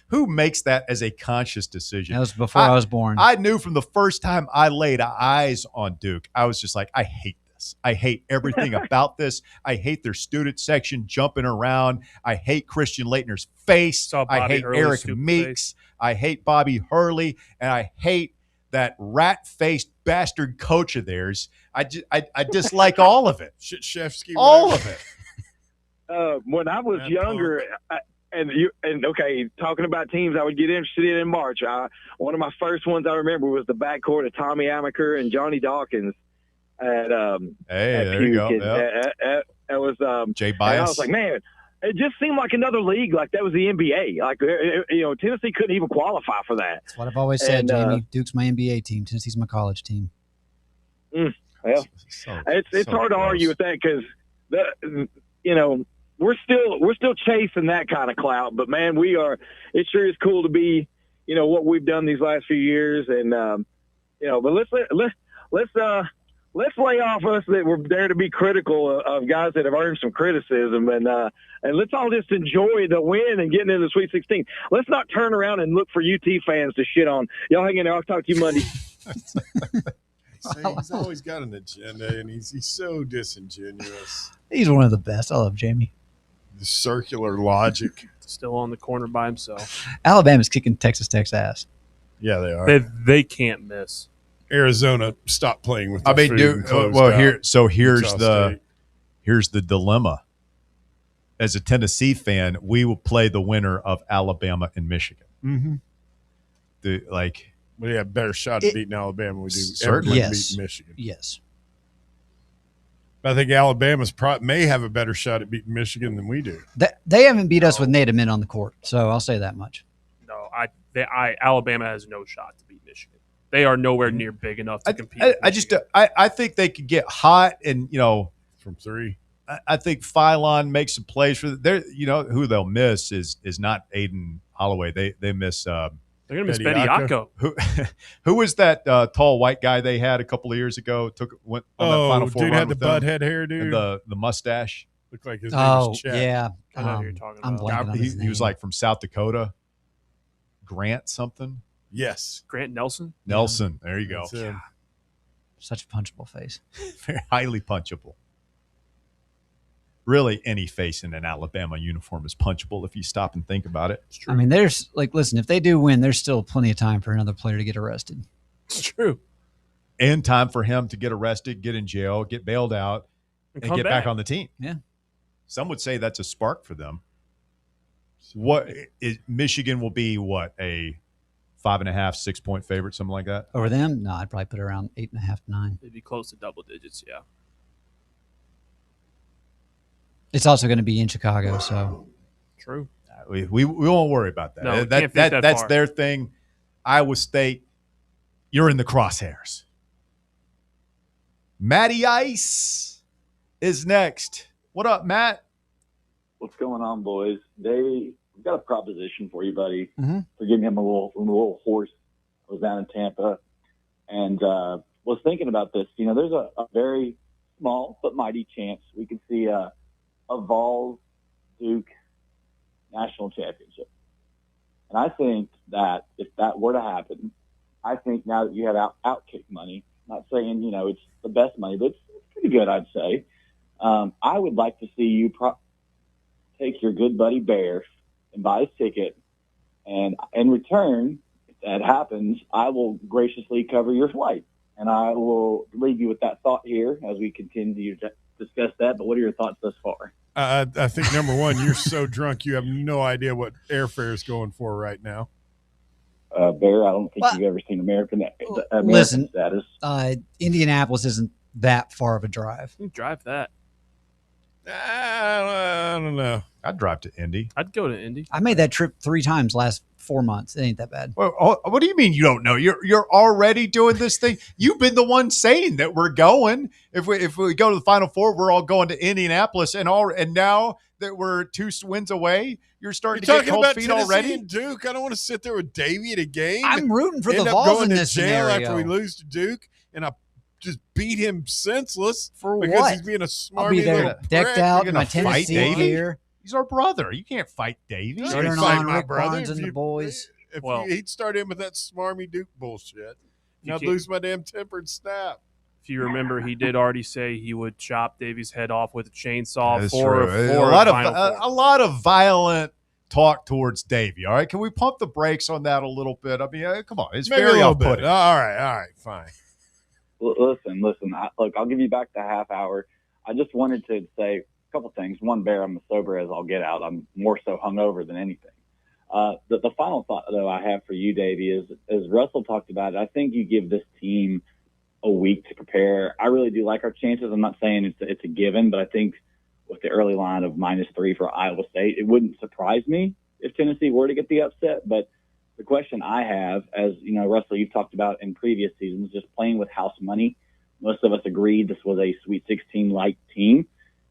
who makes that as a conscious decision? That was before I was born. I knew from the first time I laid eyes on Duke, I was just like, I hate this. I hate everything about this. I hate their student section jumping around. I hate Christian Leitner's face. I hate Eric Meeks. I hate Bobby Hurley, and I hate that rat-faced bastard coach of theirs. I dislike all of it. Shevsky, all of it. When I was younger, talking about teams I would get interested in March. One of my first ones I remember was the backcourt of Tommy Amaker and Johnny Dawkins at there you go. Yep. That was Jay Bias. I was like, man, it just seemed like another league. Like that was the NBA. Like Tennessee couldn't even qualify for that. That's what I've always said, Jamie. Duke's my NBA team. Tennessee's my college team. Well, it's hard to argue with that because we're still chasing that kind of clout. But man, we are. It sure is cool to be what we've done these last few years, and But let's lay off us that we're there to be critical of guys that have earned some criticism, and let's all just enjoy the win and getting into the Sweet 16. Let's not turn around and look for UT fans to shit on. Y'all hang in there. I'll talk to you Monday. He's always got an agenda, and he's so disingenuous. He's one of the best. I love Jamie. The circular logic. Still on the corner by himself. Alabama's kicking Texas Tech's ass. Yeah, they are. They can't miss. Arizona stopped playing with. Here's the dilemma. As a Tennessee fan, we will play the winner of Alabama and Michigan. Mm-hmm. We have a better shot at beating Alabama than we do beating Michigan. Yes. I think Alabama's may have a better shot at beating Michigan than we do. They haven't beat us with native men on the court, so I'll say that much. No, Alabama has no shot to beat Michigan. They are nowhere near big enough to compete. I think they could get hot and from 3. I think Phylon makes some plays for who they'll miss is not Aiden Holloway. They miss. They're gonna miss Bediako. Who was that tall white guy they had a couple of years ago? Went on that Final Four dude run had the with them, butt head hair, dude, and the mustache. Looked like his name was Chad. Yeah. I know who you're talking about. I'm blanking on his name. He was like from South Dakota. Grant something. Yes, Grant Nelson. Nelson. There you go. Such a punchable face. Very highly punchable. Really, any face in an Alabama uniform is punchable if you stop and think about it. I mean, listen, if they do win, there's still plenty of time for another player to get arrested. It's true. And time for him to get arrested, get in jail, get bailed out, and get back on the team. Yeah. Some would say that's a spark for them. Michigan will be a 5.5, 6 point favorite, something like that. Over them? No, I'd probably put it around 8.5 to 9. It'd be close to double digits, yeah. It's also going to be in Chicago, so. True. We won't worry about that. No, can't think that that's far. their thing. Iowa State, you're in the crosshairs. Matty Ice is next. What up, Matt? What's going on, boys? We've got a proposition for you, buddy. Mm-hmm. Forgive me, I'm a little hoarse. I was down in Tampa and was thinking about this. You know, there's a very small but mighty chance we could see a Vols Duke national championship. And I think that if that were to happen, I think now that you have outkick money, not saying, you know, it's the best money, but it's pretty good, I'd say. I would like to see you take your good buddy Bear and buy his ticket. And in return, if that happens, I will graciously cover your flight. And I will leave you with that thought here as we continue to discuss that. But what are your thoughts thus far? I think, number one, you're so drunk you have no idea what airfare is going for right now. Bear, I don't think you've ever seen American Listen, status. Indianapolis isn't that far of a drive. You drive that. I don't know. I'd drive to Indy. I'd go to Indy. I made that trip 3 times last 4 months. It ain't that bad. Well, what do you mean you don't know? You're already doing this thing. You've been the one saying that we're going. If we go to the Final Four, we're all going to Indianapolis, and now that we're 2 wins away, you're starting to get cold about feet Tennessee already. And Duke, I don't want to sit there with Davey at a game. I'm rooting for the end up Vols going in to this jail scenario. after we lose to Duke, and I just beat him senseless for because what? he's being a I'll be smarmy there little decked prick. out You're in my gonna fight Tennessee Davey? gear. He's our brother. You can't fight Davey. You Cheering can't fight on my Rick brother Barnes if and the you- boys. He'd start in with that smarmy Duke bullshit. You I'd can't- lose my damn temper and snap. If you remember, he did already say he would chop Davy's head off with a chainsaw That's for true. for a lot of violent talk towards Davey. All right, can we pump the brakes on that a little bit? I mean, come on, it's Maybe very a little bit. off-putting. All right, fine. Listen. Look, I'll give you back the half hour. I just wanted to say a couple things. One, Bear, I'm as sober as I'll get out. I'm more so hungover than anything. The final thought, though, I have for you, Davey, is as Russell talked about it, I think you give this team a week to prepare. I really do like our chances. I'm not saying it's a given, but I think with the early line of -3 for Iowa State, it wouldn't surprise me if Tennessee were to get the upset. But the question I have, as you know, Russell, you've talked about in previous seasons, just playing with house money. Most of us agreed this was a Sweet 16-like team.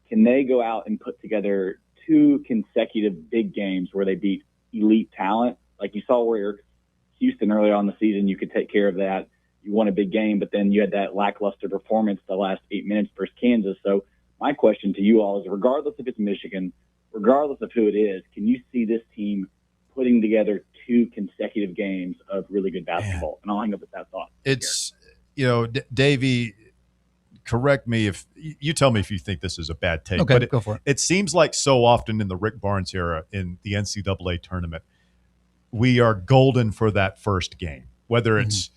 Can they go out and put together 2 consecutive big games where they beat elite talent? Like you saw where Houston earlier on the season, you could take care of that. You won a big game, but then you had that lackluster performance the last 8 minutes versus Kansas. So my question to you all is, regardless if it's Michigan, regardless of who it is, can you see this team putting together 2 consecutive games of really good basketball? And I'll hang up with that thought. It's, Davey, correct me if you tell me if you think this is a bad take. Okay, but go for it. It seems like so often in the Rick Barnes era in the NCAA tournament, we are golden for that first game, whether it's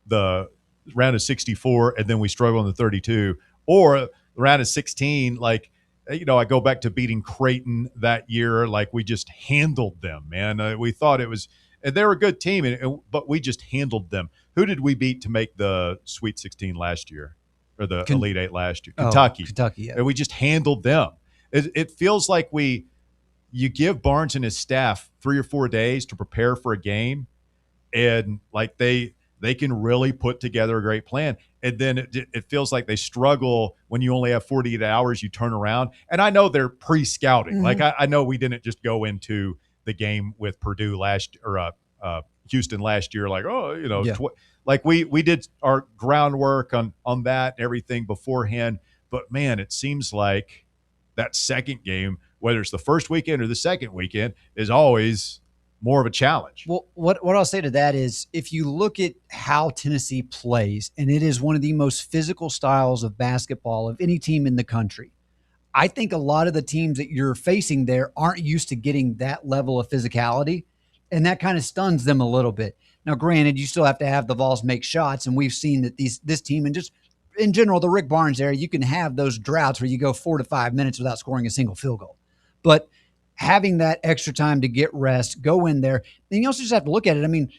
the round of 64 and then we struggle in the 32, or the round of 16. Like, I go back to beating Creighton that year. Like, we just handled them, man. We thought it was, and they were a good team, but we just handled them. Who did we beat to make the Sweet 16 last year, or the Elite 8 last year? Kentucky. Kentucky, yeah. And we just handled them. It feels like you give Barnes and his staff 3 or 4 days to prepare for a game, and like they can really put together a great plan. And then it feels like they struggle when you only have 48 hours, you turn around. And I know they're pre-scouting. Like, I know we didn't just go into the game with Purdue Houston last year, like, like we did our groundwork on that and everything beforehand. But man, it seems like that second game, whether it's the first weekend or the second weekend, is always more of a challenge. Well, what I'll say to that is, if you look at how Tennessee plays, and it is one of the most physical styles of basketball of any team in the country, I think a lot of the teams that you're facing there aren't used to getting that level of physicality, and that kind of stuns them a little bit. Now, granted, you still have to have the Vols make shots, and we've seen that this team, and just in general, the Rick Barnes era, you can have those droughts where you go 4 to 5 minutes without scoring a single field goal. But having that extra time to get rest, go in there, then you also just have to look at it. I mean,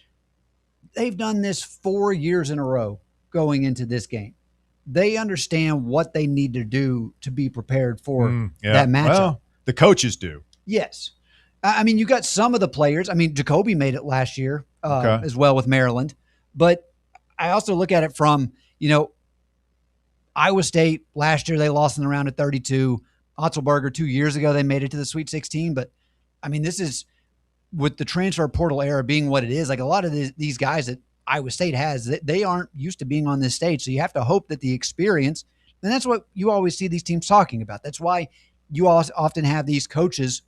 they've done this 4 years in a row going into this game. They understand what they need to do to be prepared for that matchup. Well, the coaches do. Yes. I mean, you got some of the players. I mean, Jacoby made it last year as well with Maryland. But I also look at it from, Iowa State last year, they lost in the round of 32. Otzelberger 2 years ago, they made it to the Sweet 16. But, I mean, this is with the transfer portal era being what it is, like a lot of these guys that Iowa State has, they aren't used to being on this stage. So you have to hope that the experience, and that's what you always see these teams talking about. That's why you often have these coaches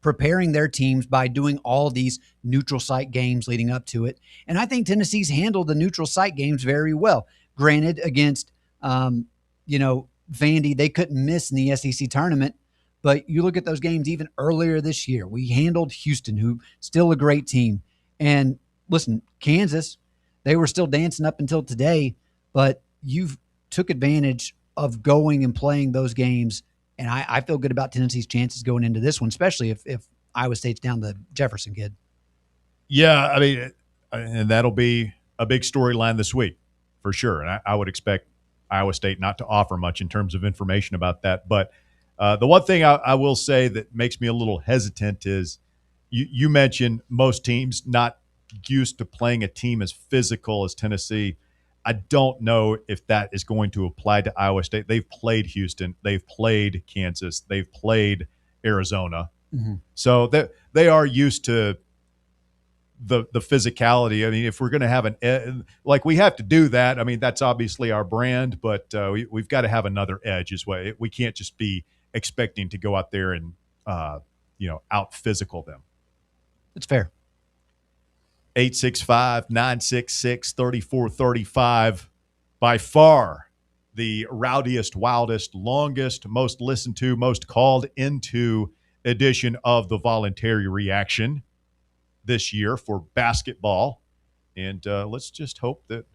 preparing their teams by doing all these neutral site games leading up to it. And I think Tennessee's handled the neutral site games very well. Granted, against, Vandy, they couldn't miss in the SEC tournament. But you look at those games even earlier this year. We handled Houston, who still a great team. And listen, Kansas, they were still dancing up until today, but you've took advantage of going and playing those games. And I feel good about Tennessee's chances going into this one, especially if Iowa State's down the Jefferson kid. Yeah, I mean, and that'll be a big storyline this week for sure. And I would expect Iowa State not to offer much in terms of information about that. But the one thing I will say that makes me a little hesitant is you mentioned most teams not used to playing a team as physical as Tennessee. I don't know if that is going to apply to Iowa State. They've played Houston. They've played Kansas. They've played Arizona. Mm-hmm. So they are used to the physicality. I mean, if we're going to have we have to do that. I mean, that's obviously our brand, but we've got to have another edge as well. We can't just be expecting to go out there and out physical them. It's fair. 865-966-3435. By far the rowdiest, wildest, longest, most listened to, most called into edition of the Voluntary Reaction this year for basketball. And let's just hope that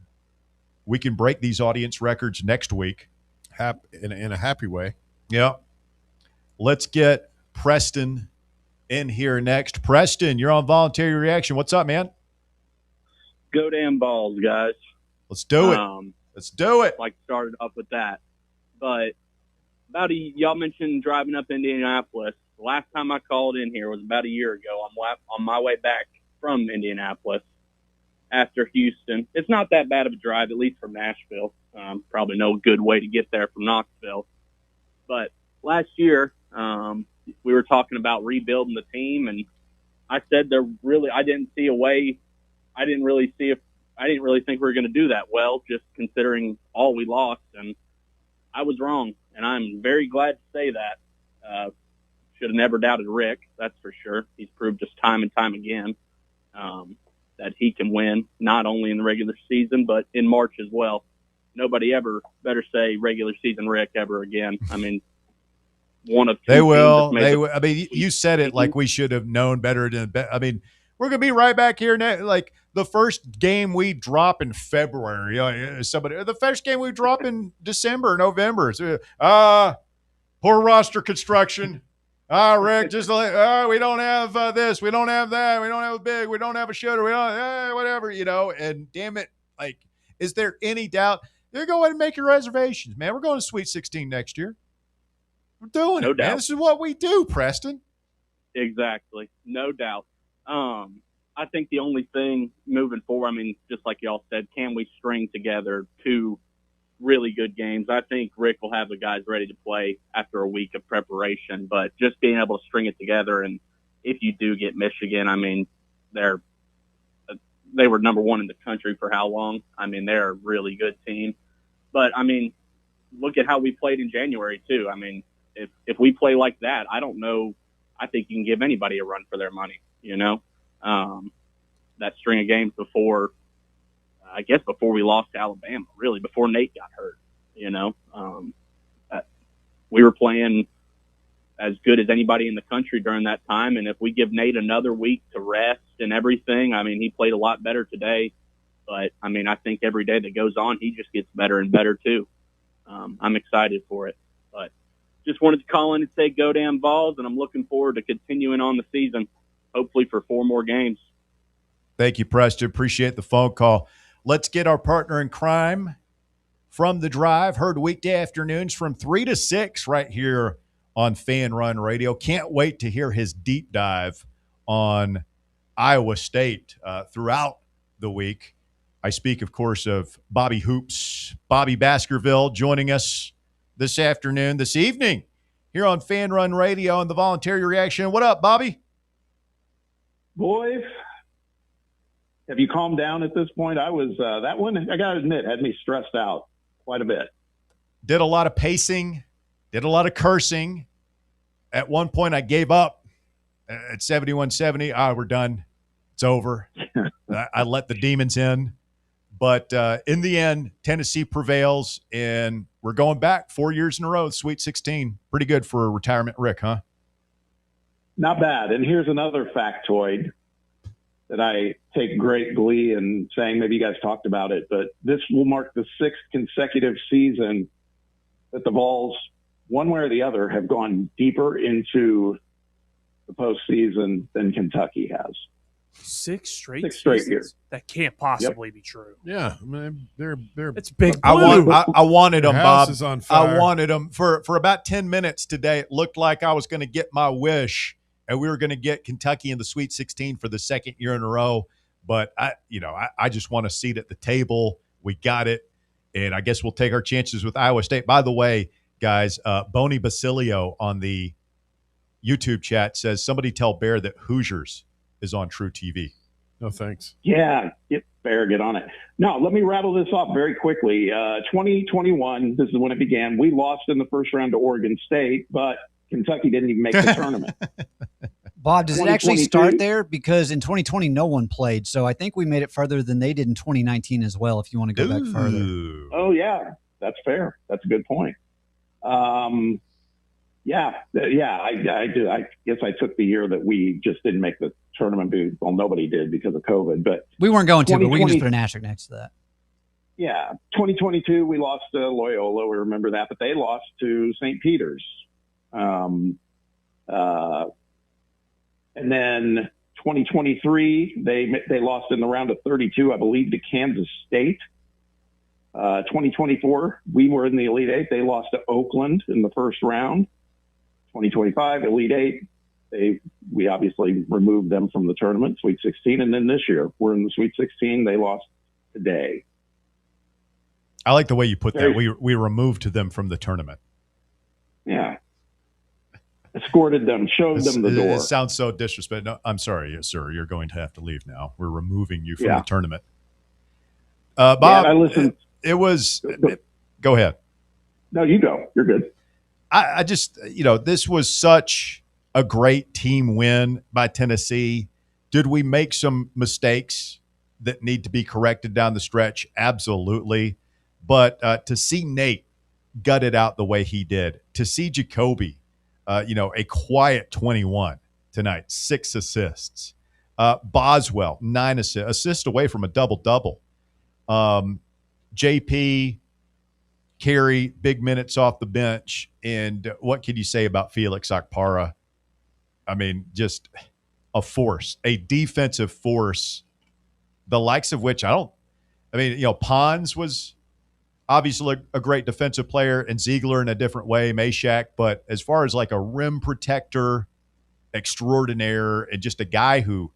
we can break these audience records next week. In a happy way. Yeah. Let's get Preston in here next. Preston, you're on Voluntary Reaction. What's up, man? Go damn balls, guys. Let's do it. Let's do it. Like started up with that. But y'all mentioned driving up Indianapolis. The last time I called in here was about a year ago. I'm on my way back from Indianapolis after Houston. It's not that bad of a drive, at least from Nashville. Probably no good way to get there from Knoxville. But last year, we were talking about rebuilding the team, and I said I didn't see a way. I didn't really think we were going to do that well, just considering all we lost. And I was wrong, and I'm very glad to say that. Should have never doubted Rick, that's for sure. He's proved just time and time again that he can win, not only in the regular season, but in March as well. Nobody ever better say regular season Rick ever again. I mean, one of two they will. teams They will. I mean, you said it like we should have known better. I mean, we're going to be right back here next. Like the first game we drop in February, the first game we drop in December, November. Poor roster construction. Rick, just like, we don't have this, we don't have that, we don't have a big, we don't have a shooter, we don't, whatever, and damn it, like, is there any doubt? They're going to make your reservations, man. We're going to Sweet 16 next year. We're doing it, man. This is what we do, Preston. Exactly. No doubt. I think the only thing moving forward, I mean, just like y'all said, can we string together two really good games? I think Rick will have the guys ready to play after a week of preparation, but just being able to string it together. And if you do get Michigan, I mean, they were number one in the country for how long? I mean, they're a really good team. But, I mean, look at how we played in January, too. I mean, if we play like that, I don't know. I think you can give anybody a run for their money, that string of games before we lost to Alabama, really, before Nate got hurt, we were playing as good as anybody in the country during that time. And if we give Nate another week to rest and everything, I mean, he played a lot better today, but I mean, I think every day that goes on, he just gets better and better too. I'm excited for it, but just wanted to call in and say go damn Vols, and I'm looking forward to continuing on the season, hopefully for 4 more games. Thank you, Preston. Appreciate the phone call. Let's get our partner in crime from the drive. Heard weekday afternoons from 3 to 6 right here on Fan Run Radio. Can't wait to hear his deep dive on Iowa State throughout the week. I speak, of course, of Bobby Hoops, Bobby Baskerville, joining us this evening, here on Fan Run Radio and the Voluntary Reaction. What up, Bobby? Boys, have you calmed down at this point? I was that one, I got to admit, had me stressed out quite a bit. Did a lot of pacing, did a lot of cursing. At one point, I gave up at 71-70. We're done. It's over. I let the demons in. But in the end, Tennessee prevails, and we're going back 4 years in a row, Sweet 16. Pretty good for a retirement Rick, huh? Not bad. And here's another factoid that I take great glee in saying. Maybe you guys talked about it, but this will mark the 6th consecutive season that the Vols, one way or the other, have gone deeper into the postseason than Kentucky has. 6 straight years. That can't possibly be true. Yeah, I mean, they're it's big. I wanted them, Bob. Is on fire. I wanted them for about 10 minutes today. It looked like I was going to get my wish, and we were going to get Kentucky in the Sweet 16 for the 2nd year in a row. But I just want a seat at the table. We got it, and I guess we'll take our chances with Iowa State. By the way, guys, Boney Basilio on the YouTube chat says, somebody tell Bear that Hoosiers is on True TV. No, thanks. Yeah, get on it. No, let me rattle this off very quickly. 2021, this is when it began. We lost in the first round to Oregon State, but Kentucky didn't even make the tournament. Bob, does it actually start there? Because in 2020, no one played. So I think we made it further than they did in 2019 as well, if you want to go back further. Oh, yeah, that's fair. That's a good point. Yeah, I do. I guess I took the year that we just didn't make the tournament. Well, nobody did because of COVID, but we weren't going to, but we can just put an asterisk next to that. Yeah, 2022 we lost to Loyola. We remember that, but they lost to St. Peter's. And then 2023 they lost in the round of 32, I believe, to Kansas State. 2024 we were in the Elite Eight. They lost to Oakland in the first round. 2025 Elite Eight. We obviously removed them from the tournament, Sweet 16, and then this year we're in the Sweet 16. They lost today. I like the way you put that. We removed them from the tournament. Yeah, escorted them, showed them the door. It sounds so disrespectful. No, I'm sorry, sir. You're going to have to leave now. We're removing you from the tournament. Bob, I listened. It was. Go ahead. No, you go. You're good. I just, this was such a great team win by Tennessee. Did we make some mistakes that need to be corrected down the stretch? Absolutely. But to see Nate gut it out the way he did, to see Jacoby, a quiet 21 tonight, 6 assists. Boswell, 9 assists away from a double-double. JP, Carey, big minutes off the bench. And what can you say about Felix Okpara? I mean, just a force, a defensive force, the likes of which Pons was obviously a great defensive player, and Ziegler in a different way, Meshack. But as far as like a rim protector extraordinaire and just a guy who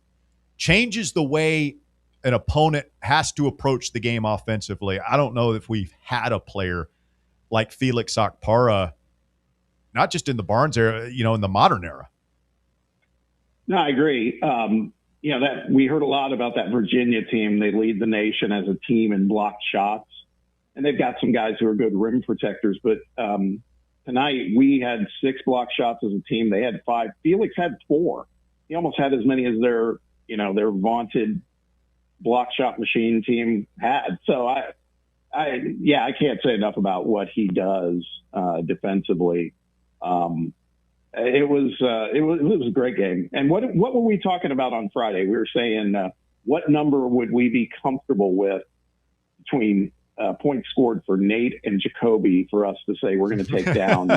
changes the way an opponent has to approach the game offensively, I don't know if we've had a player like Felix Okpara, not just in the Barnes era, in the modern era. No, I agree. That we heard a lot about that Virginia team. They lead the nation as a team in blocked shots, and they've got some guys who are good rim protectors. But tonight we had 6 block shots as a team. They had 5. Felix had 4. He almost had as many as their vaunted block shot machine team had. So I can't say enough about what he does defensively. It was a great game. And what were we talking about on Friday? We were saying what number would we be comfortable with between points scored for Nate and Jacoby for us to say we're going to take down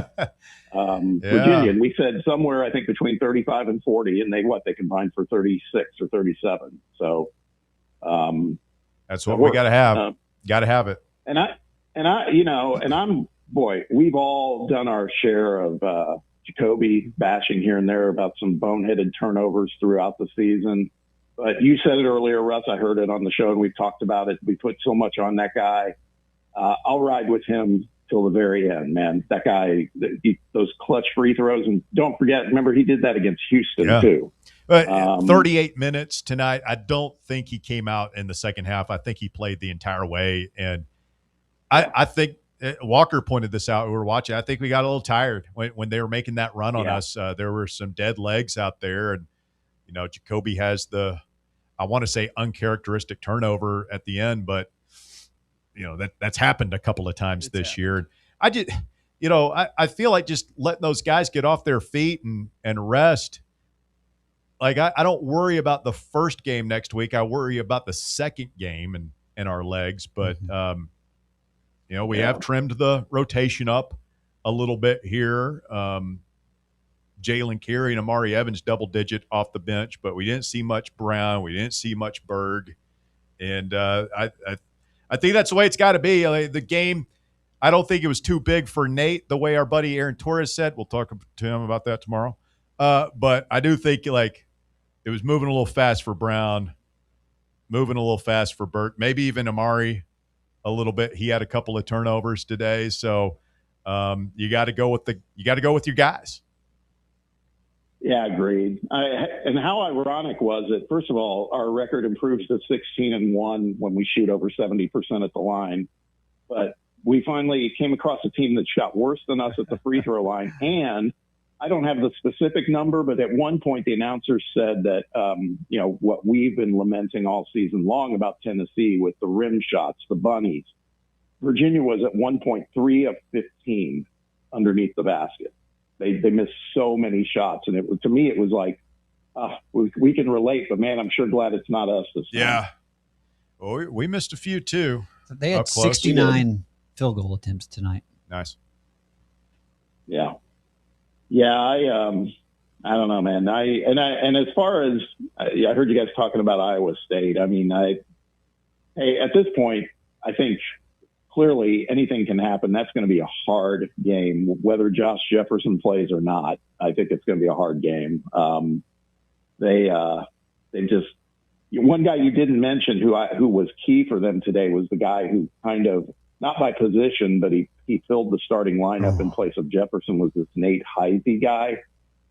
Virginia. And we said somewhere, I think, between 35 and 40, and they combined for 36 or 37. So That's what we got to have. Got to have it. And we've all done our share of Jacoby bashing here and there about some boneheaded turnovers throughout the season. But you said it earlier, Russ. I heard it on the show, and we've talked about it. We put so much on that guy. I'll ride with him till the very end, man. That guy, those clutch free throws. And don't forget, remember, he did that against Houston, too. But 38 minutes tonight. I don't think he came out in the second half. I think he played the entire way. And I think Walker pointed this out. We were watching. I think we got a little tired when they were making that run on us. There were some dead legs out there. And, Jacoby has I want to say uncharacteristic turnover at the end, but that's happened a couple of times this year. I just, I feel like just letting those guys get off their feet and rest. Like I don't worry about the first game next week. I worry about the second game and our legs. But we have trimmed the rotation up a little bit here. Jalen Carey and Amari Evans double-digit off the bench, but we didn't see much Brown. We didn't see much Berg. And I think that's the way it's got to be. The game, I don't think it was too big for Nate, the way our buddy Aaron Torres said. We'll talk to him about that tomorrow. But I do think, it was moving a little fast for Brown, moving a little fast for Burt, maybe even Amari a little bit. He had a couple of turnovers today. So you got to go with your guys. Yeah, agreed. And how ironic was it? First of all, our record improves to 16-1 when we shoot over 70% at the line. But we finally came across a team that shot worse than us at the free throw line. And I don't have the specific number, but at one point the announcer said that, what we've been lamenting all season long about Tennessee with the rim shots, the bunnies. Virginia was at 1.3 of 15 underneath the basket. They missed so many shots, and to me it was like, we can relate, but man, I'm sure glad it's not us this time. Yeah, well, we missed a few too. They had 69 field goal attempts tonight. Nice. Yeah, I don't know, man. And as far as I heard you guys talking about Iowa State, I mean, at this point, I think. Clearly, anything can happen. That's going to be a hard game, whether Josh Jefferson plays or not. I think it's going to be a hard game. They just one guy you didn't mention who was key for them today was the guy who kind of not by position, but he filled the starting lineup in place of Jefferson. Was this Nate Heisey guy?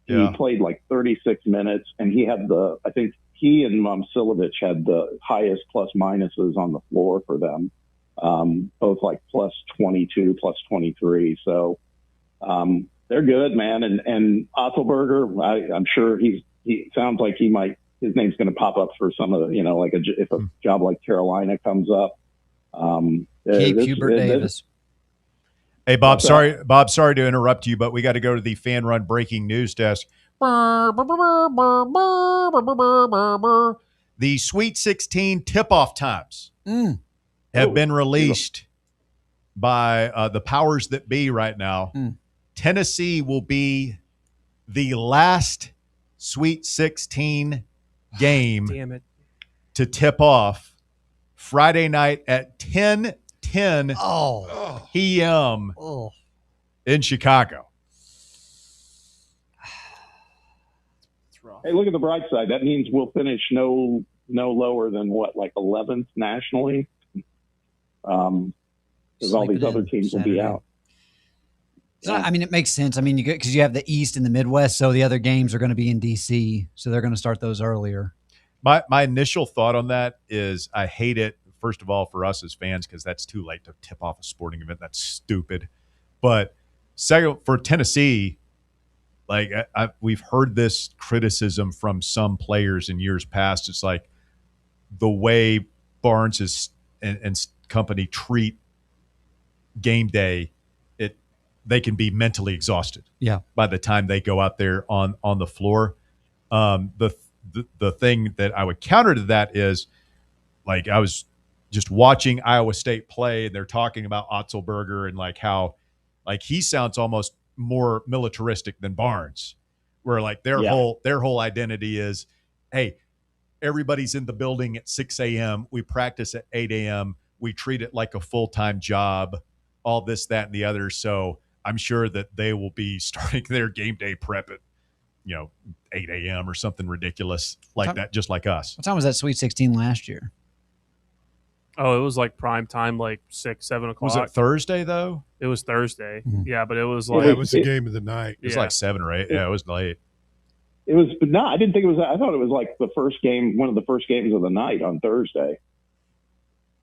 Yeah. He played like 36 minutes, and he had I think he and Momcilovic had the highest plus minuses on the floor for them. Both like plus 22, plus 23. So, they're good, man. And Otzelberger, I'm sure he sounds like his name's going to pop up for some of the, if a job like Carolina comes up. Hubert Davis. Hey, Bob, sorry to interrupt you, but we got to go to the Fan Run breaking news desk. The Sweet 16 tip-off times. Have been released by the powers that be right now. Tennessee will be the last Sweet 16 game to tip off Friday night at 10:10 p.m. in Chicago. Hey, look at the bright side. That means we'll finish no lower than like 11th nationally. Because all these other teams will be out. So, I mean, it makes sense. I mean, because you have the East and the Midwest, so the other games are going to be in D.C., so they're going to start those earlier. My initial thought on that is I hate it, first of all, for us as fans, because that's too late to tip off a sporting event. That's stupid. But second, for Tennessee, we've heard this criticism from some players in years past. It's like the way Barnes is and company treat game day, they can be mentally exhausted. Yeah. By the time they go out there on the floor. The thing that I would counter to that is, I was just watching Iowa State play, and they're talking about Otzelberger and how he sounds almost more militaristic than Barnes, where their whole identity is, hey, everybody's in the building at 6 a.m. We practice at 8 a.m. We treat it like a full-time job, all this, that, and the other. So I'm sure that they will be starting their game day prep at, 8 a.m. or something ridiculous like that, just like us. What time was that Sweet 16 last year? Oh, it was like prime time, like 6, 7 o'clock. Was it Thursday, though? It was Thursday. Mm-hmm. Yeah, but it was like... Yeah, it was the game of the night. It was like 7 or 8. Yeah, it was late. It was, but no, I didn't think it was. I thought it was like the first game, one of the first games of the night on Thursday.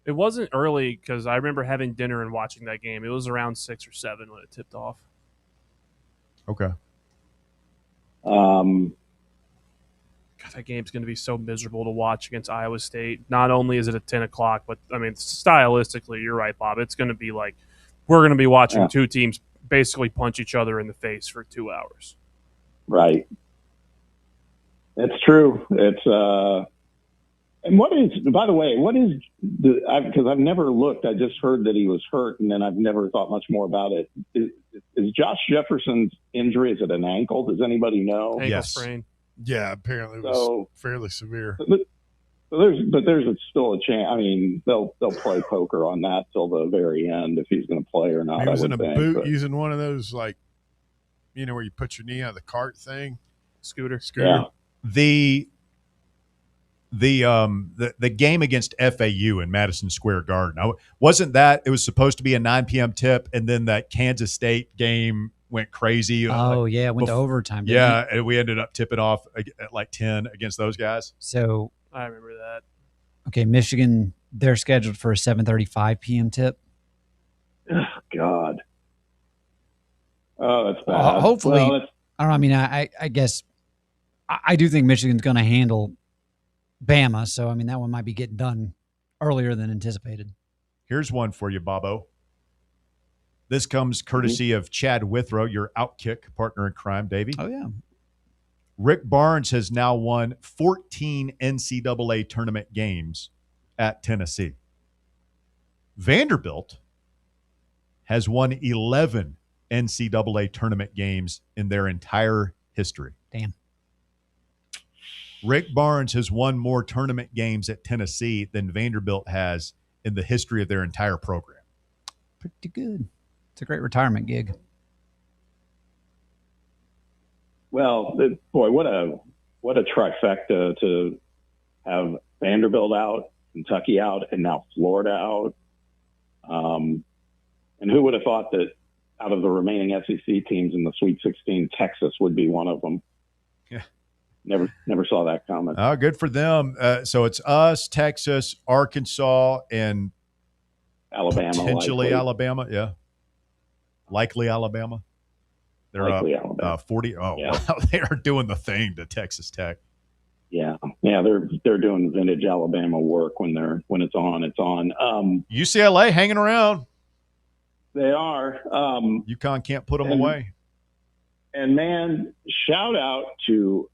It wasn't early because I remember having dinner and watching that game. It was around 6 or 7 when it tipped off. Okay. God, that game's going to be so miserable to watch against Iowa State. Not only is it at 10 o'clock, but, I mean, stylistically, you're right, Bob. It's going to be like we're going to be watching two teams basically punch each other in the face for 2 hours. Right. It's true. It's and what is, by the way, what is the, because I've never looked, I just heard that he was hurt and then I've never thought much more about it. Is Josh Jefferson's injury, is it an ankle? Does anybody know? Ankle sprain. Yeah, apparently it was fairly severe. But there's still a chance. I mean, they'll play poker on that till the very end if he's going to play or not. He was in a boot but using one of those, like, where you put your knee on the cart thing. Scooter. Yeah. The game against FAU in Madison Square Garden, wasn't that it was supposed to be a 9 p.m. tip, and then that Kansas State game went crazy. Oh, yeah, it went to overtime. Yeah, and we ended up tipping off at like 10 against those guys. So I remember that. Okay, Michigan, they're scheduled for a 7:35 p.m. tip. Oh, God. Oh, that's bad. Hopefully, well, I don't know. I mean, I guess I do think Michigan's going to handle Bama. So, I mean, that one might be getting done earlier than anticipated. Here's one for you, Bobo. This comes courtesy of Chad Withrow, your Outkick partner in crime, Davey. Oh, yeah. Rick Barnes has now won 14 NCAA tournament games at Tennessee. Vanderbilt has won 11 NCAA tournament games in their entire history. Damn. Rick Barnes has won more tournament games at Tennessee than Vanderbilt has in the history of their entire program. Pretty good. It's a great retirement gig. Well, boy, what a trifecta to have Vanderbilt out, Kentucky out, and now Florida out. And who would have thought that out of the remaining SEC teams in the Sweet 16, Texas would be one of them? Yeah. Never saw that coming. Oh, good for them. So it's us, Texas, Arkansas, and Alabama. Potentially likely. Alabama, yeah. Likely Alabama. They're Likely up Alabama. 40. Oh, Yeah. wow. They are doing the thing to Texas Tech. Yeah, they're doing vintage Alabama work when it's on. It's on. UCLA hanging around. They are. UConn can't put them away. And man, shout out to.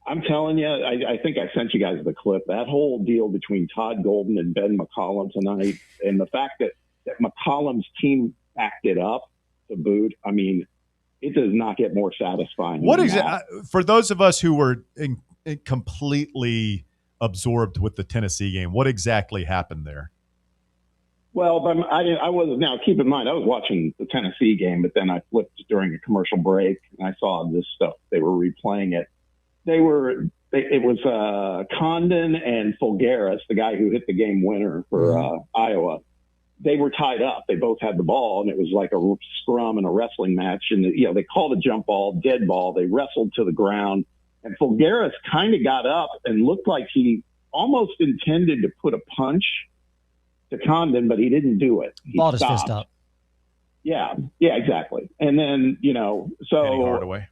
I'm telling you, I think I sent you guys the clip. That whole deal between Todd Golden and Ben McCollum tonight, and the fact that McCollum's team backed it up to boot. I mean, it does not get more satisfying. What is it for those of us who were completely absorbed with the Tennessee game? What exactly happened there? Well, but I was now. Keep in mind, I was watching the Tennessee game, but then I flipped during a commercial break and I saw this stuff. They were replaying it. It was Condon and Fulgaris, the guy who hit the game winner for Iowa. They were tied up. They both had the ball, and it was like a scrum and a wrestling match. And they called a jump ball, dead ball. They wrestled to the ground, and Fulgaris kind of got up and looked like he almost intended to put a punch to Condon, but he didn't do it. He Balled his stopped. fist up. Yeah, exactly. And then Eddie Hardaway.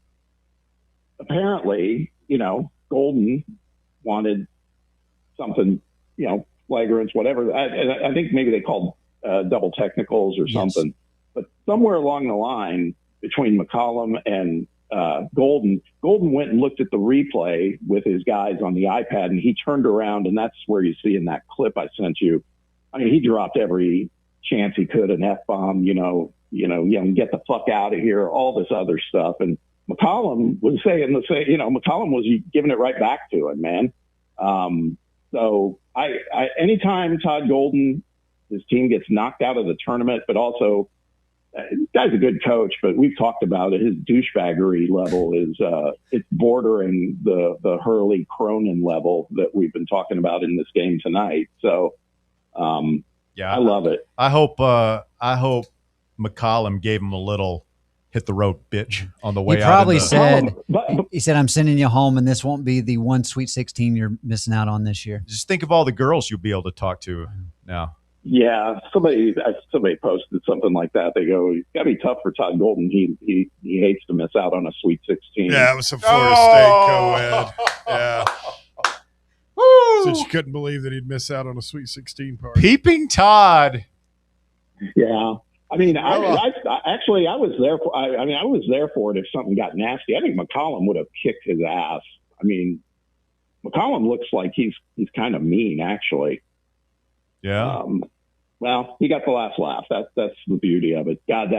Apparently, Golden wanted something, flagrants, whatever. I think maybe they called double technicals or something. Yes. But somewhere along the line between McCollum and Golden went and looked at the replay with his guys on the iPad, and he turned around, and that's where you see in that clip I sent you. I mean, he dropped every chance he could, an F-bomb, get the fuck out of here, all this other stuff. And McCollum was saying McCollum was giving it right back to him, man. So anytime Todd Golden, his team gets knocked out of the tournament, but also this guy's a good coach, but we've talked about it. His douchebaggery level is it's bordering the Hurley Cronin level that we've been talking about in this game tonight. So I love it. I hope McCollum gave him a little hit the road bitch on the way He out. probably said, he said, I'm sending you home, and this won't be the one Sweet 16 you're missing out on this year. Just think of all the girls you'll be able to talk to now. Yeah, somebody posted something like that. They go, "It's got to be tough for Todd Golden. He hates to miss out on a Sweet 16." Yeah, it was a Florida State co-ed. Yeah. Said she couldn't believe that he'd miss out on a Sweet 16 party. Peeping Todd. Yeah. I mean, I was there for. I was there for it if something got nasty. I think McCollum would have kicked his ass. I mean, McCollum looks like he's kind of mean, actually. Yeah. Well, he got the last laugh. That's the beauty of it. God,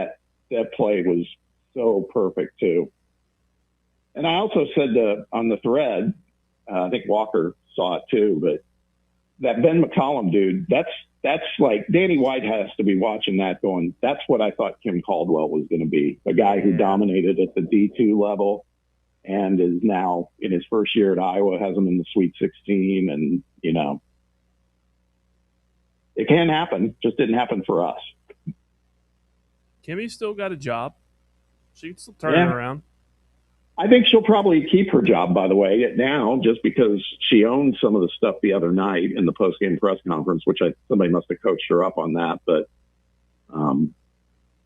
that play was so perfect too. And I also said on the thread, I think Walker saw it too, but that Ben McCollum dude, that's like Danny White has to be watching that going, that's what I thought Kim Caldwell was going to be, a guy who dominated at the D2 level and is now in his first year at Iowa, has him in the Sweet 16. And, it can happen. Just didn't happen for us. Kimmy still got a job. She can still turn it around. I think she'll probably keep her job, by the way, now, just because she owned some of the stuff the other night in the post-game press conference, which somebody must have coached her up on that. But,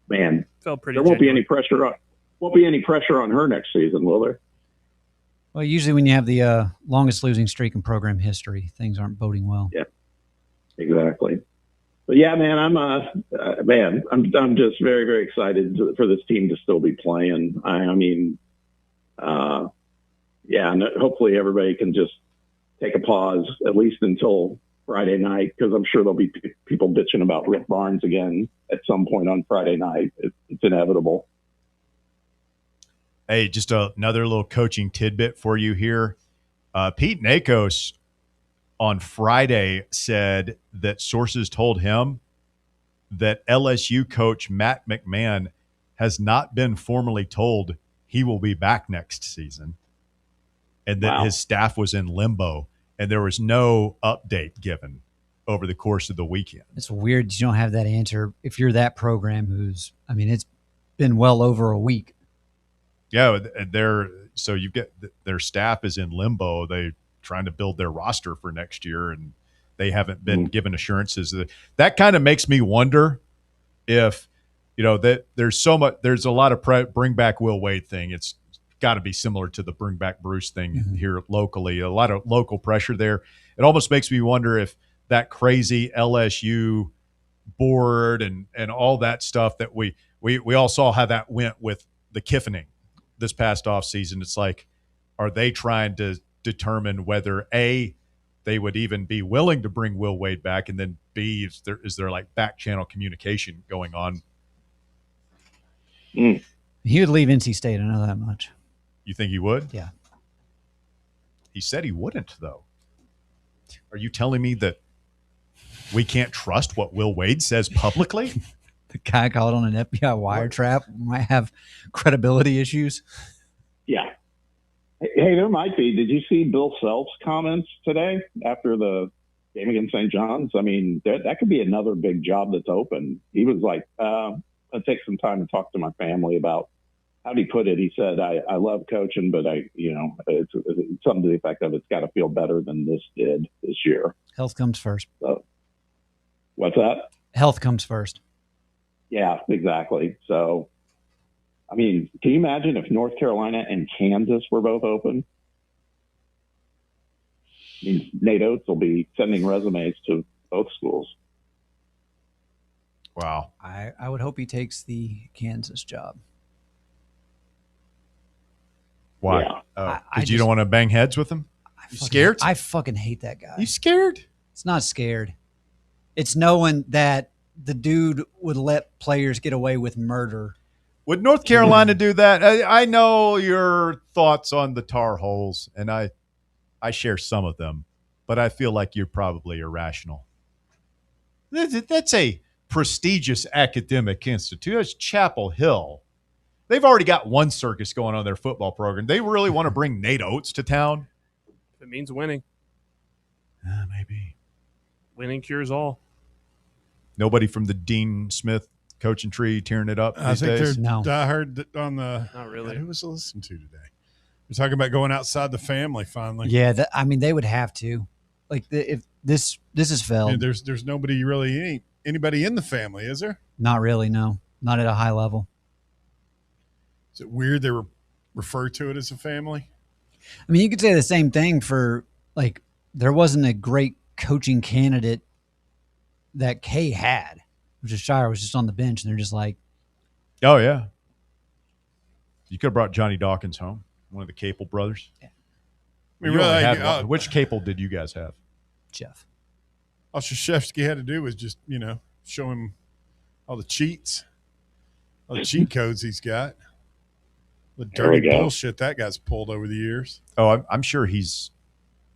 man, felt pretty. There won't be any pressure on her next season, will there? Well, usually when you have the longest losing streak in program history, things aren't boding well. Yeah, exactly. But yeah, man, I'm just very, very excited for this team to still be playing. And hopefully everybody can just take a pause at least until Friday night, because I'm sure there'll be people bitching about Rick Barnes again at some point on Friday night. It's inevitable. Hey, just another little coaching tidbit for you here. Pete Nakos on Friday said that sources told him that LSU coach Matt McMahon has not been formally told he will be back next season, and that his staff was in limbo, and there was no update given over the course of the weekend. It's weird you don't have that answer if you're that program it's been well over a week. Yeah, so you get their staff is in limbo. They're trying to build their roster for next year, and they haven't been given assurances. That kind of makes me wonder if, that there's a lot of bring back Will Wade thing. It's got to be similar to the bring back Bruce thing here locally. A lot of local pressure there. It almost makes me wonder if that crazy LSU board and all that stuff that we all saw how that went with the Kiffining this past offseason. It's like, are they trying to determine whether A, they would even be willing to bring Will Wade back, and then B, is there like back channel communication going on? He would leave NC State, I know that much. You think he would? Yeah. He said he wouldn't, though. Are you telling me that we can't trust what Will Wade says publicly? The guy caught on an FBI wiretap might have credibility issues. Yeah. Hey, there might be. Did you see Bill Self's comments today after the game against St. John's? I mean, that could be another big job that's open. He was like, I'll take some time to talk to my family about, how did he put it? He said, I love coaching, but it's something to the effect of, it's got to feel better than this did this year. Health comes first. So, what's that? Health comes first. Yeah, exactly. So, I mean, can you imagine if North Carolina and Kansas were both open? I mean, Nate Oates will be sending resumes to both schools. Wow. I would hope he takes the Kansas job. Why? Yeah. Because you don't want to bang heads with him? You scared? I fucking hate that guy. You scared? It's not scared. It's knowing that the dude would let players get away with murder. Would North Carolina do that? I know your thoughts on the Tar Heels, and I share some of them. but I feel like you're probably irrational. That's a prestigious academic institute. That's Chapel Hill. They've already got one circus going on in their football program. They really want to bring Nate Oates to town? If it means winning. Maybe. Winning cures all. Nobody from the Dean Smith coaching tree tearing it up I these think days? I heard that on the. Not really. God, who was listening to today? We're talking about going outside the family finally. Yeah, they would have to. Like, if this is failed. Yeah, there's nobody really, anybody in the family, is there? Not really, no. Not at a high level. Is it weird they refer to it as a family? I mean, you could say the same thing for, like, there wasn't a great coaching candidate that Kay had, which is Shire was just on the bench, and they're just like, oh, yeah. You could have brought Johnny Dawkins home, one of the Capel brothers. Yeah. I mean, Which Capel did you guys have? Jeff. All Krzyzewski had to do was just, show him all the cheats, all the cheat codes he's got. The dirty bullshit that guy's pulled over the years. Oh, I'm sure he's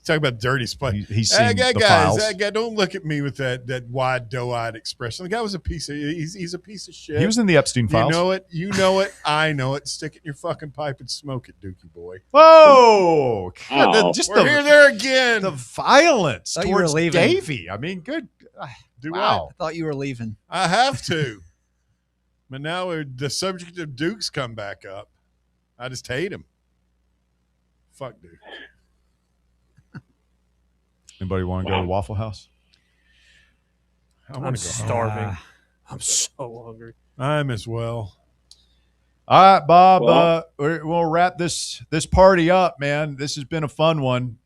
talking about dirty play. He's seen the files. That guy, don't look at me with that wide, doe-eyed expression. The guy was a piece of. He's a piece of shit. He was in the Epstein files. You know it. I know it. Stick it in your fucking pipe and smoke it, Dookie boy. Whoa! God, We're here there again. The violence Thought you were towards leaving. Davey. I mean, good. Wow. I thought you were leaving. I have to. But now the subject of Duke's come back up. I just hate him. Fuck Duke. Anybody want to go to Waffle House? I'm starving. I'm so hungry. I'm as well. All right, Bob. We'll wrap this party up, man. This has been a fun one.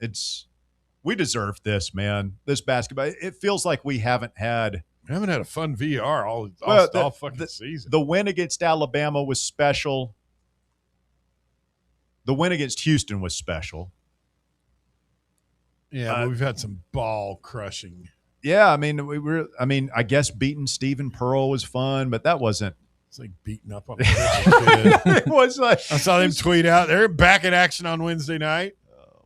We deserve this, man. This basketball. It feels like we haven't had a fun VR all fucking season. The win against Alabama was special. The win against Houston was special. Yeah, but we've had some ball crushing. Yeah, I mean, I guess beating Stephen Pearl was fun, but that wasn't. It's like beating up on the kid. It was like I saw them tweet out. They're back in action on Wednesday night. Oh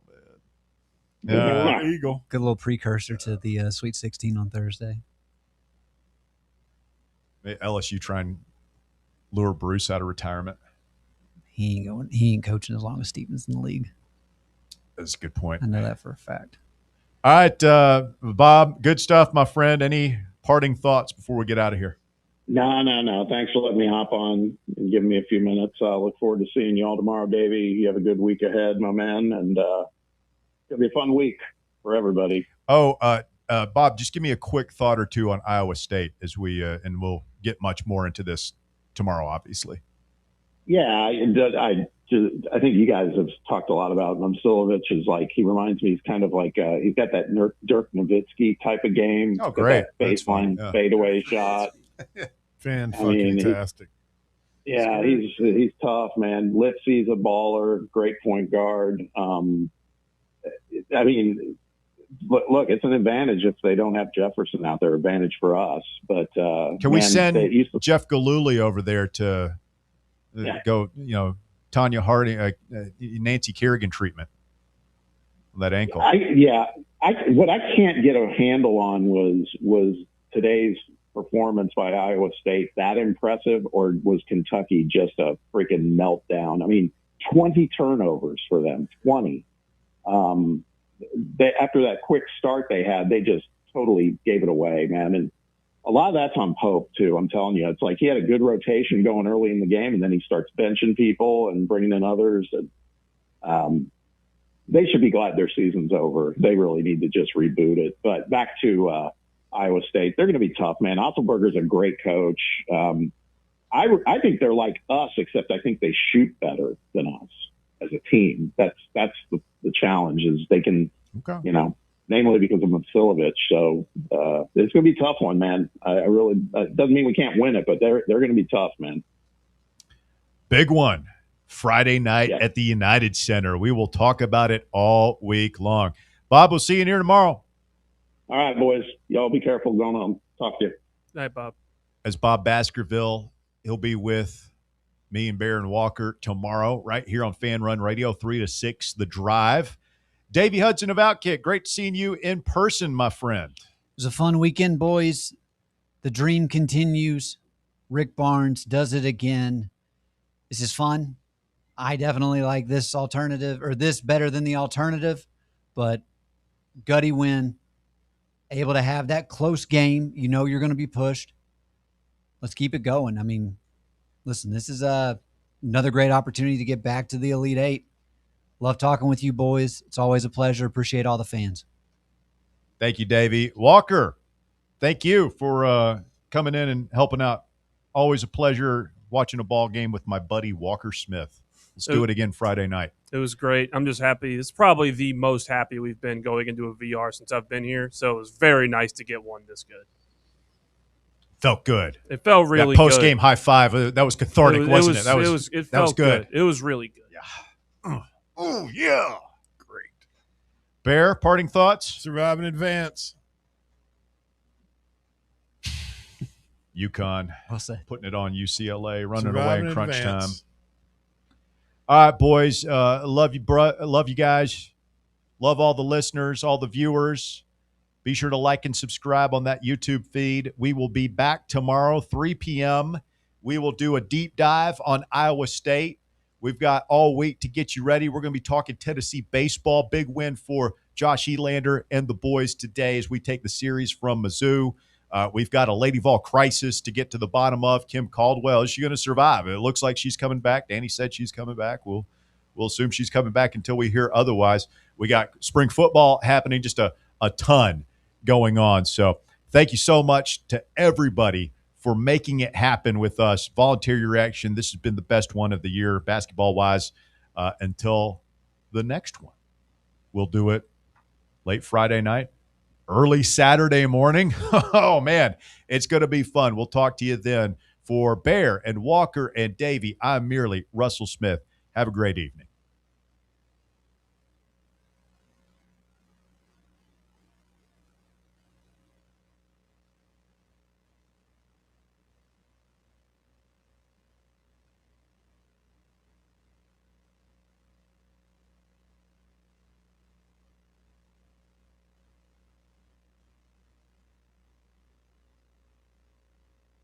man, Eagle. Good little precursor to the Sweet 16 on Thursday. LSU try and lure Bruce out of retirement. He ain't coaching as long as Stevens in the league. That's a good point. I know that for a fact. All right, Bob, good stuff, my friend. Any parting thoughts before we get out of here? No. Thanks for letting me hop on and giving me a few minutes. I look forward to seeing you all tomorrow, Davey. You have a good week ahead, my man, and it'll be a fun week for everybody. Oh, Bob, just give me a quick thought or two on Iowa State as we and we'll get much more into this tomorrow, obviously. Yeah, I think you guys have talked a lot about Silovich. Is like he reminds me. He's kind of like he's got that Dirk Nowitzki type of game. Oh, great! Baseline fadeaway shot. Fantastic. Yeah, he's tough, man. Lipsy's a baller. Great point guard. I mean, look, it's an advantage if they don't have Jefferson out there. Advantage for us. But can we send Jeff Galooly over there to go? Tanya Harding, Nancy Kerrigan treatment on that ankle. What I can't get a handle on was today's performance by Iowa State that impressive, or was Kentucky just a freaking meltdown? I mean, 20 turnovers for them, 20. After that quick start they had, they just totally gave it away, man. And a lot of that's on Pope too. I'm telling you, it's like he had a good rotation going early in the game, and then he starts benching people and bringing in others. And they should be glad their season's over. They really need to just reboot it. But back to Iowa State, they're going to be tough, man. Otzelberger's a great coach. I think they're like us, except I think they shoot better than us as a team. That's the challenge is they can, namely because of Silovich. So it's going to be a tough one, man. I really doesn't mean we can't win it, but they're going to be tough, man. Big one. Friday night at the United Center. We will talk about it all week long. Bob, we'll see you here tomorrow. All right, boys. Y'all be careful going home. Talk to you. Night, Bob. As Bob Baskerville, he'll be with me and Baron Walker tomorrow right here on Fan Run Radio, 3 to 6, The Drive. Davey Hudson of Outkick, great seeing you in person, my friend. It was a fun weekend, boys. The dream continues. Rick Barnes does it again. This is fun. I definitely like this alternative, or this better than the alternative, but gutty win. Able to have that close game. You know you're going to be pushed. Let's keep it going. I mean, listen, this is another great opportunity to get back to the Elite Eight. Love talking with you boys. It's always a pleasure. Appreciate all the fans. Thank you, Davey. Walker, thank you for coming in and helping out. Always a pleasure watching a ball game with my buddy Walker Smith. Let's do it again Friday night. It was great. I'm just happy. It's probably the most happy we've been going into a VR since I've been here. So it was very nice to get one this good. Felt good. It felt really good. That post-game high five, that was cathartic, wasn't it? That was good. It was really good. Yeah. Oh, yeah. Great. Bear, parting thoughts? Survive in advance. UConn. Putting it on UCLA, running Survive away in crunch advance. time. All right, boys. Love you, love you guys. Love all the listeners, all the viewers. Be sure to like and subscribe on that YouTube feed. We will be back tomorrow, 3 p.m. We will do a deep dive on Iowa State. We've got all week to get you ready. We're going to be talking Tennessee baseball. Big win for Josh Elander and the boys today as we take the series from Mizzou. We've got a Lady Vol crisis to get to the bottom of. Kim Caldwell, is she going to survive? It looks like she's coming back. Danny said she's coming back. We'll assume she's coming back until we hear otherwise. We got spring football happening, just a ton going on. So thank you so much to everybody for making it happen with us. Volunteer your action. This has been the best one of the year, basketball-wise, until the next one. We'll do it late Friday night, early Saturday morning. Oh, man, it's going to be fun. We'll talk to you then. For Bear and Walker and Davey, I'm merely Russell Smith. Have a great evening.